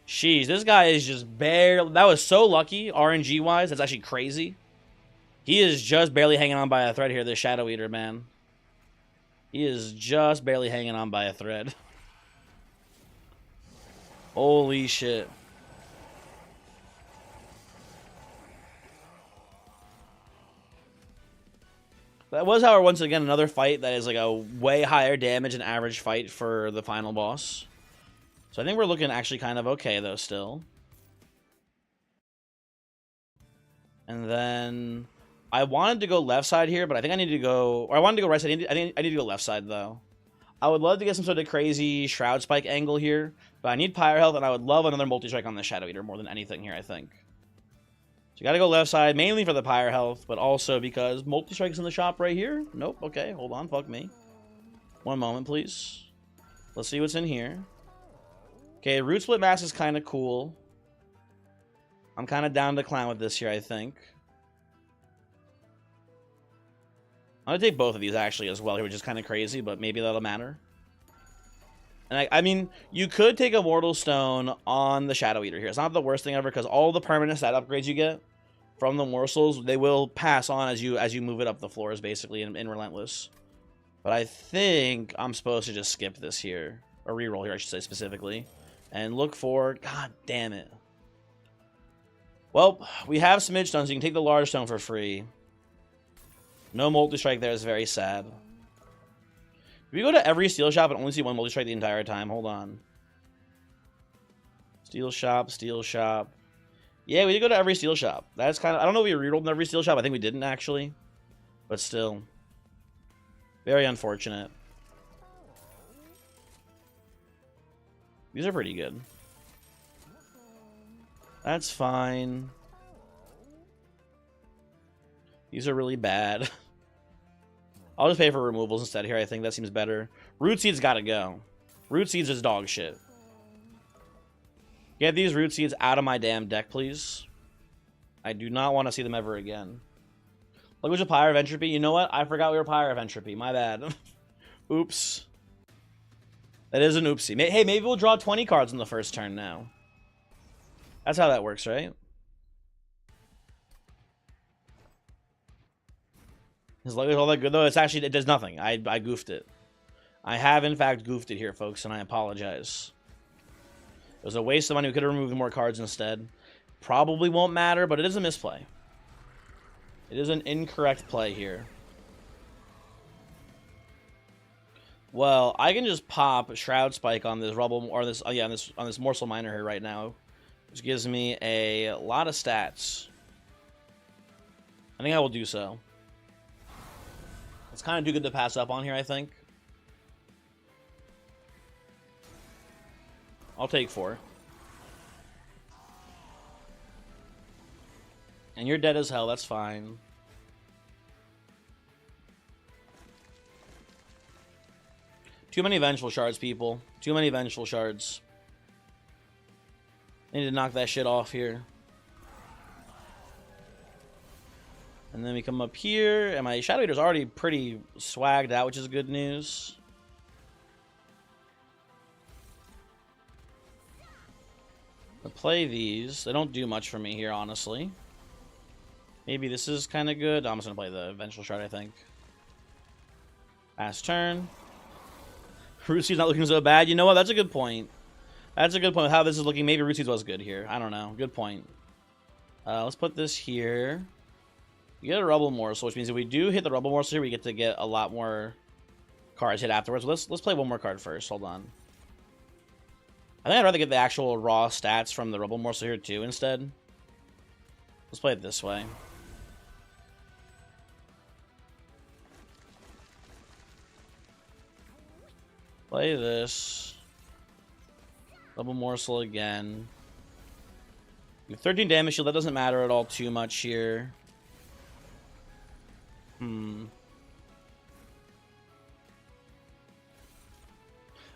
Jeez, this guy is just barely... That was so lucky, RNG-wise. That's actually crazy. He is just barely hanging on by a thread here, this Shadow Eater, man. He is just barely hanging on by a thread. Holy shit. That was, however, once again, another fight that is like a way higher damage and average fight for the final boss. So I think we're looking actually kind of okay, though, still. And then I wanted to go left side here, but I think I need to go... Or I wanted to go right side. I think I need to go left side, though. I would love to get some sort of crazy Shroud Spike angle here, but I need Pyre Health, and I would love another multi-strike on the Shadow Eater more than anything here, I think. So you gotta go left side, mainly for the Pyre Health, but also because multi-strike's in the shop right here. Nope, okay, hold on, fuck me. One moment, please. Let's see what's in here. Okay, Root Split Mask is kind of cool. I'm kind of down to clown with this here, I think. I'm gonna take both of these actually as well here, which is kind of crazy, but maybe that'll matter. And I mean, you could take a Mortal Stone on the Shadow Eater here. It's not the worst thing ever, because all the permanent stat upgrades you get from the morsels, they will pass on as you move it up the floors, basically, in Relentless. But I think I'm supposed to just skip this here. Or reroll here, I should say, specifically. And look for... God damn it. Well, we have Smidge Stone, so you can take the Large Stone for free. No multi-strike there is very sad. If we go to every steel shop and only see one multi-strike the entire time, hold on. Steel shop, steel shop. Yeah, we did go to every steel shop. That's kind of... I don't know if we rerolled in every steel shop. I think we didn't, actually. But still. Very unfortunate. These are pretty good. That's fine. These are really bad. I'll just pay for removals instead here. I think that seems better. Root Seeds gotta go. Root Seeds is dog shit. Get these Root Seeds out of my damn deck, please. I do not want to see them ever again. Language of Pyre of Entropy. You know what? I forgot we were Pyre of Entropy. My bad. Oops. That is an oopsie. Hey, maybe we'll draw 20 cards in the first turn now. That's how that works, right? Is luggage all that good, though? It's actually... It does nothing. I goofed it. I have, in fact, goofed it here, folks, and I apologize. It was a waste of money. We could have removed more cards instead. Probably won't matter, but it is a misplay. It is an incorrect play here. Well, I can just pop Shroud Spike on this Rubble, or this, on this Morsel Miner here right now, which gives me a lot of stats. I think I will do so. It's kind of too good to pass up on here, I think. I'll take 4. And you're dead as hell, that's fine. Too many Vengeful Shards, people. Too many Vengeful Shards. I need to knock that shit off here. And then we come up here, and my Shadow Eater's already pretty swagged out, which is good news. I play these. They don't do much for me here, honestly. Maybe this is kind of good. I'm just going to play the Vengeful Shard, I think. Last turn. Rootseed's not looking so bad. You know what? That's a good point. That's a good point. How this is looking. Maybe Rootseed was good here. I don't know. Good point. Let's put this here. You get a Rubble Morsel, which means if we do hit the Rubble Morsel here, we get to get a lot more cards hit afterwards. Let's play one more card first. Hold on. I think I'd rather get the actual raw stats from the Rubble Morsel here too instead. Let's play it this way. Play this. Rubble Morsel again. 13 damage shield. That doesn't matter at all too much here.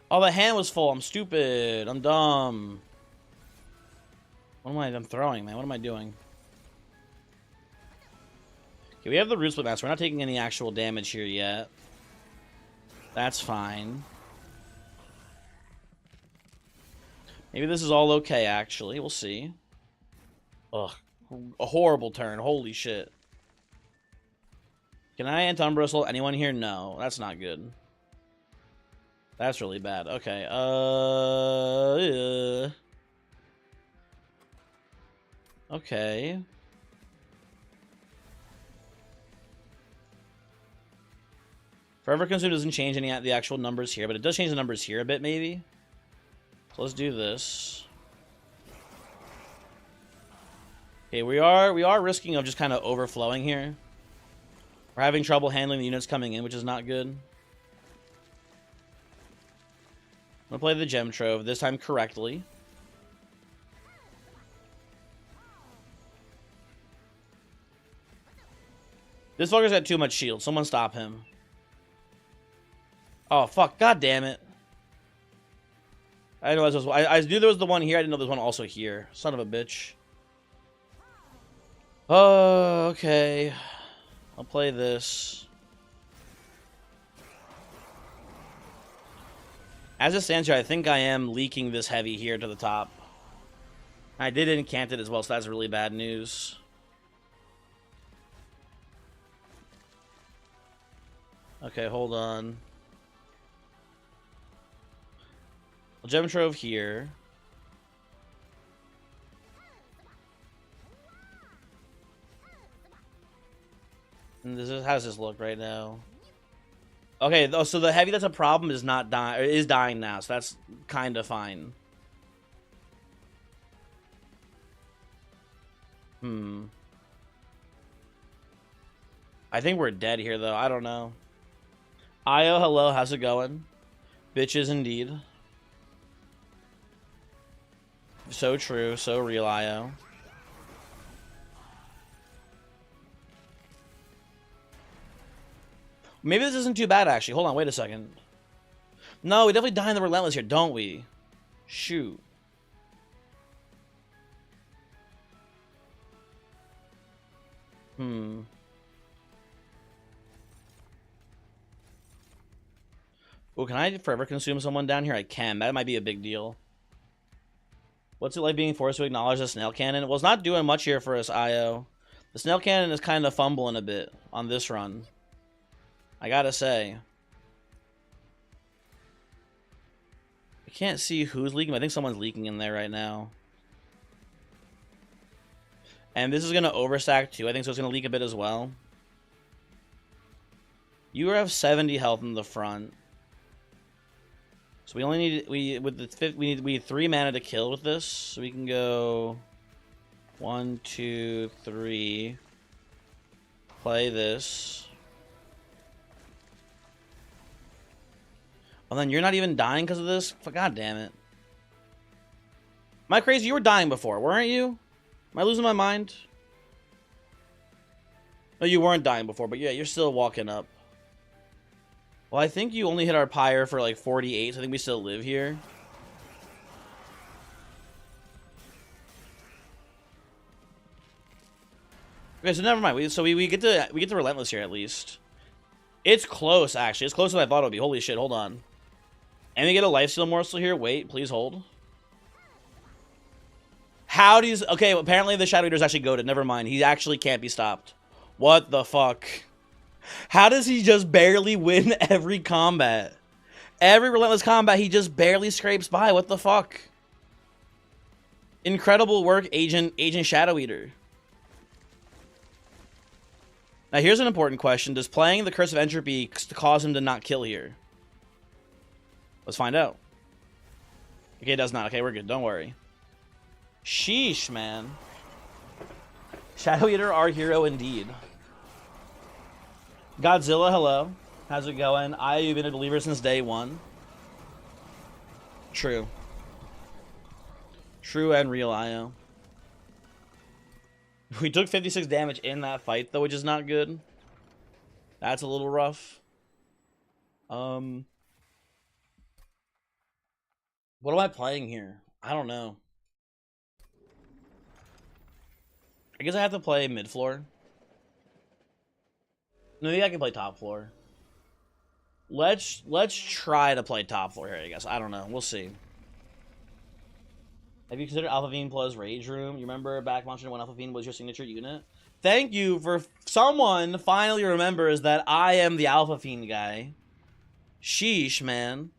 Oh, the hand was full. I'm stupid. I'm dumb. What am I'm throwing, man? What am I doing? Okay, we have the Root Split Master. We're not taking any actual damage here yet. That's fine. Maybe this is all okay, actually. We'll see. Ugh. A horrible turn. Holy shit. Can I Entumbra anyone here? No. That's not good. That's really bad. Okay. Okay. Forever Consumed doesn't change any of the actual numbers here, but it does change the numbers here a bit, maybe. So let's do this. Okay, we are risking of just kind of overflowing here. We're having trouble handling the units coming in, which is not good. I'm gonna play the Gem Trove, this time correctly. This fucker's got too much shield. Someone stop him. Oh, fuck. God damn it. I knew there was the one here. I didn't know there was one also here. Son of a bitch. Oh, okay. I'll play this. As it stands here, I think I am leaking this heavy here to the top. I did incant it as well, so that's really bad news. Okay, hold on. Gem Trove here. And this is, how does this look right now? Okay, so the heavy that's a problem is not dying, is dying now, so that's kind of fine. I think we're dead here, though. I don't know. Io, hello, how's it going? Bitches indeed. So true, so real, Io. Maybe this isn't too bad, actually. Hold on, wait a second. No, we definitely die in the Relentless here, don't we? Shoot. Oh, can I forever consume someone down here? I can. That might be a big deal. What's it like being forced to acknowledge the Snail Cannon? Well, it's not doing much here for us, Io. The Snail Cannon is kind of fumbling a bit on this run. I gotta say. I can't see who's leaking. I think someone's leaking in there right now. And this is going to overstack too. I think so it's going to leak a bit as well. You have 70 health in the front. So we only need we need 3 mana to kill with this. So we can go 1, 2, 3. Play this. Well, then you're not even dying because of this? God damn it. Am I crazy? You were dying before, weren't you? Am I losing my mind? No, you weren't dying before, but yeah, you're still walking up. Well, I think you only hit our pyre for like 48, so I think we still live here. Okay, so never mind. We get to relentless here at least. It's close, actually. It's closer than I thought it would be. Holy shit, hold on. And we get a lifesteal morsel here. Wait, please hold. How do you... Okay, apparently the Shadow Eater is actually goated. Never mind. He actually can't be stopped. What the fuck? How does he just barely win every combat? Every relentless combat, he just barely scrapes by. What the fuck? Incredible work, Agent Shadow Eater. Now, here's an important question. Does playing the Curse of Entropy cause him to not kill here? Let's find out. Okay, it does not. Okay, we're good. Don't worry. Sheesh, man. Shadow Eater, our hero indeed. Godzilla, hello. How's it going? I've been a believer since day one. True. True and real, Io. We took 56 damage in that fight, though, which is not good. That's a little rough. What am I playing here? I don't know. I guess I have to play mid floor. Maybe I can play top floor. Let's try to play top floor here, I guess. I don't know. We'll see. Have you considered Alpha Fiend plus Rage Room? You remember back Monster when Alpha Fiend was your signature unit? Thank you for someone finally remembers that I am the Alpha Fiend guy. Sheesh, man.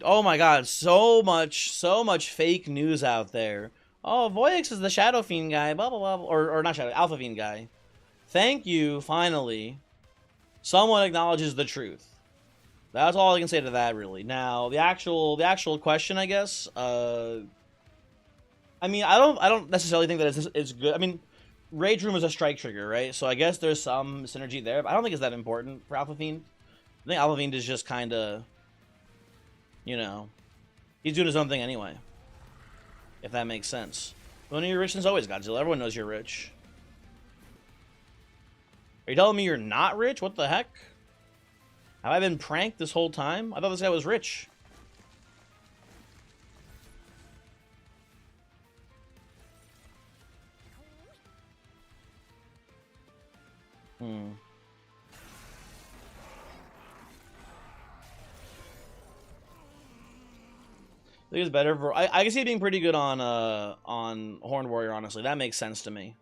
Oh my god, so much fake news out there. Oh, Voyix is the Shadow Fiend guy, blah blah blah, or not Shadow, Alpha Fiend guy. Thank you, finally. Someone acknowledges the truth. That's all I can say to that, really. Now, the actual question, I guess. I mean, I don't necessarily think that it's good. I mean, Rage Room is a strike trigger, right? So I guess there's some synergy there, but I don't think it's that important for Alpha Fiend. I think Alpha Fiend is just kind of, you know, he's doing his own thing anyway. If that makes sense. When you're rich, since always, Godzilla. Everyone knows you're rich. Are you telling me you're not rich? What the heck? Have I been pranked this whole time? I thought this guy was rich. I think it's better for... I can see it being pretty good on Horned Warrior, honestly. That makes sense to me.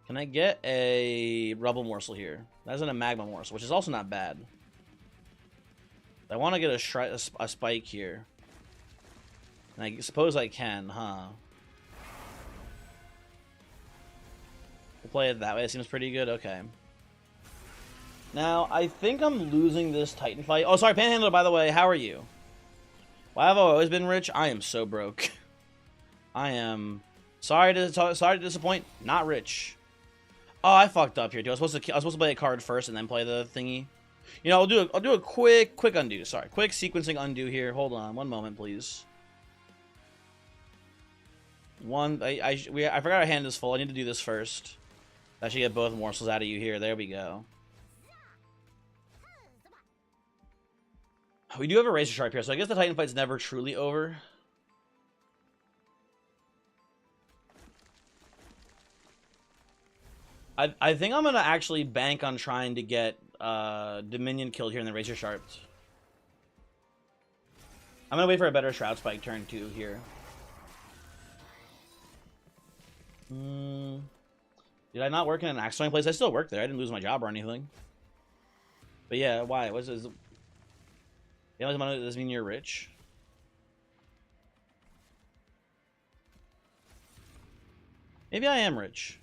Can I get a Rubble Morsel here? That isn't a Magma Morsel, which is also not bad. I want to get a Spike here. And I suppose I can, huh? We'll play it that way. It seems pretty good. Okay. Now, I think I'm losing this Titan fight. Oh, sorry, Panhandler, by the way. How are you? Why have I always been rich? I am so broke. I am sorry to disappoint. Not rich. Oh, I fucked up here too. I was supposed to play a card first and then play the thingy. You know, I'll do a quick undo. Sorry, quick sequencing undo here. Hold on, one moment, please. I forgot our hand is full. I need to do this first. I should get both morsels out of you here. There we go. We do have a Razor Sharp here, so I guess the Titan fight's never truly over. I think I'm gonna actually bank on trying to get Dominion killed here in the Razor Sharp. I'm gonna wait for a better Shroud Spike turn 2 here. Did I not work in an Axe Throwing place? I still work there. I didn't lose my job or anything. But yeah, why? What's this? Does this mean you're rich? Maybe I am rich.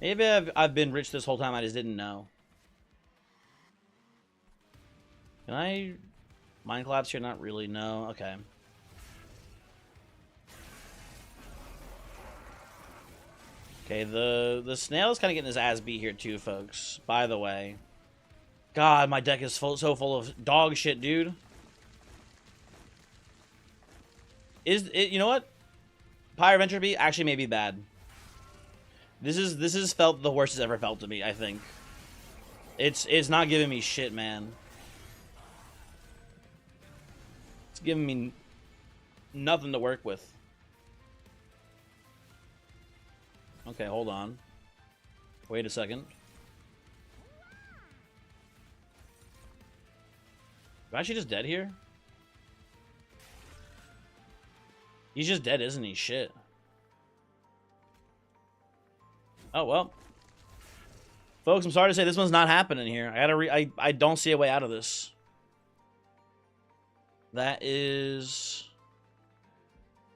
Maybe I've been rich this whole time. I just didn't know. Can I Mind Collapse here? Not really. No. Okay. Okay. The snail is kind of getting his ass beat here too, folks. By the way. God, my deck is so full of dog shit, dude. You know what? Pyre of Entropy actually may be bad. This is felt the worst it's ever felt to me, I think. It's not giving me shit, man. It's giving me nothing to work with. Okay, hold on. Wait a second. Am I actually just dead here? He's just dead, isn't he? Shit. Oh, well. Folks, I'm sorry to say this one's not happening here. I don't see a way out of this. That is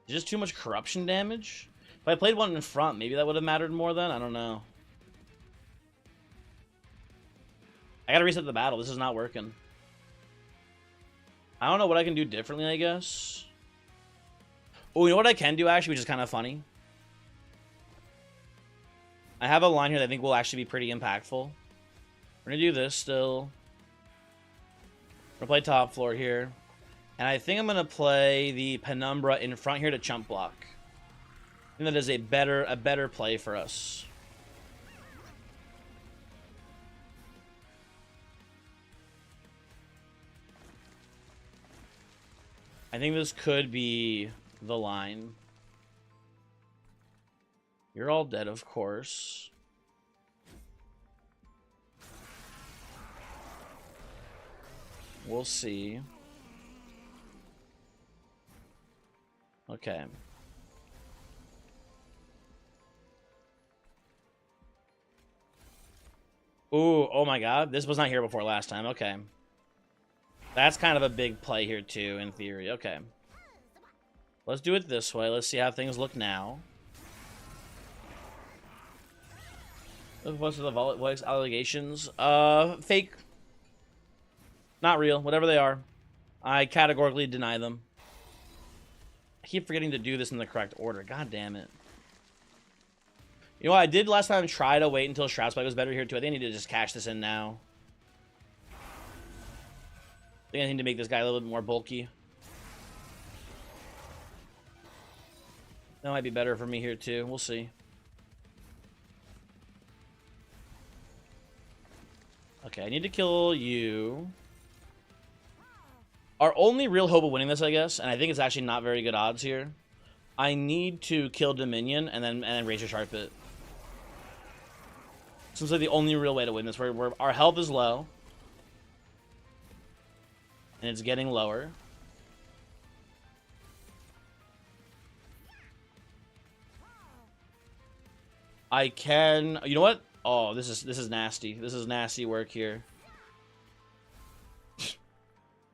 just too much corruption damage. If I played one in front, maybe that would have mattered more then. I don't know. I gotta reset the battle. This is not working. I don't know what I can do differently, I guess. Oh, you know what I can do, actually, which is kind of funny? I have a line here that I think will actually be pretty impactful. We're going to do this still. We're going to play top floor here. And I think I'm going to play the Penumbra in front here to chump block. I think that is a better play for us. I think this could be the line. You're all dead, of course. We'll see. Okay. Ooh, oh my god. This was not here before last time. Okay. That's kind of a big play here, too, in theory. Okay. Let's do it this way. Let's see how things look now. What's the voice allegations? Fake. Not real. Whatever they are. I categorically deny them. I keep forgetting to do this in the correct order. God damn it. You know what I did last time? Try to wait until Shroud Spike was better here, too. I think I need to just cash this in now. I think I need to make this guy a little bit more bulky. That might be better for me here, too. We'll see. Okay, I need to kill you. Our only real hope of winning this, I guess, and I think it's actually not very good odds here. I need to kill Dominion and then Razor Sharp it. Seems like the only real way to win this. Our health is low. And it's getting lower. I can... You know what? Oh, this is nasty. This is nasty work here.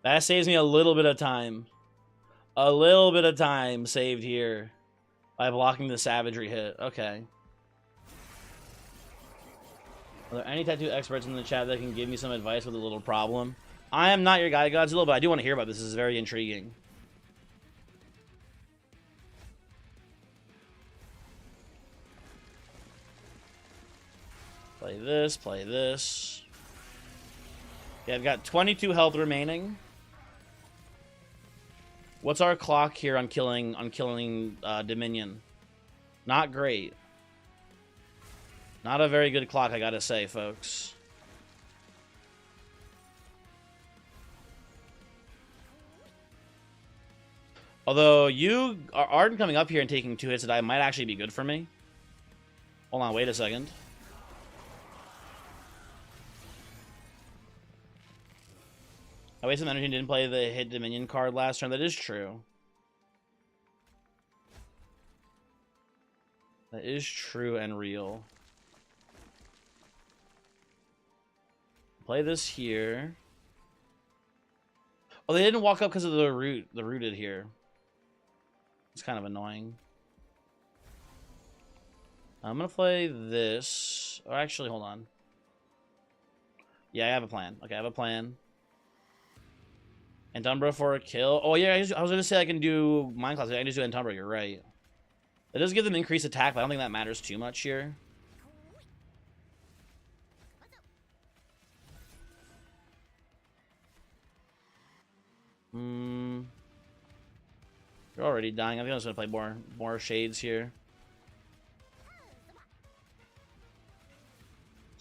That saves me a little bit of time. A little bit of time saved here by blocking the savagery hit. Okay. Are there any tattoo experts in the chat that can give me some advice with a little problem? I am not your guy, Godzilla, but I do want to hear about this. This is very intriguing. Play this, play this. Okay, I've got 22 health remaining. What's our clock here on killing Dominion? Not great. Not a very good clock, I gotta say, folks. Although Arden coming up here and taking 2 hits to die might actually be good for me. Hold on, wait a second. I wasted some energy and didn't play the hit Dominion card last turn. That is true. That is true and real. Play this here. Oh, they didn't walk up because of the rooted here. It's kind of annoying. I'm gonna play this. Or actually, hold on. Yeah, I have a plan. Okay, I have a plan. Entumbra for a kill. Oh, yeah, I was going to say I can do Mind Cloud. I can just do Entumbra. You're right. It does give them increased attack, but I don't think that matters too much here. You're already dying. I think I'm just going to play more shades here.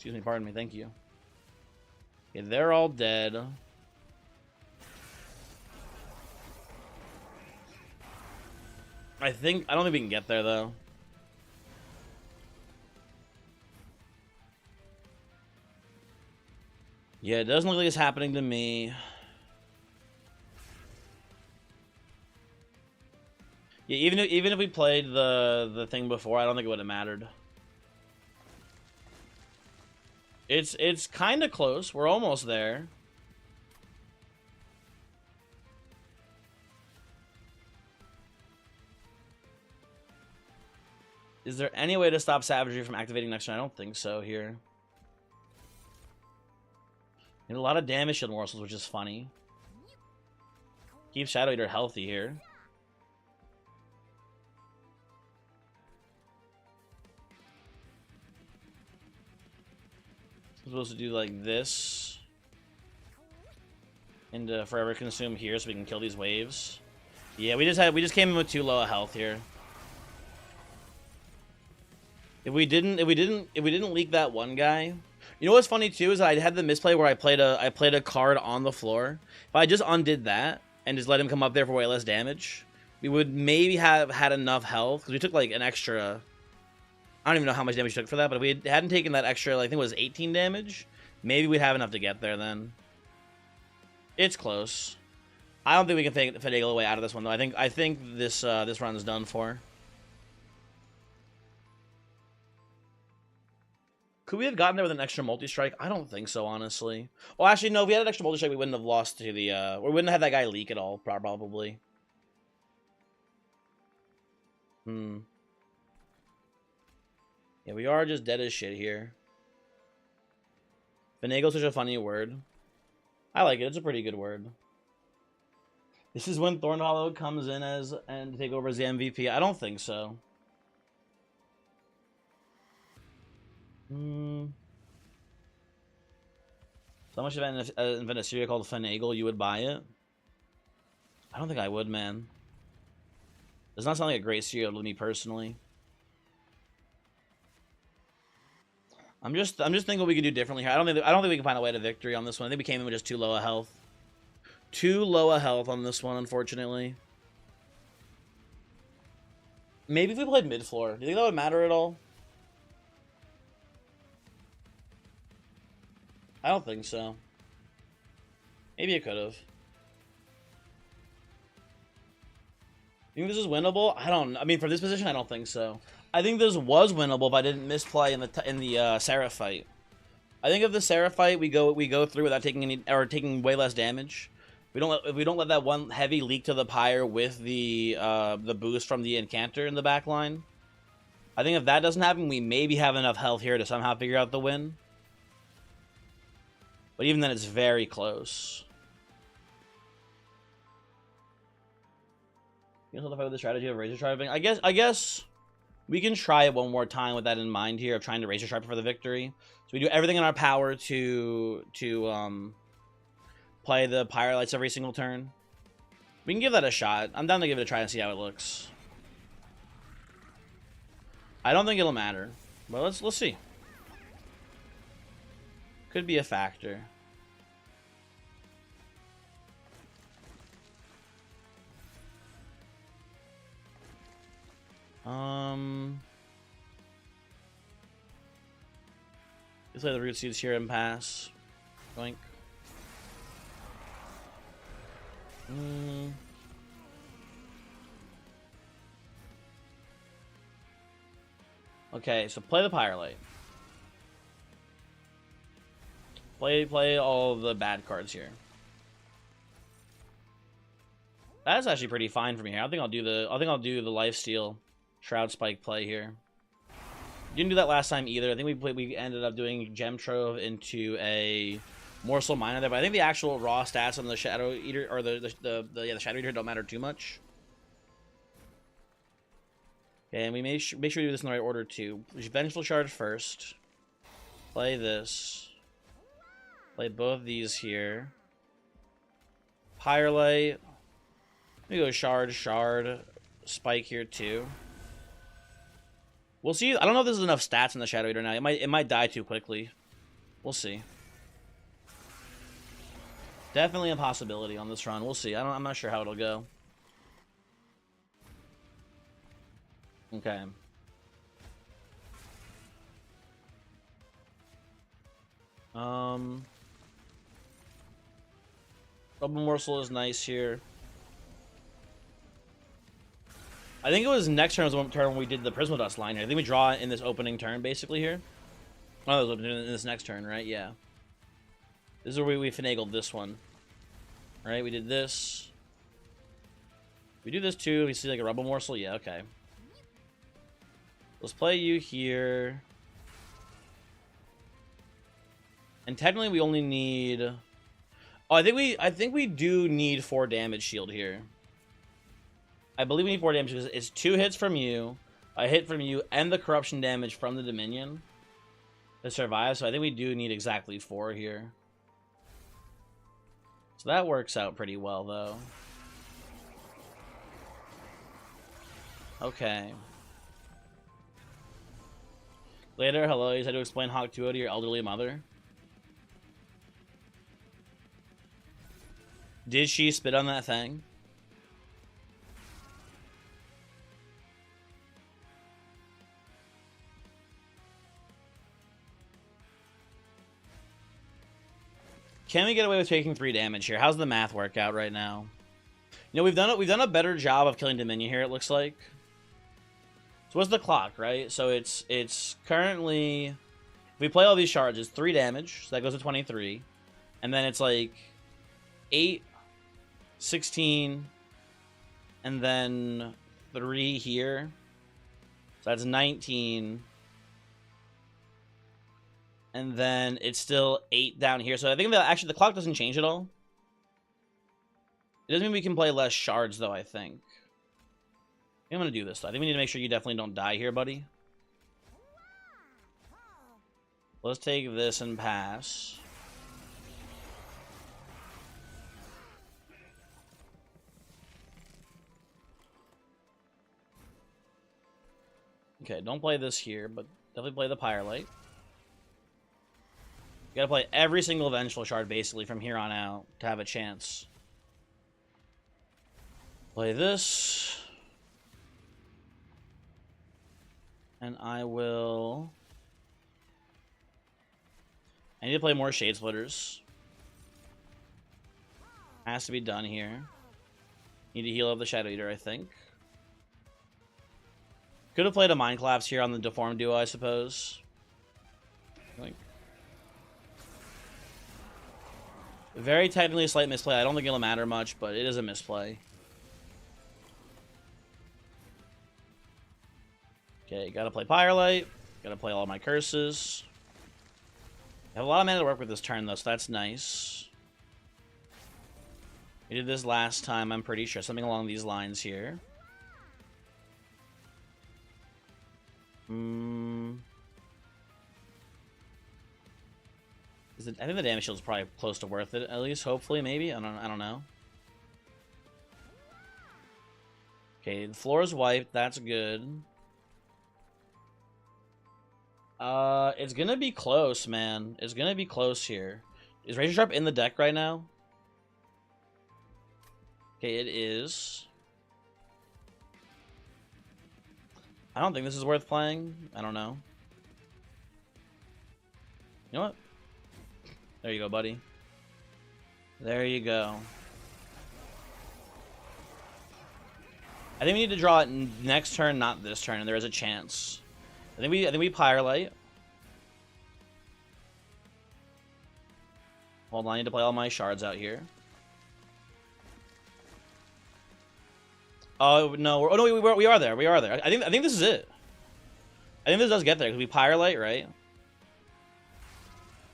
Excuse me, pardon me, thank you. Okay, they're all dead. I don't think we can get there, though. Yeah, it doesn't look like it's happening to me. Yeah, even if we played the thing before, I don't think it would have mattered. It's kind of close. We're almost there. Is there any way to stop Savagery from activating next turn? I don't think so here. And a lot of damage shield morsels, which is funny. Keep Shadow Eater healthy here. I'm supposed to do like this. And forever consume here so we can kill these waves. Yeah, we just came in with too low a health here. If we didn't leak that one guy. You know what's funny too is I had the misplay where I played a card on the floor. If I just undid that and just let him come up there for way less damage, we would maybe have had enough health because we took like an extra. I don't even know how much damage we took for that, but if we hadn't taken that extra, like, I think it was 18 damage, maybe we'd have enough to get there then. It's close. I don't think we can finagle a way out of this one though. I think this run's done for. Could we have gotten there with an extra multi-strike? I don't think so, honestly. Well, actually, no. If we had an extra multi-strike, we wouldn't have lost to the... we wouldn't have that guy leak at all, probably. Yeah, we are just dead as shit here. Finagle's such a funny word. I like it. It's a pretty good word. This is when Thorn Hollow comes in and take over as the MVP. I don't think so. Someone should invent a cereal called Finagle. You would buy it? I don't think I would, man. Does not sound like a great cereal to me personally. I'm just thinking what we could do differently here. I don't think we can find a way to victory on this one. I think we came in with just too low a health. Too low a health on this one, unfortunately. Maybe if we played mid floor, do you think that would matter at all? I don't think so. Maybe it could have. You think this is winnable? I mean, for this position, I don't think so. I think this was winnable if I didn't misplay in the Seraph fight. I think if the Seraph fight we go through without taking way less damage. If we don't let that one heavy leak to the pyre with the boost from the Incanter in the back line. I think if that doesn't happen, we maybe have enough health here to somehow figure out the win. But even then, it's very close. You know the fight with the strategy of Razor Striping? I guess we can try it one more time with that in mind here of trying to Razor Stripe for the victory. So we do everything in our power to play the Pyrelights every single turn. We can give that a shot. I'm down to give it a try and see how it looks. I don't think it'll matter, but let's see. Could be a factor. Let's play the Root Seeds here and pass. Boink. Okay, so play the Pyrelight. Play all the bad cards here. That's actually pretty fine for me here. I think I'll do the Lifesteal Shroud Spike play here. Didn't do that last time either. I think we ended up doing Gem Trove into a Morsel Miner there, but I think the actual raw stats on the Shadow Eater or the Shadow Eater don't matter too much. Okay, and we make sure we do this in the right order too. Vengeful Shard first. Play this. Play both these here. Pyrelight. Let me go Shard, Spike here too. We'll see. I don't know if this is enough stats in the Shadow Eater now. It might die too quickly. We'll see. Definitely a possibility on this run. We'll see. I'm not sure how it'll go. Okay. Rubble Morsel is nice here. I think it was next turn was one turn when we did the Prismadust line here. I think we draw in this opening turn basically here. Oh, that was in this next turn, right? Yeah. This is where we finagled this one. Right? We did this. We do this too. We see like a Rubble Morsel. Yeah, okay. Let's play you here. And technically we only need... Oh, I think we do need 4 damage shield here. I believe we need 4 damage because it's 2 hits from you, a hit from you, and the corruption damage from the Dominion to survive. So I think we do need exactly 4 here. So that works out pretty well, though. Okay. Later, hello. You said to explain Hawk 2 to your elderly mother. Did she spit on that thing? Can we get away with taking 3 damage here? How's the math work out right now? You know, we've done a better job of killing Dominion here, it looks like. So what's the clock, right? So it's currently, if we play all these charges, 3 damage, so that goes to 23. And then it's like 8, 16, and then 3 here. So that's 19. And then it's still 8 down here. So I think that actually the clock doesn't change at all. It doesn't mean we can play less shards, though, I think. I'm going to do this, though. I think we need to make sure you definitely don't die here, buddy. Let's take this and pass. Okay, don't play this here, but definitely play the Pyrelite. You gotta play every single Vengeful Shard, basically, from here on out, to have a chance. Play this. And I will... I need to play more Shade Splitters. Has to be done here. Need to heal up the Shadow Eater, I think. Could have played a Mind Collapse here on the Deformed Duo, I suppose. Very technically a slight misplay. I don't think it'll matter much, but it is a misplay. Okay, gotta play Pyrelite. Gotta play all my curses. I have a lot of mana to work with this turn, though, so that's nice. We did this last time, I'm pretty sure. Something along these lines here. I think the damage shield is probably close to worth it, at least, hopefully, maybe. I don't know. Okay, the floor is wiped. That's good. It's gonna be close, man. It's gonna be close here. Is Razor Sharp in the deck right now? Okay, it is. I don't think this is worth playing. I don't know. You know what? There you go, buddy. There you go. I think we need to draw it next turn, not this turn, and there is a chance. I think we Pyrelite. Hold on, I need to play all my shards out here. Oh no! Oh no! We are there. We are there. I think this is it. I think this does get there because we Pyrelite, right?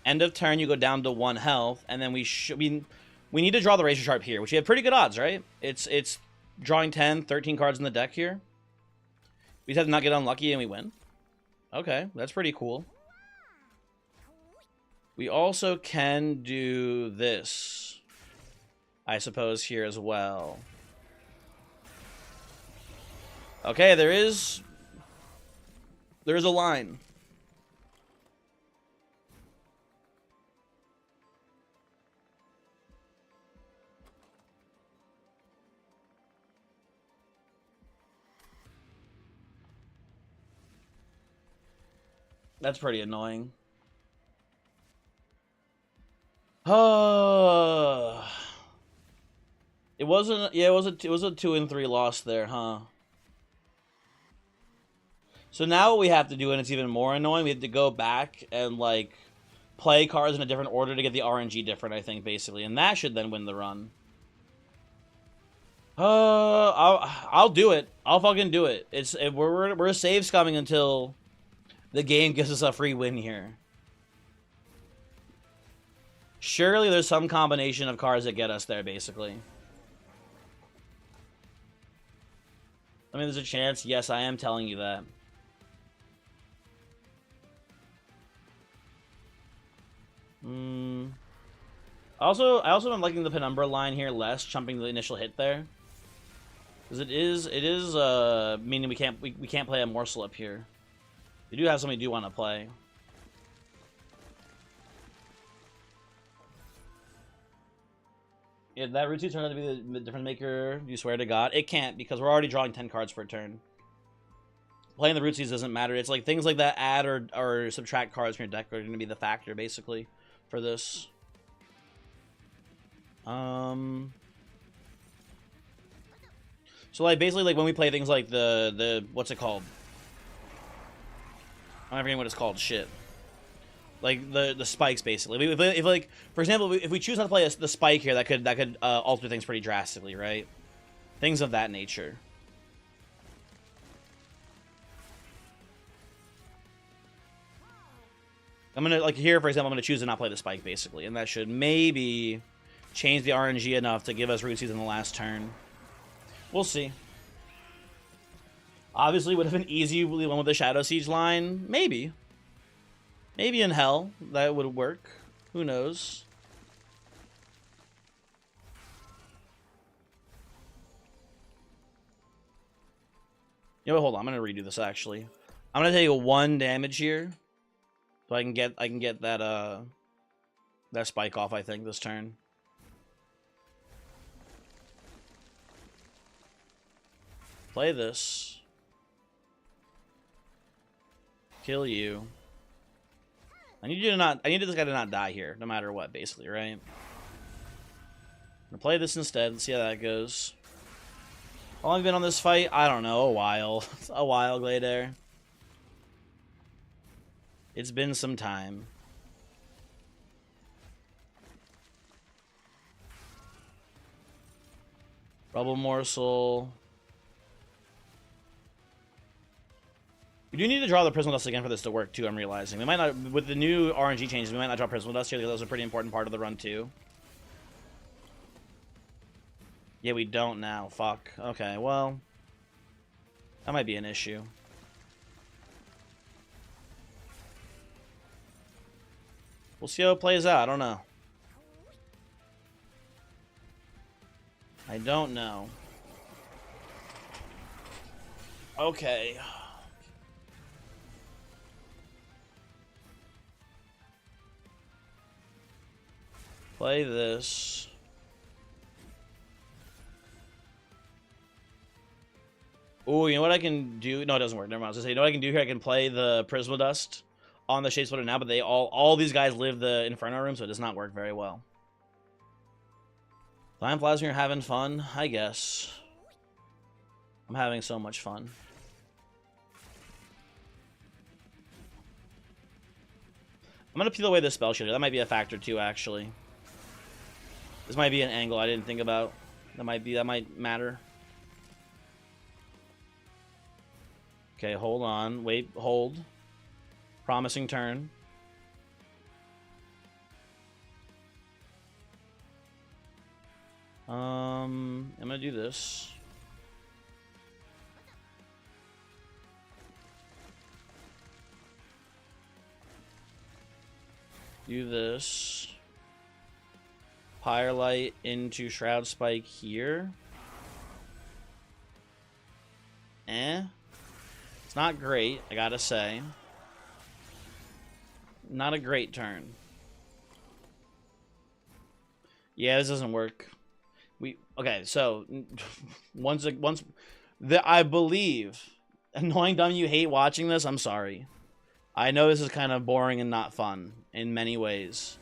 End of turn, you go down to 1 health, and then we need to draw the Razor Sharp here, which we have pretty good odds, right? It's drawing 10, 13 cards in the deck here. We just have to not get unlucky and we win. Okay, that's pretty cool. We also can do this, I suppose, here as well. Okay, there is a line. That's pretty annoying. It wasn't. Yeah, it was a 2 and 3 loss there, huh? So now what we have to do, and it's even more annoying, we have to go back and like play cards in a different order to get the RNG different. I think basically, and that should then win the run. I'll do it. I'll fucking do it. We're save scumming until the game gives us a free win here. Surely there's some combination of cards that get us there, basically. I mean, there's a chance. Yes, I am telling you that. I also am liking the Penumbra line here less, chumping the initial hit there. Because it is meaning we can't play a morsel up here. We do have something we do want to play. Yeah, that route 2 turned out to be the difference maker. You swear to God. It can't, because we're already drawing 10 cards per turn. Playing the route 2s doesn't matter. It's like things like that add or subtract cards from your deck are going to be the factor, basically, for this. So, like, basically, like, when we play things like the what's it called? I'm forgetting what it's called. Shit. Like the spikes, basically. If like, for example, if we choose not to play the spike here, that could alter things pretty drastically, right? Things of that nature. I'm gonna, like, here, for example, I'm gonna choose to not play the spike, basically, and that should maybe change the RNG enough to give us root seeds in the last turn. We'll see. Obviously, would have been easy one with the Shadow Siege line, maybe. Maybe in Hell, that would work. Who knows? You know what, hold on, I'm gonna redo this actually. I'm gonna take 1 damage here. So I can get that that spike off, I think, this turn. Play this. Kill you. I need this guy to not die here, no matter what, basically, right? I'm gonna play this instead. Let's see how that goes. How long have you been on this fight? I don't know, a while. A while, Glader. It's been some time. Rubble Morsel. We do need to draw the Prismal Dust again for this to work, too, I'm realizing. We might not, with the new RNG changes, we might not draw Prismal Dust here, because that was a pretty important part of the run, too. Yeah, we don't now. Fuck. Okay, well. That might be an issue. We'll see how it plays out. I don't know. I don't know. Okay. Play this. Oh, you know what I can do? No, it doesn't work. Never mind. I was gonna say, you know what I can do here? I can play the Prismal Dust on the Shade Splitter now, but they all these guys live the Inferno room, so it does not work very well. Time flies when you're having fun, I guess. I'm having so much fun. I'm gonna peel away this Spell Shielder. That might be a factor too, actually. This might be an angle I didn't think about. That might matter. Okay, hold on. Wait, hold. Promising turn. I'm gonna do this. Do this. Firelight into Shroud Spike here. It's not great, I gotta say. Not a great turn. Yeah, this doesn't work. Okay, so I believe, annoying dumb, you hate watching this. I'm sorry. I know this is kind of boring and not fun in many ways.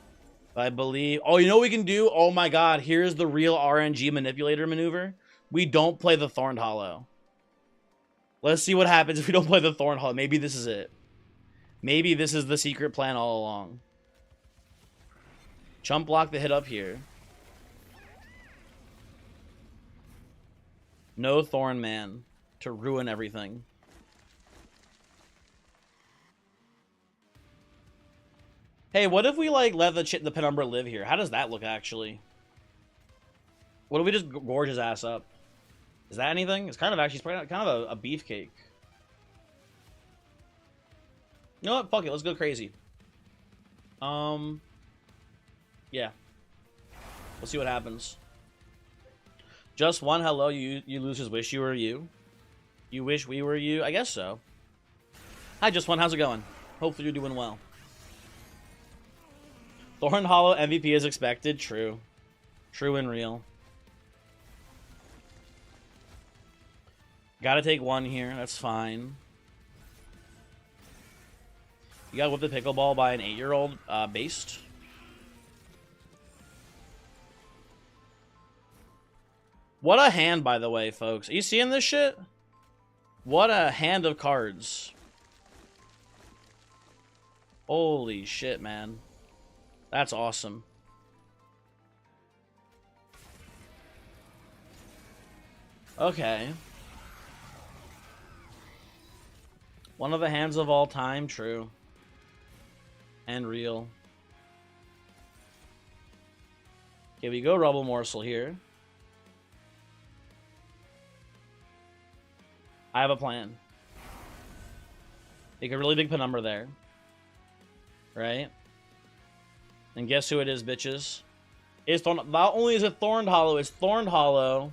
But I believe... Oh, you know what we can do? Oh my god, here's the real RNG manipulator maneuver. We don't play the Thorned Hollow. Let's see what happens if we don't play the Thorned Hollow. Maybe this is it. Maybe this is the secret plan all along. Chump block the hit up here. No Thorn Man to ruin everything. Hey, what if we like let the Penumbra live here? How does that look actually? What if we just gorge his ass up? Is that anything? It's kind of actually kind of a beefcake. You know what? Fuck it. Let's go crazy. Yeah. We'll see what happens. Just one hello. You losers wish you were you. You wish we were you. I guess so. Hi, Just One. How's it going? Hopefully you're doing well. Thorn Hollow MVP is expected. True. True and real. Gotta take one here. That's fine. You got whipped the pickleball by an 8-year-old based. What a hand, by the way, folks. Are you seeing this shit? What a hand of cards. Holy shit, man. That's awesome. Okay. One of the hands of all time, true. And real. Okay, we go Rubble Morsel here. I have a plan. Take a really big Penumbra there. Right? And guess who it is, bitches? It's not only is it Thorned Hollow, it's Thorned Hollow,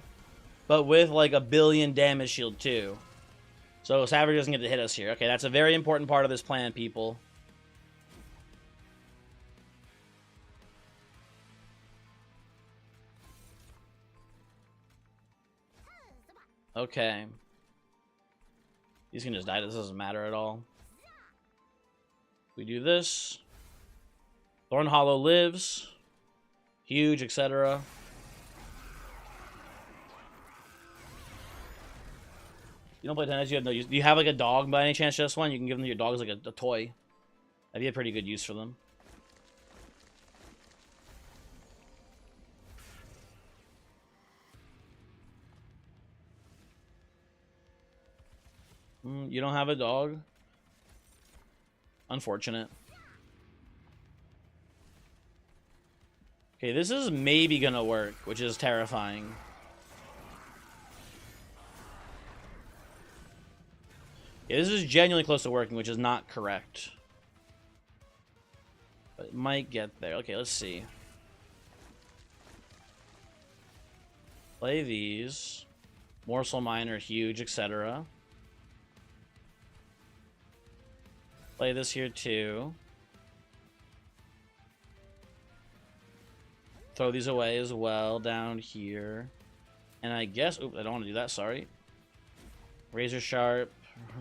but with like 1 billion damage shield too. So Savage doesn't get to hit us here. Okay, that's a very important part of this plan, people. Okay. He's gonna just die. This doesn't matter at all. We do this. Thorn Hollow lives. Huge, etc. You don't play tennis? You have no use. Do you have like a dog by any chance, Just One? You can give them your dogs like a toy. That'd be a pretty good use for them. You don't have a dog? Unfortunate. Okay, this is maybe gonna work, which is terrifying. Yeah, this is genuinely close to working, which is not correct. But it might get there. Okay, let's see. Play these. Morsel Miner, huge, etc. Play this here too. Throw these away as well down here. And I guess... Oops, I don't want to do that, sorry. Razor Sharp,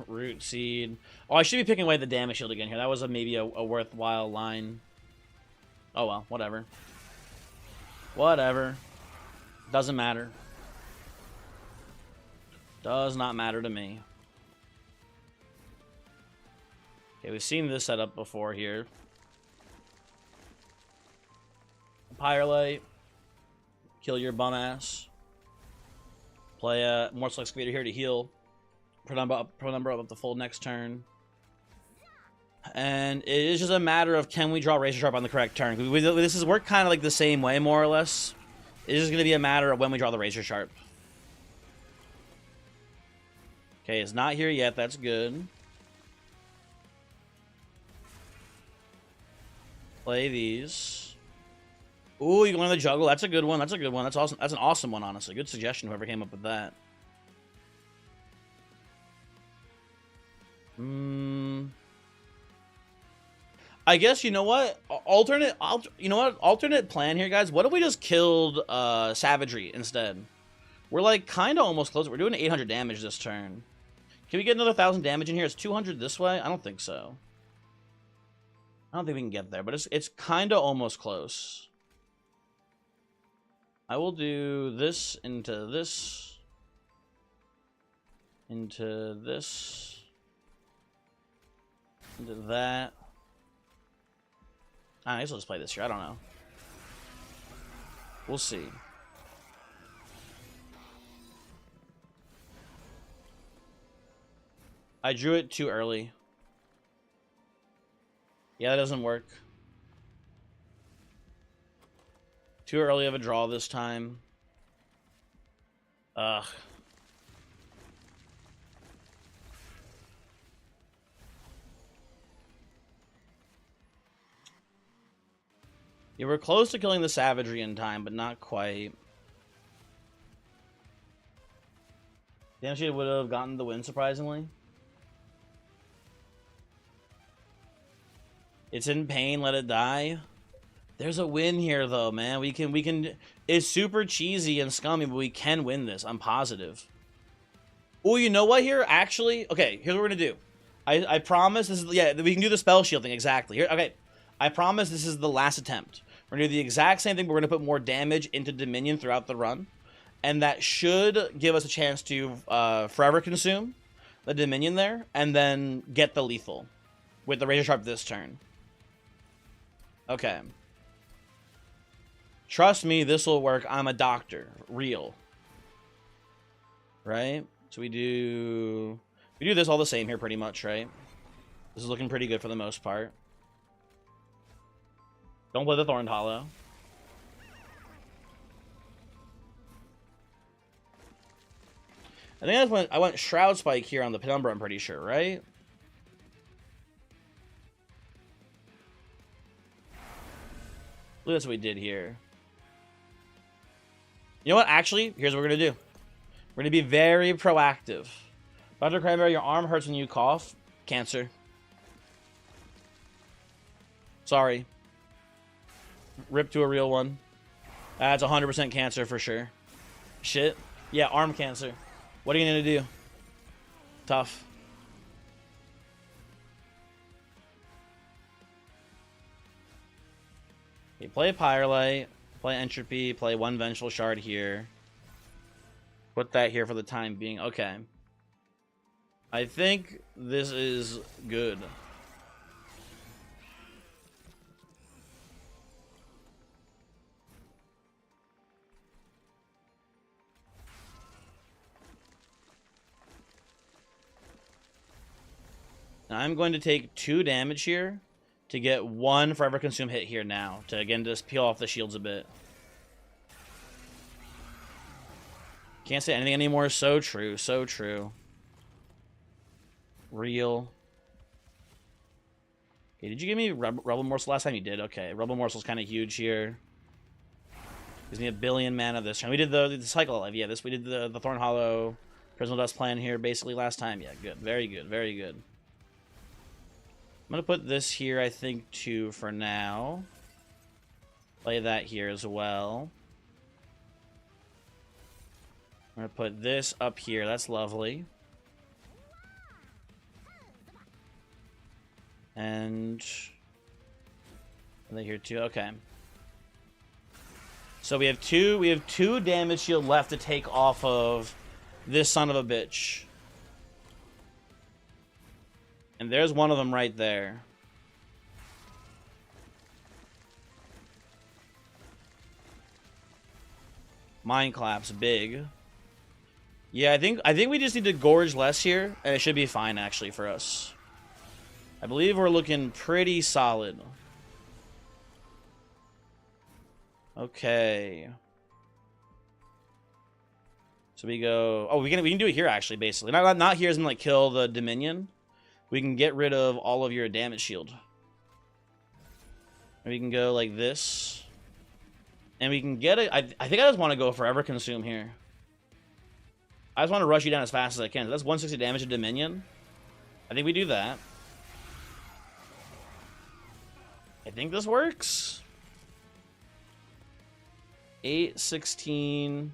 Root Seed. Oh, I should be picking away the damage shield again here. That was maybe a worthwhile line. Oh well, whatever. Whatever. Doesn't matter. Does not matter to me. Okay, we've seen this setup before here. Pyrelite. Kill your bum ass. Play a Morsel Excavator here to heal. Penumbra up the full next turn. And it is just a matter of can we draw Razor Sharp on the correct turn. We're kind of like the same way, more or less. It is going to be a matter of when we draw the Razor Sharp. Okay, it's not here yet. That's good. Play these. Ooh, you going to the juggle? That's a good one. That's a good one. That's awesome. That's an awesome one, honestly. Good suggestion, whoever came up with that. I guess, you know what? Alternate plan here, guys. What if we just killed Savagery instead? We're like kind of almost close. We're doing 800 damage this turn. Can we get another 1,000 damage in here? It's 200 this way? I don't think so. I don't think we can get there, but it's kind of almost close. I will do this into this. Into this. Into that. I guess I'll just play this here. I don't know. We'll see. I drew it too early. Yeah, that doesn't work. Too early of a draw this time. Ugh. You were close to killing the savagery in time, but not quite. Damn, she would have gotten the win, surprisingly. It's in pain, let it die. There's a win here, though, man. We can. It's super cheesy and scummy, but we can win this. I'm positive. Oh, you know what? Here, actually, okay. Here's what we're gonna do. I promise this is we can do the spell shield thing exactly. Here, okay. I promise this is the last attempt. We're gonna do the exact same thing. But we're gonna put more damage into Dominion throughout the run, and that should give us a chance to forever consume the Dominion there, and then get the lethal with the Razor Sharp this turn. Okay. Trust me, this will work. I'm a doctor. Real. Right? So we do this all the same here pretty much, right? This is looking pretty good for the most part. Don't play the Thorned Hollow. I think I went Shroud Spike here on the Penumbra, I'm pretty sure, right? Look at what we did here. You know what? Actually, here's what we're going to do. We're going to be very proactive. Dr. Cranberry, your arm hurts when you cough. Cancer. Sorry. Rip to a real one. That's 100% cancer for sure. Shit. Yeah, arm cancer. What are you going to do? Tough. Okay, play Pyrelite. Play Entropy, play one Vengeful Shard here. Put that here for the time being. Okay. I think this is good. Now I'm going to take 2 damage here to get 1 Forever Consume hit here now. To, again, just peel off the shields a bit. Can't say anything anymore. So true. So true. Real. Okay, did you give me Rebel Morsel last time? You did. Okay, Rebel Morsel's kind of huge here. Gives me a billion mana this time. We did the Cycle of Life. Yeah, we did the Thorn Hollow Prismal Dust plan here basically last time. Yeah, good. Very good. Very good. I'm going to put this here, I think, too, for now. Play that here as well. I'm going to put this up here. That's lovely. And here too. Okay. So we have two damage shield left to take off of this son of a bitch. And there's one of them right there. Mind Collapse, big. Yeah, I think we just need to gorge less here, and it should be fine actually for us. I believe we're looking pretty solid. Okay. So we go. Oh, we can do it here actually, basically. Not here as in like kill the Dominion. We can get rid of all of your damage shield. And we can go like this. And we can get it. I think I just want to go Forever Consume here. I just want to rush you down as fast as I can. That's 160 damage to Dominion. I think we do that. I think this works. 8, 16.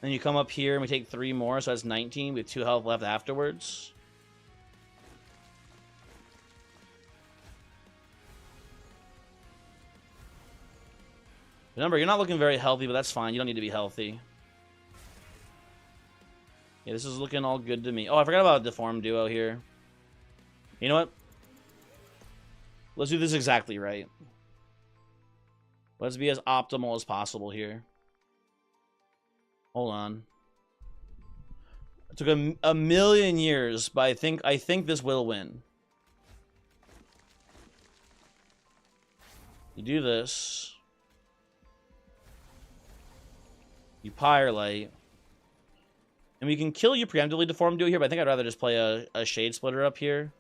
Then you come up here and we take 3 more, so that's 19 with 2 health left afterwards. Remember, you're not looking very healthy, but that's fine. You don't need to be healthy. Yeah, this is looking all good to me. Oh, I forgot about a Deformed Duo here. You know what? Let's do this exactly right. Let's be as optimal as possible here. Hold on. It took a million years, but I think this will win. You do this. You Pyre Light. And we can kill you preemptively Deformed Duo here, but I think I'd rather just play a Shade Splitter up here.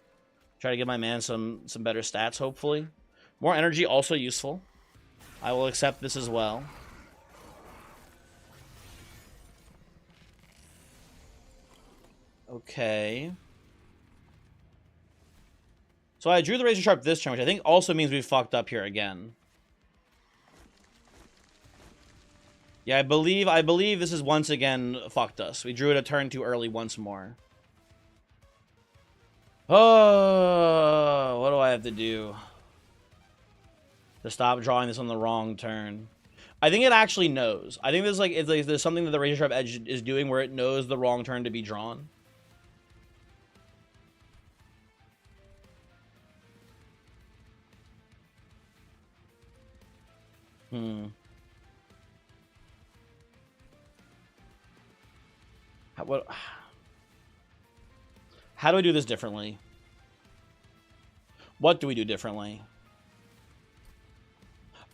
Try to give my man some better stats, hopefully. More energy, also useful. I will accept this as well. Okay. So I drew the Razor Sharp this turn, which I think also means we fucked up here again. Yeah, I believe this is once again fucked us. We drew it a turn too early once more. Oh, what do I have to do to stop drawing this on the wrong turn? I think it actually knows. I think there's something that the Razor Sharp Edge is doing where it knows the wrong turn to be drawn. How do I do this differently? What do we do differently?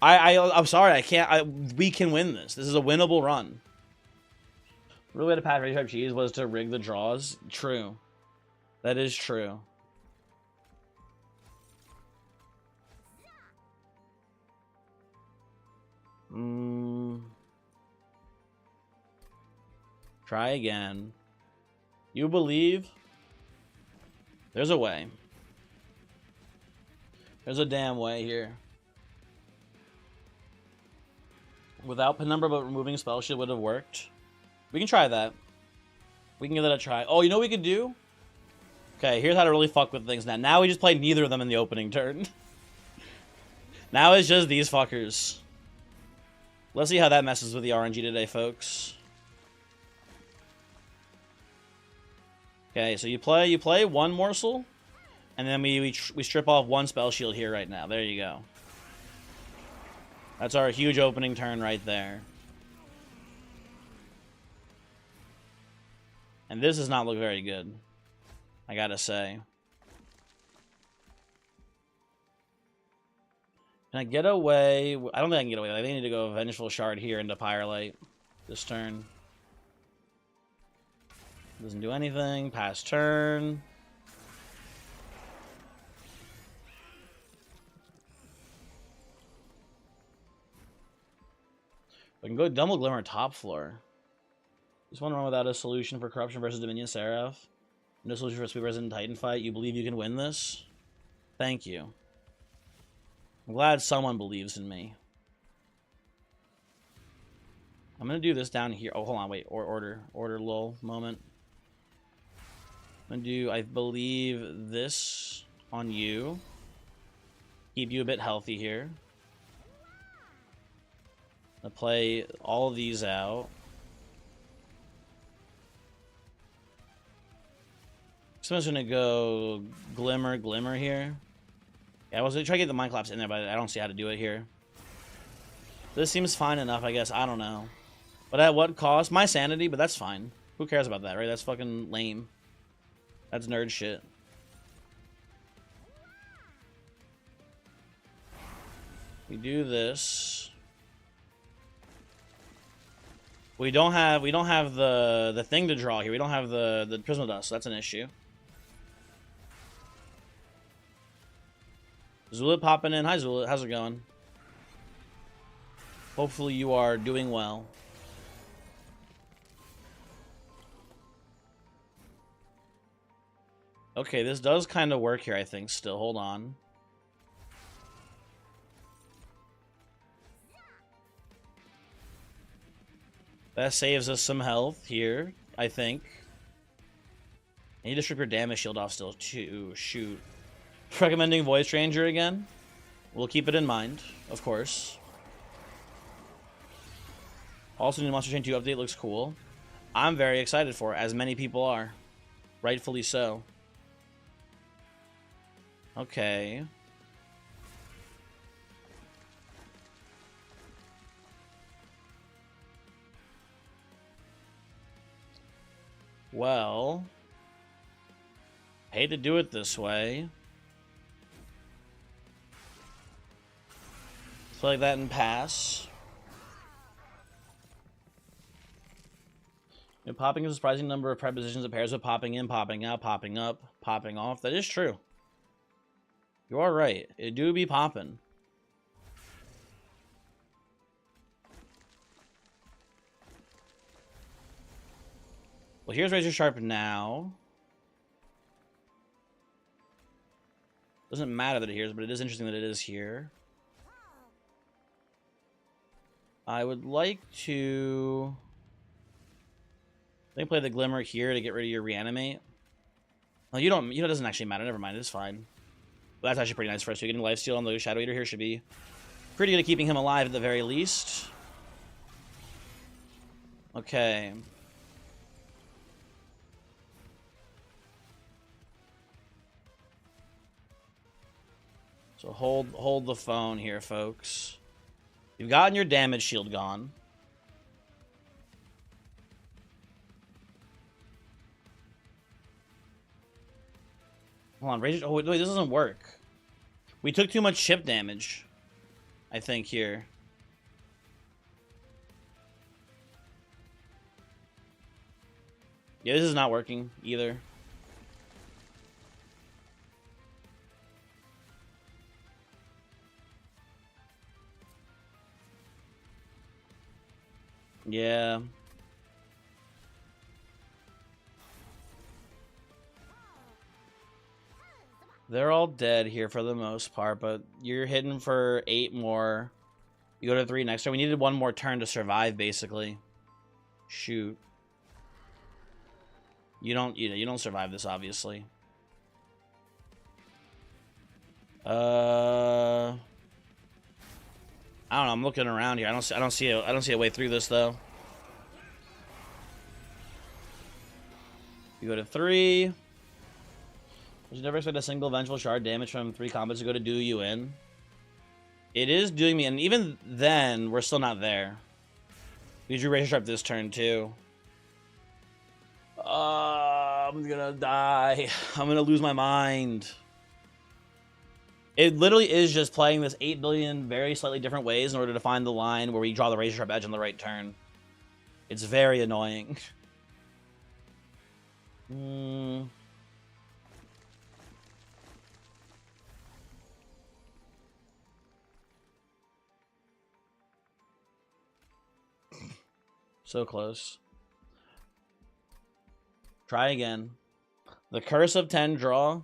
I'm sorry, I can't. We can win this. This is a winnable run. The real way to pass Razor Sharp Cheese was to rig the draws. True. That is true. Try again. You believe? There's a way. There's a damn way here. Without Penumbra but removing Spell Shield would have worked. We can try that. We can give that a try. Oh, you know what we could do? Okay, here's how to really fuck with things now. Now we just played neither of them in the opening turn. Now it's just these fuckers. Let's see how that messes with the RNG today, folks. Okay, so you play one morsel, and then we strip off one Spell Shield here right now. There you go. That's our huge opening turn right there. And this does not look very good, I gotta say. Can I get away? I don't think I can get away. I think I need to go Vengeful Shard here into Pyre Light this turn. Doesn't do anything. Pass turn. We can go Double Glimmer top floor. Just one run without a solution for Corruption versus Dominion Seraph. No solution for Sweet Resident Titan fight. You believe you can win this? Thank you. I'm glad someone believes in me. I'm gonna do this down here. Oh, hold on, wait. Order lull moment. I'm gonna do, I believe, this on you. Keep you a bit healthy here. I'm gonna play all of these out. So I'm just gonna go Glimmer here. Yeah, I was gonna try to get the Mind Collapse in there, but I don't see how to do it here. This seems fine enough, I guess. I don't know. But at what cost? My sanity, but that's fine. Who cares about that, right? That's fucking lame. That's nerd shit. We do this. We don't have the thing to draw here. We don't have the Prisma Dust. So that's an issue. Zulit popping in. Hi Zulit, how's it going? Hopefully you are doing well. Okay, this does kind of work here, I think, still. Hold on. That saves us some health here, I think. I need to strip your damage shield off still, too. Shoot. Recommending Void Stranger again? We'll keep it in mind, of course. Also, new Monster Chain 2 update looks cool. I'm very excited for it, as many people are. Rightfully so. Okay. Well, hate to do it this way. Play like that and pass. Popping is a surprising number of prepositions that pairs with popping in, popping out, popping up, popping off. That is true. You are right. It do be popping. Well, here's Razor Sharp now. Doesn't matter that it hears, but it is interesting that it is here. I would like to... play the Glimmer here to get rid of your Reanimate. Well, you don't... it doesn't actually matter. Never mind. It's fine. But that's actually pretty nice for us. So getting Lifesteal on the Shadow Eater here should be pretty good at keeping him alive at the very least. Okay. So hold the phone here, folks. You've gotten your damage shield gone. Hold on, Razor... oh, wait, this doesn't work. We took too much chip damage, I think, here. Yeah, this is not working, either. Yeah. They're all dead here for the most part, but you're hitting for 8 more. You go to 3 next turn. We needed 1 more turn to survive, basically. Shoot. You don't survive this, obviously. I don't know. I'm looking around here. I don't see a way through this though. You go to 3. You never expect a single Vengeful Shard damage from 3 combos to go to do you in. It is doing me, and even then, we're still not there. We drew Razor Sharp this turn too. I'm gonna die. I'm gonna lose my mind. It literally is just playing this 8 billion very slightly different ways in order to find the line where we draw the Razor Sharp edge on the right turn. It's very annoying. So close. Try again. The Curse of 10 draw.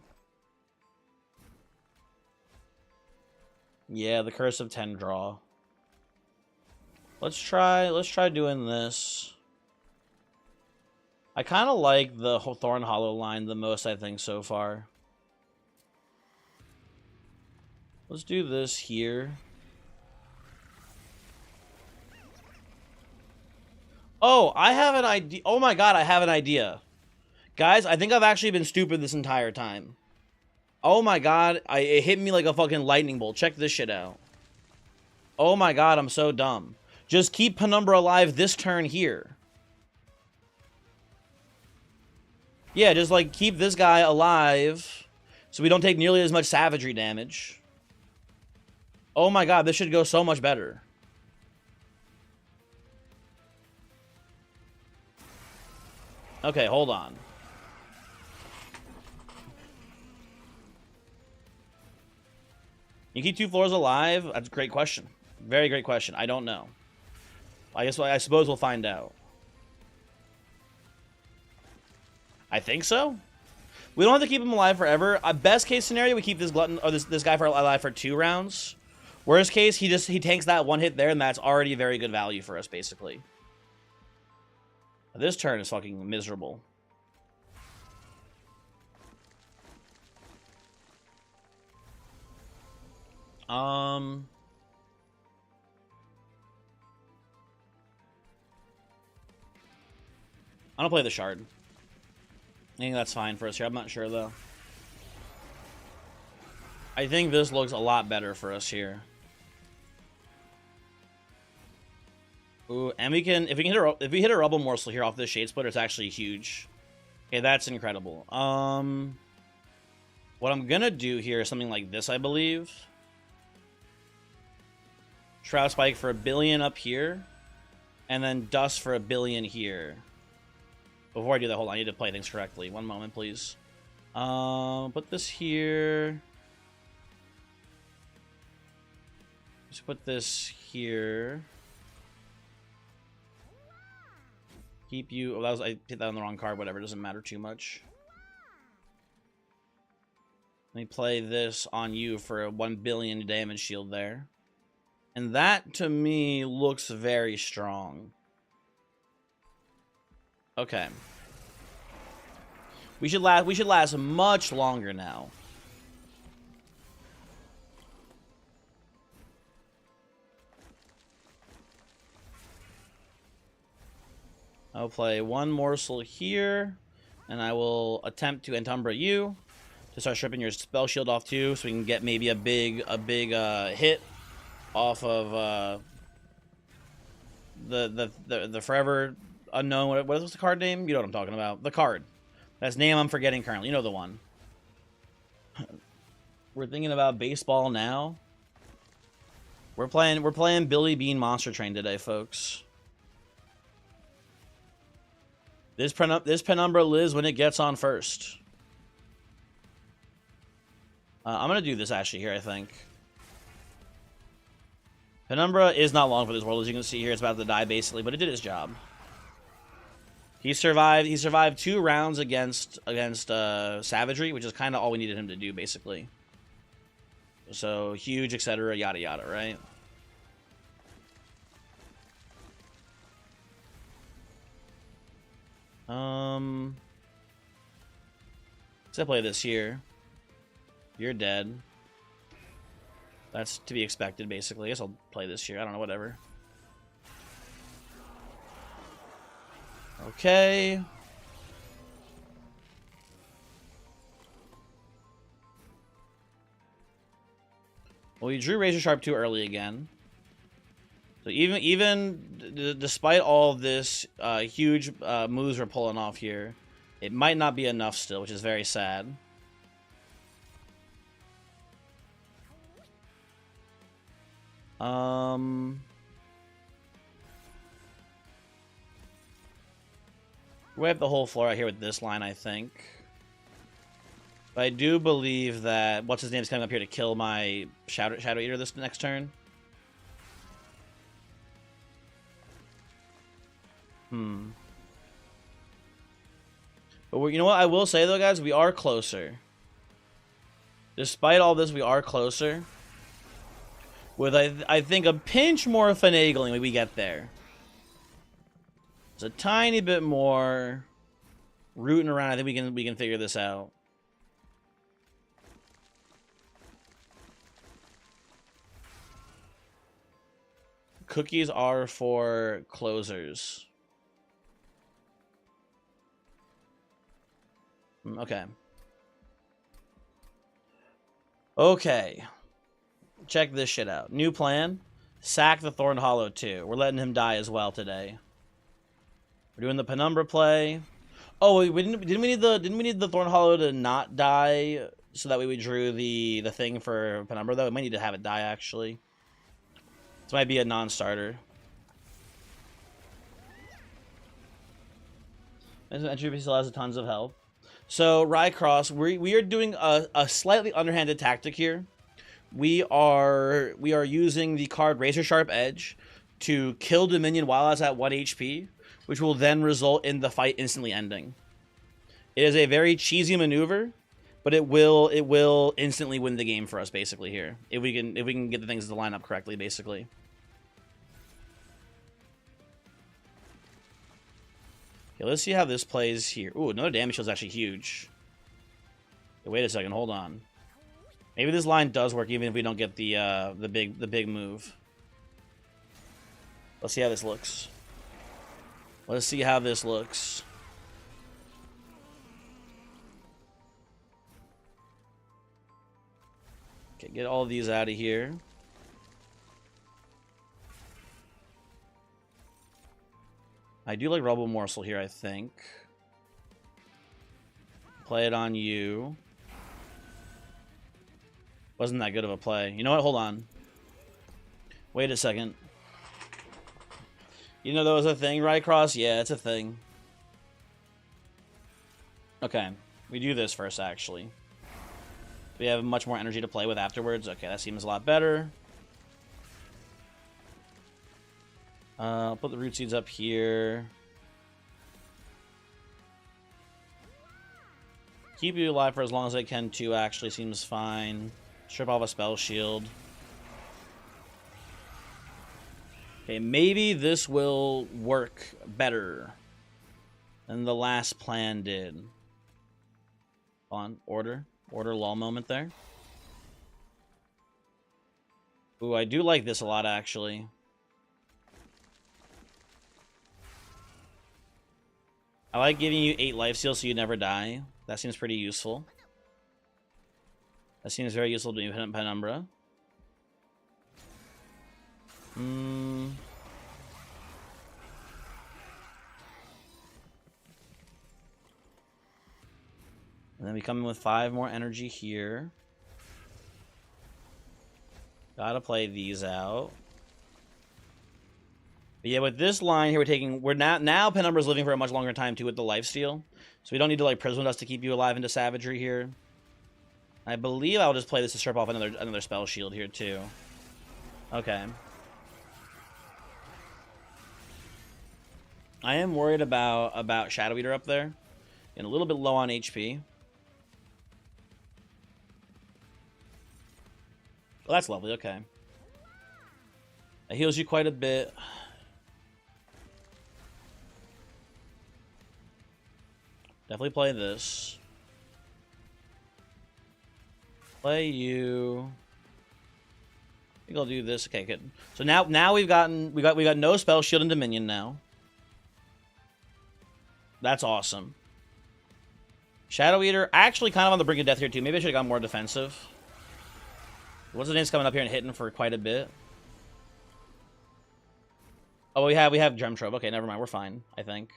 Yeah, the Curse of 10 draw. Let's try doing this. I kind of like the Thorn Hollow line the most, I think, so far. Let's do this here. Oh, I have an idea. Oh my god, I have an idea. Guys, I think I've actually been stupid this entire time. Oh my god, it hit me like a fucking lightning bolt. Check this shit out. Oh my god, I'm so dumb. Just keep Penumbra alive this turn here. Yeah, just like keep this guy alive so we don't take nearly as much savagery damage. Oh my god, this should go so much better. Okay, hold on. You keep 2 floors alive? That's a great question. Very great question. I don't know. I suppose we'll find out. I think so. We don't have to keep him alive forever. Best case scenario, we keep this glutton or this guy alive for 2 rounds. Worst case, he tanks that 1 hit there, and that's already very good value for us, basically. This turn is fucking miserable. I'm gonna play the Shard. I think that's fine for us here. I'm not sure though. I think this looks a lot better for us here. Ooh, and we can if we hit a Rubble Morsel here off this Shade Splitter, it's actually huge. Okay, that's incredible. What I'm gonna do here is something like this, I believe. Shroud Spike for 1 billion up here, and then Dust for 1 billion here. Before I do that, hold on, I need to play things correctly. One moment, please. Put this here. Just put this here. Keep you. Oh, I hit that on the wrong card. Whatever, it doesn't matter too much. Let me play this on you for a 1 billion damage shield there. And that, to me, looks very strong. Okay. We should last much longer now. I'll play 1 morsel here, and I will attempt to Entumbra you to start stripping your spell shield off too, so we can get maybe a big hit off of the forever unknown. What is the card name? You know what I'm talking about. The card. That's name I'm forgetting currently. You know the one. We're thinking about baseball now. We're playing Billy Bean Monster Train today, folks. This Penumbra lives when it gets on first. I'm gonna do this actually here, I think. Penumbra is not long for this world, as you can see here. It's about to die basically, but it did its job. He survived 2 rounds against Savagery, which is kind of all we needed him to do basically. So huge, etc., yada yada, right? Let's play this here. You're dead. That's to be expected, basically. I guess I'll play this here. I don't know, whatever. Okay. Well, we drew Razor Sharp too early again. So even despite all of this huge moves we're pulling off here, it might not be enough still, which is very sad. We have the whole floor out here with this line, I think. But I do believe that what's his name's coming up here to kill my Shadow Eater this next turn. But you know what I will say though, guys, we are closer. Despite all this, we are closer. With I think a pinch more finagling when we get there. It's a tiny bit more rooting around. I think we can figure this out. Cookies are for closers. Okay. Okay. Check this shit out. New plan. Sack the Thorn Hollow 2. We're letting him die as well today. We're doing the Penumbra play. Oh, didn't we need the Thorn Hollow to not die so that way we drew the thing for Penumbra though? We might need to have it die actually. This might be a non-starter. Entropy still has tons of health. So Raycross, we are doing a slightly underhanded tactic here. We are using the card Razor Sharp Edge to kill Dominion while it's at 1 HP, which will then result in the fight instantly ending. It is a very cheesy maneuver, but it will instantly win the game for us basically here if we can get the things to line up correctly basically. Okay, let's see how this plays here. Ooh, another damage shield is actually huge. Okay, wait a second, hold on. Maybe this line does work even if we don't get the big move. Let's see how this looks. Let's see how this looks. Okay, get all these out of here. I do like Rubble Morsel here, I think. Play it on you. Wasn't that good of a play. You know what? Hold on. Wait a second. You know that was a thing, right, Cross? Yeah, it's a thing. Okay. We do this first, actually. We have much more energy to play with afterwards. Okay, that seems a lot better. I'll put the root seeds up here. Keep you alive for as long as I can, too, actually seems fine. Strip off a spell shield. Okay, maybe this will work better than the last plan did. On, order. Order lull moment there. Ooh, I do like this a lot, actually. I like giving you 8 lifesteal so you never die. That seems pretty useful. That seems very useful to me, Penumbra. And then we come in with 5 more energy here. Gotta play these out. But yeah, with this line here, we're now Penumbra's living for a much longer time too with the lifesteal. So we don't need to like Prism Dust to keep you alive into Savagery here. I believe I'll just play this to strip off another spell shield here too. Okay. I am worried about Shadow Eater up there. And a little bit low on HP. Well, that's lovely, okay. That heals you quite a bit. Definitely play this. Play you. I think I'll do this. Okay, good. So now we got no spell shield and Dominion now. That's awesome. Shadow Eater, actually kind of on the brink of death here too. Maybe I should have gone more defensive. What's the name's coming up here and hitting for quite a bit? Oh, we have Gemtrove. Okay, never mind. We're fine, I think.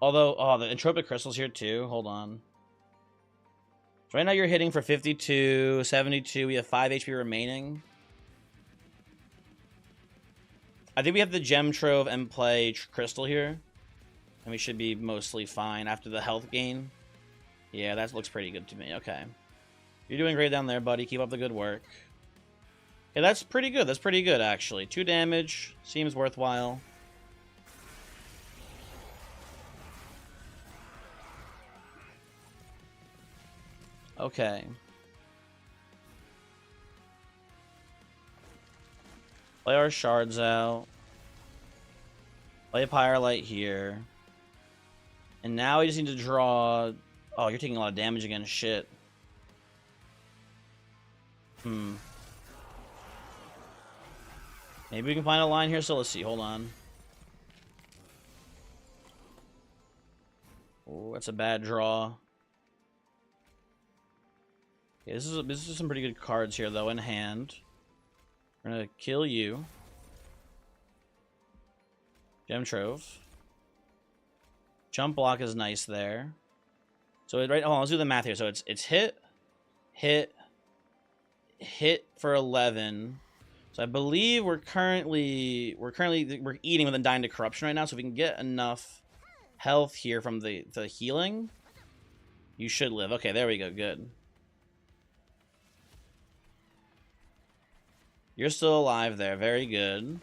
Although, oh, the Entropic Crystal's here too. Hold on. So right now you're hitting for 52, 72. We have 5 HP remaining. I think we have the Gemtrove and play Crystal here. And we should be mostly fine after the health gain. Yeah, that looks pretty good to me. Okay. You're doing great down there, buddy. Keep up the good work. Yeah, that's pretty good. That's pretty good, actually. 2 damage. Seems worthwhile. Okay. Play our shards out. Play Pyrelight here. And now we just need to draw... Oh, you're taking a lot of damage again. Shit. Maybe we can find a line here, so let's see. Hold on. Oh, that's a bad draw. Okay, this is some pretty good cards here, though, in hand. We're gonna kill you. Gemtrove. Jump block is nice there. So hold on, let's do the math here. So it's hit, hit, hit for 11. So I believe we're eating with Undying to Corruption right now. So if we can get enough health here from the healing, you should live. Okay, there we go. Good. You're still alive there. Very good.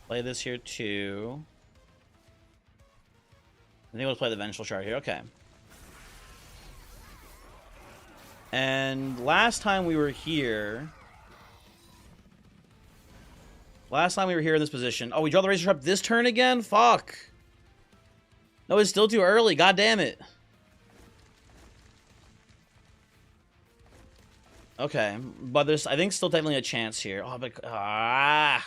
Play this here too. I think we'll play the Vengeful Shard here. Okay. And last time we were here... Last time we were here in this position... Oh, we draw the Razor Sharp this turn again? Fuck! No, it's still too early. God damn it. Okay. But there's, I think, still definitely a chance here. Oh, but... Ah!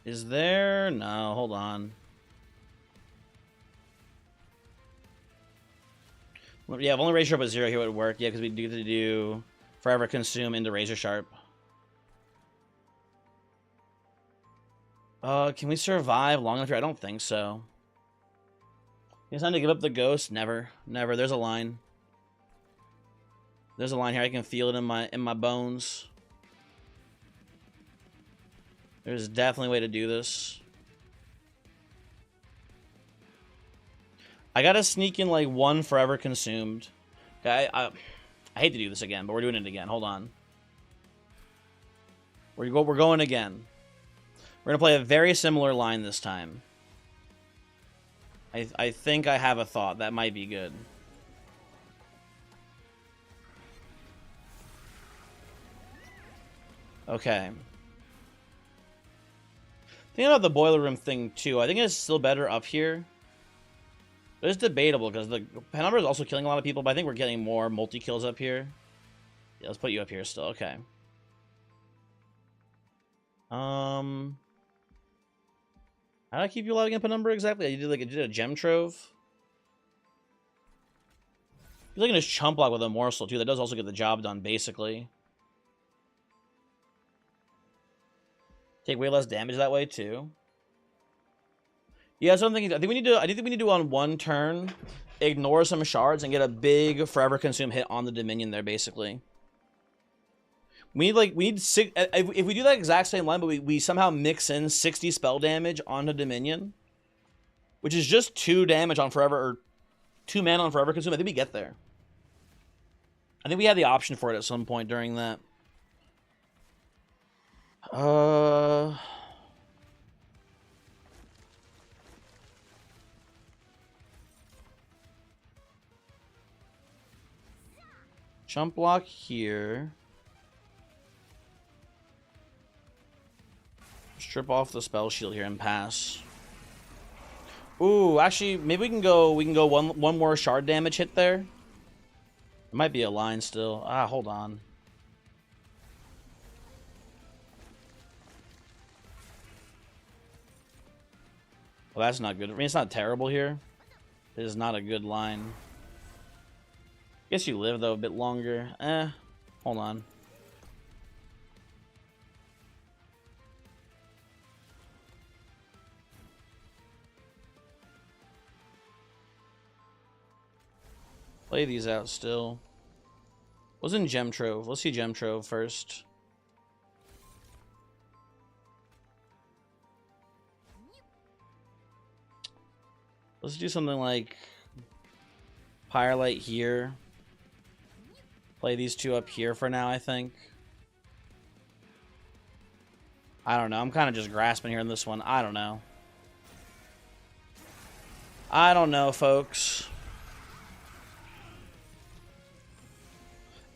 Is there? No, hold on. Yeah, if only Razor Sharp was 0 here would work. Yeah, because we do to do Forever Consume into Razor Sharp. Can we survive long enough here? I don't think so. It's time to give up the ghost. Never. Never. There's a line. There's a line here. I can feel it in my bones. There's definitely a way to do this. I gotta sneak in like one Forever Consumed. Okay, I hate to do this again, but we're doing it again. Hold on. We're going again. We're gonna play a very similar line this time. I think I have a thought that might be good. Okay. Thinking about the Boiler Room thing too. I think it's still better up here. But it's debatable because the Penumbra is also killing a lot of people, but I think we're getting more multi-kills up here. Yeah, let's put you up here still. Okay. How do I keep you alive again, Penumbra, exactly? You did a Gem Trove. You're looking at his Chump Block with a Morsel, too. That does also get the job done, basically. Take way less damage that way, too. Yeah, so I'm thinking. I think we need to on one turn, ignore some shards and get a big Forever Consume hit on the Dominion there, basically. We need 6. If we do that exact same line, but we somehow mix in 60 spell damage onto Dominion, which is just 2 damage on Forever, or 2 mana on Forever Consume. I think we get there. I think we had the option for it at some point during that. Jump block here. Strip off the spell shield here and pass. Ooh, actually, maybe we can go one more shard damage hit there. It might be a line still. Ah, hold on. Well, that's not good. I mean, it's not terrible here. It is not a good line. Guess you live, though, a bit longer. Hold on. Play these out still. What's in Gem Trove? Let's see Gem Trove first. Let's do something like Pyrelight here. Play these 2 up here for now, I think. I don't know. I'm kind of just grasping here in this one. I don't know. I don't know, folks.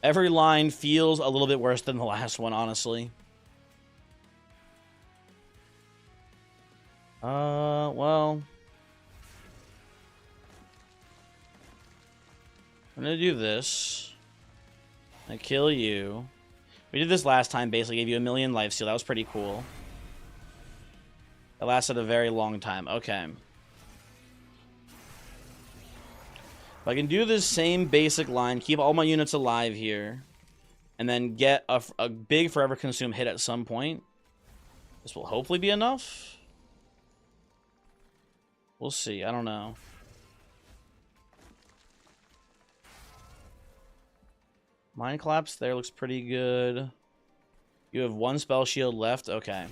Every line feels a little bit worse than the last one, honestly. Well. I'm gonna do this. I kill you. We did this last time, basically gave you 1,000,000 lifesteal. That was pretty cool. That lasted a very long time. Okay. If I can do this same basic line, keep all my units alive here, and then get a big Forever Consume hit at some point, this will hopefully be enough. We'll see. I don't know. Mind Collapse there looks pretty good. You have 1 spell shield left. Okay.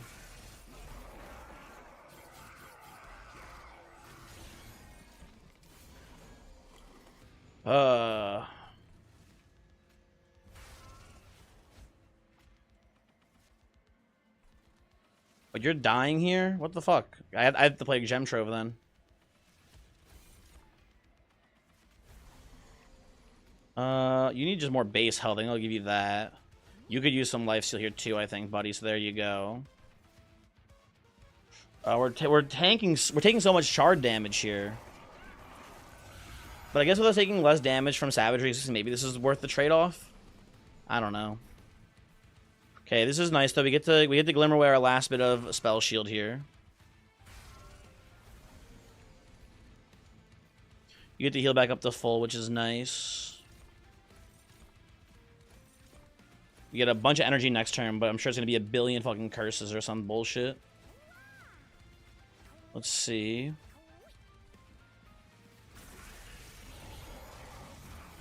But you're dying here? What the fuck? I have to play Gem Trove then. You need just more base health. I think I'll give you that. You could use some lifesteal here too, I think, buddy. So there you go. We're taking so much shard damage here. But I guess with us taking less damage from savagery, maybe this is worth the trade-off. I don't know. Okay, this is nice though. We get to glimmer away our last bit of spell shield here. You get to heal back up to full, which is nice. You get a bunch of energy next turn, but I'm sure it's gonna be a billion fucking curses or some bullshit. Let's see.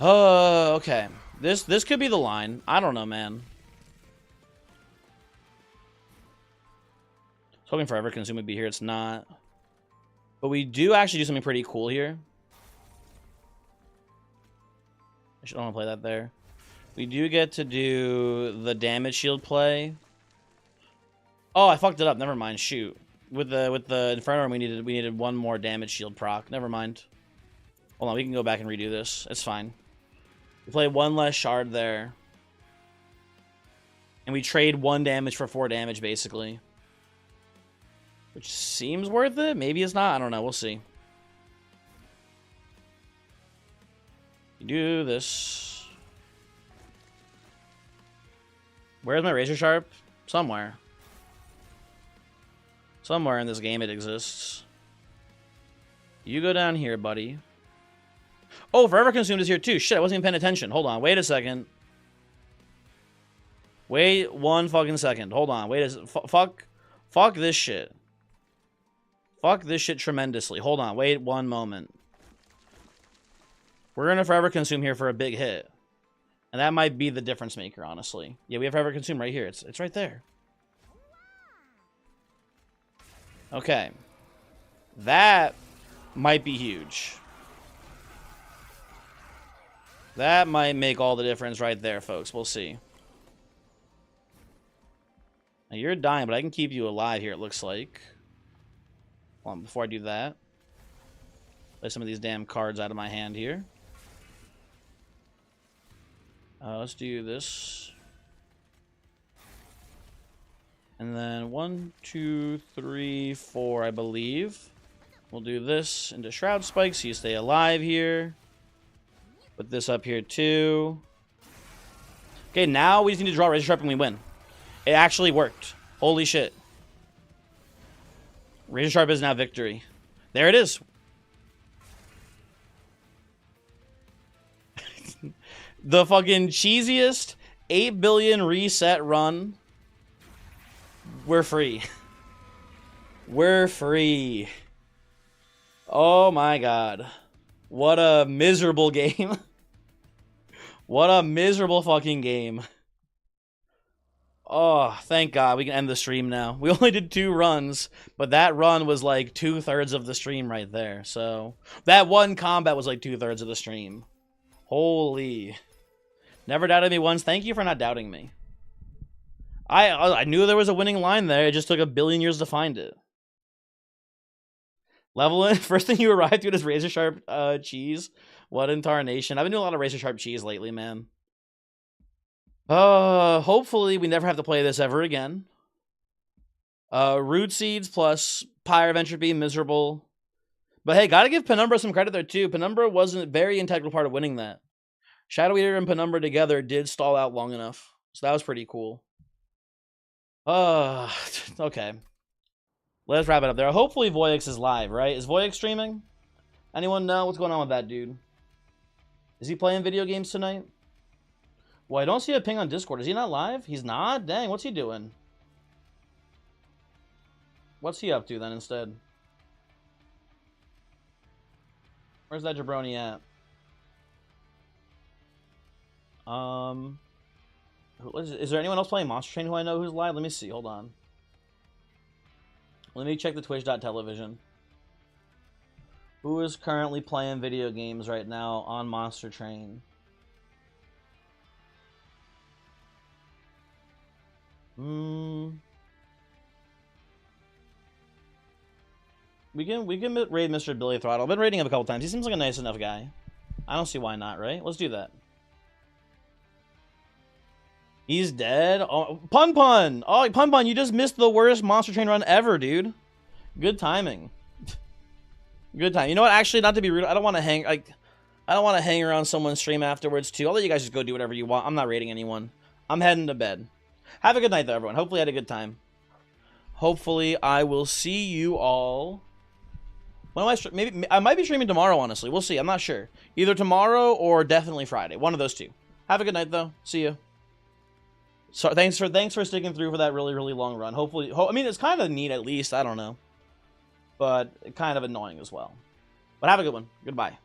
Oh, okay. This could be the line. I don't know, man. I was hoping Forever Consume would be here. It's not. But we do actually do something pretty cool here. I don't want to play that there. We do get to do the damage shield play. Oh, I fucked it up. Never mind. Shoot. With the Inferno, we needed one more damage shield proc. Never mind. Hold on, we can go back and redo this. It's fine. We play one less shard there. And we trade 1 damage for 4 damage, basically. Which seems worth it. Maybe it's not. I don't know. We'll see. You do this. Where's my Razor Sharp? Somewhere. Somewhere in this game it exists. You go down here, buddy. Oh, Forever Consumed is here too. Shit, I wasn't even paying attention. Hold on. Wait a second. Wait 1 fucking second. Hold on. Wait a fuck this shit. Fuck this shit tremendously. Hold on. Wait 1 moment. We're going to Forever Consume here for a big hit. And that might be the difference maker, honestly. Yeah, we have Forever Consume right here. It's right there. Okay. That might be huge. That might make all the difference right there, folks. We'll see. Now, you're dying, but I can keep you alive here, it looks like. Hold on, before I do that. Play some of these damn cards out of my hand here. Let's do this. And then 1, 2, 3, 4, I believe. We'll do this into Shroud Spike so you stay alive here. Put this up here too. Okay, now we just need to draw Razor Sharp and we win. It actually worked. Holy shit. Razor Sharp is now victory. There it is. The fucking cheesiest 8 billion reset run. We're free. We're free. Oh my god. What a miserable game. What a miserable fucking game. Oh, thank God we can end the stream now. We only did 2 runs, but that run was like 2/3 of the stream right there. So that one combat was like 2/3 of the stream. Holy. Never doubted me once. Thank you for not doubting me. I knew there was a winning line there. It just took a billion years to find it. Level first thing you arrived to is Razor Sharp cheese. What in tarnation? I've been doing a lot of Razor Sharp cheese lately, man. Hopefully we never have to play this ever again. Root Seeds plus Pyre of Entropy, miserable. But hey, gotta give Penumbra some credit there too. Penumbra wasn't a very integral part of winning that. Shadow Eater and Penumbra together did stall out long enough. So that was pretty cool. Okay. Let's wrap it up there. Hopefully Voyix is live, right? Is Voyix streaming? Anyone know what's going on with that dude? Is he playing video games tonight? Well, I don't see a ping on Discord. Is he not live? He's not? Dang, what's he doing? What's he up to then instead? Where's that jabroni at? Is there anyone else playing Monster Train who I know who's live? Let me see. Hold on. Let me check the twitch.television. Who is currently playing video games right now on Monster Train? We can raid Mr. Billy Throttle. I've been raiding him a couple times. He seems like a nice enough guy. I don't see why not, right? Let's do that. He's dead? Oh, Pun Pun! Oh, Pun Pun, you just missed the worst Monster Train run ever, dude. Good timing. Good time. You know what? Actually, not to be rude, I don't want to hang around someone's stream afterwards too. I'll let you guys just go do whatever you want. I'm not raiding anyone. I'm heading to bed. Have a good night, though, everyone. Hopefully, you had a good time. Hopefully, I will see you all. When am I maybe I might be streaming tomorrow, honestly. We'll see. I'm not sure. Either tomorrow or definitely Friday. One of those two. Have a good night, though. See you. So thanks for sticking through for that really, really long run. Hopefully, I mean, it's kind of neat at least. I don't know. But kind of annoying as well. But have a good one. Goodbye.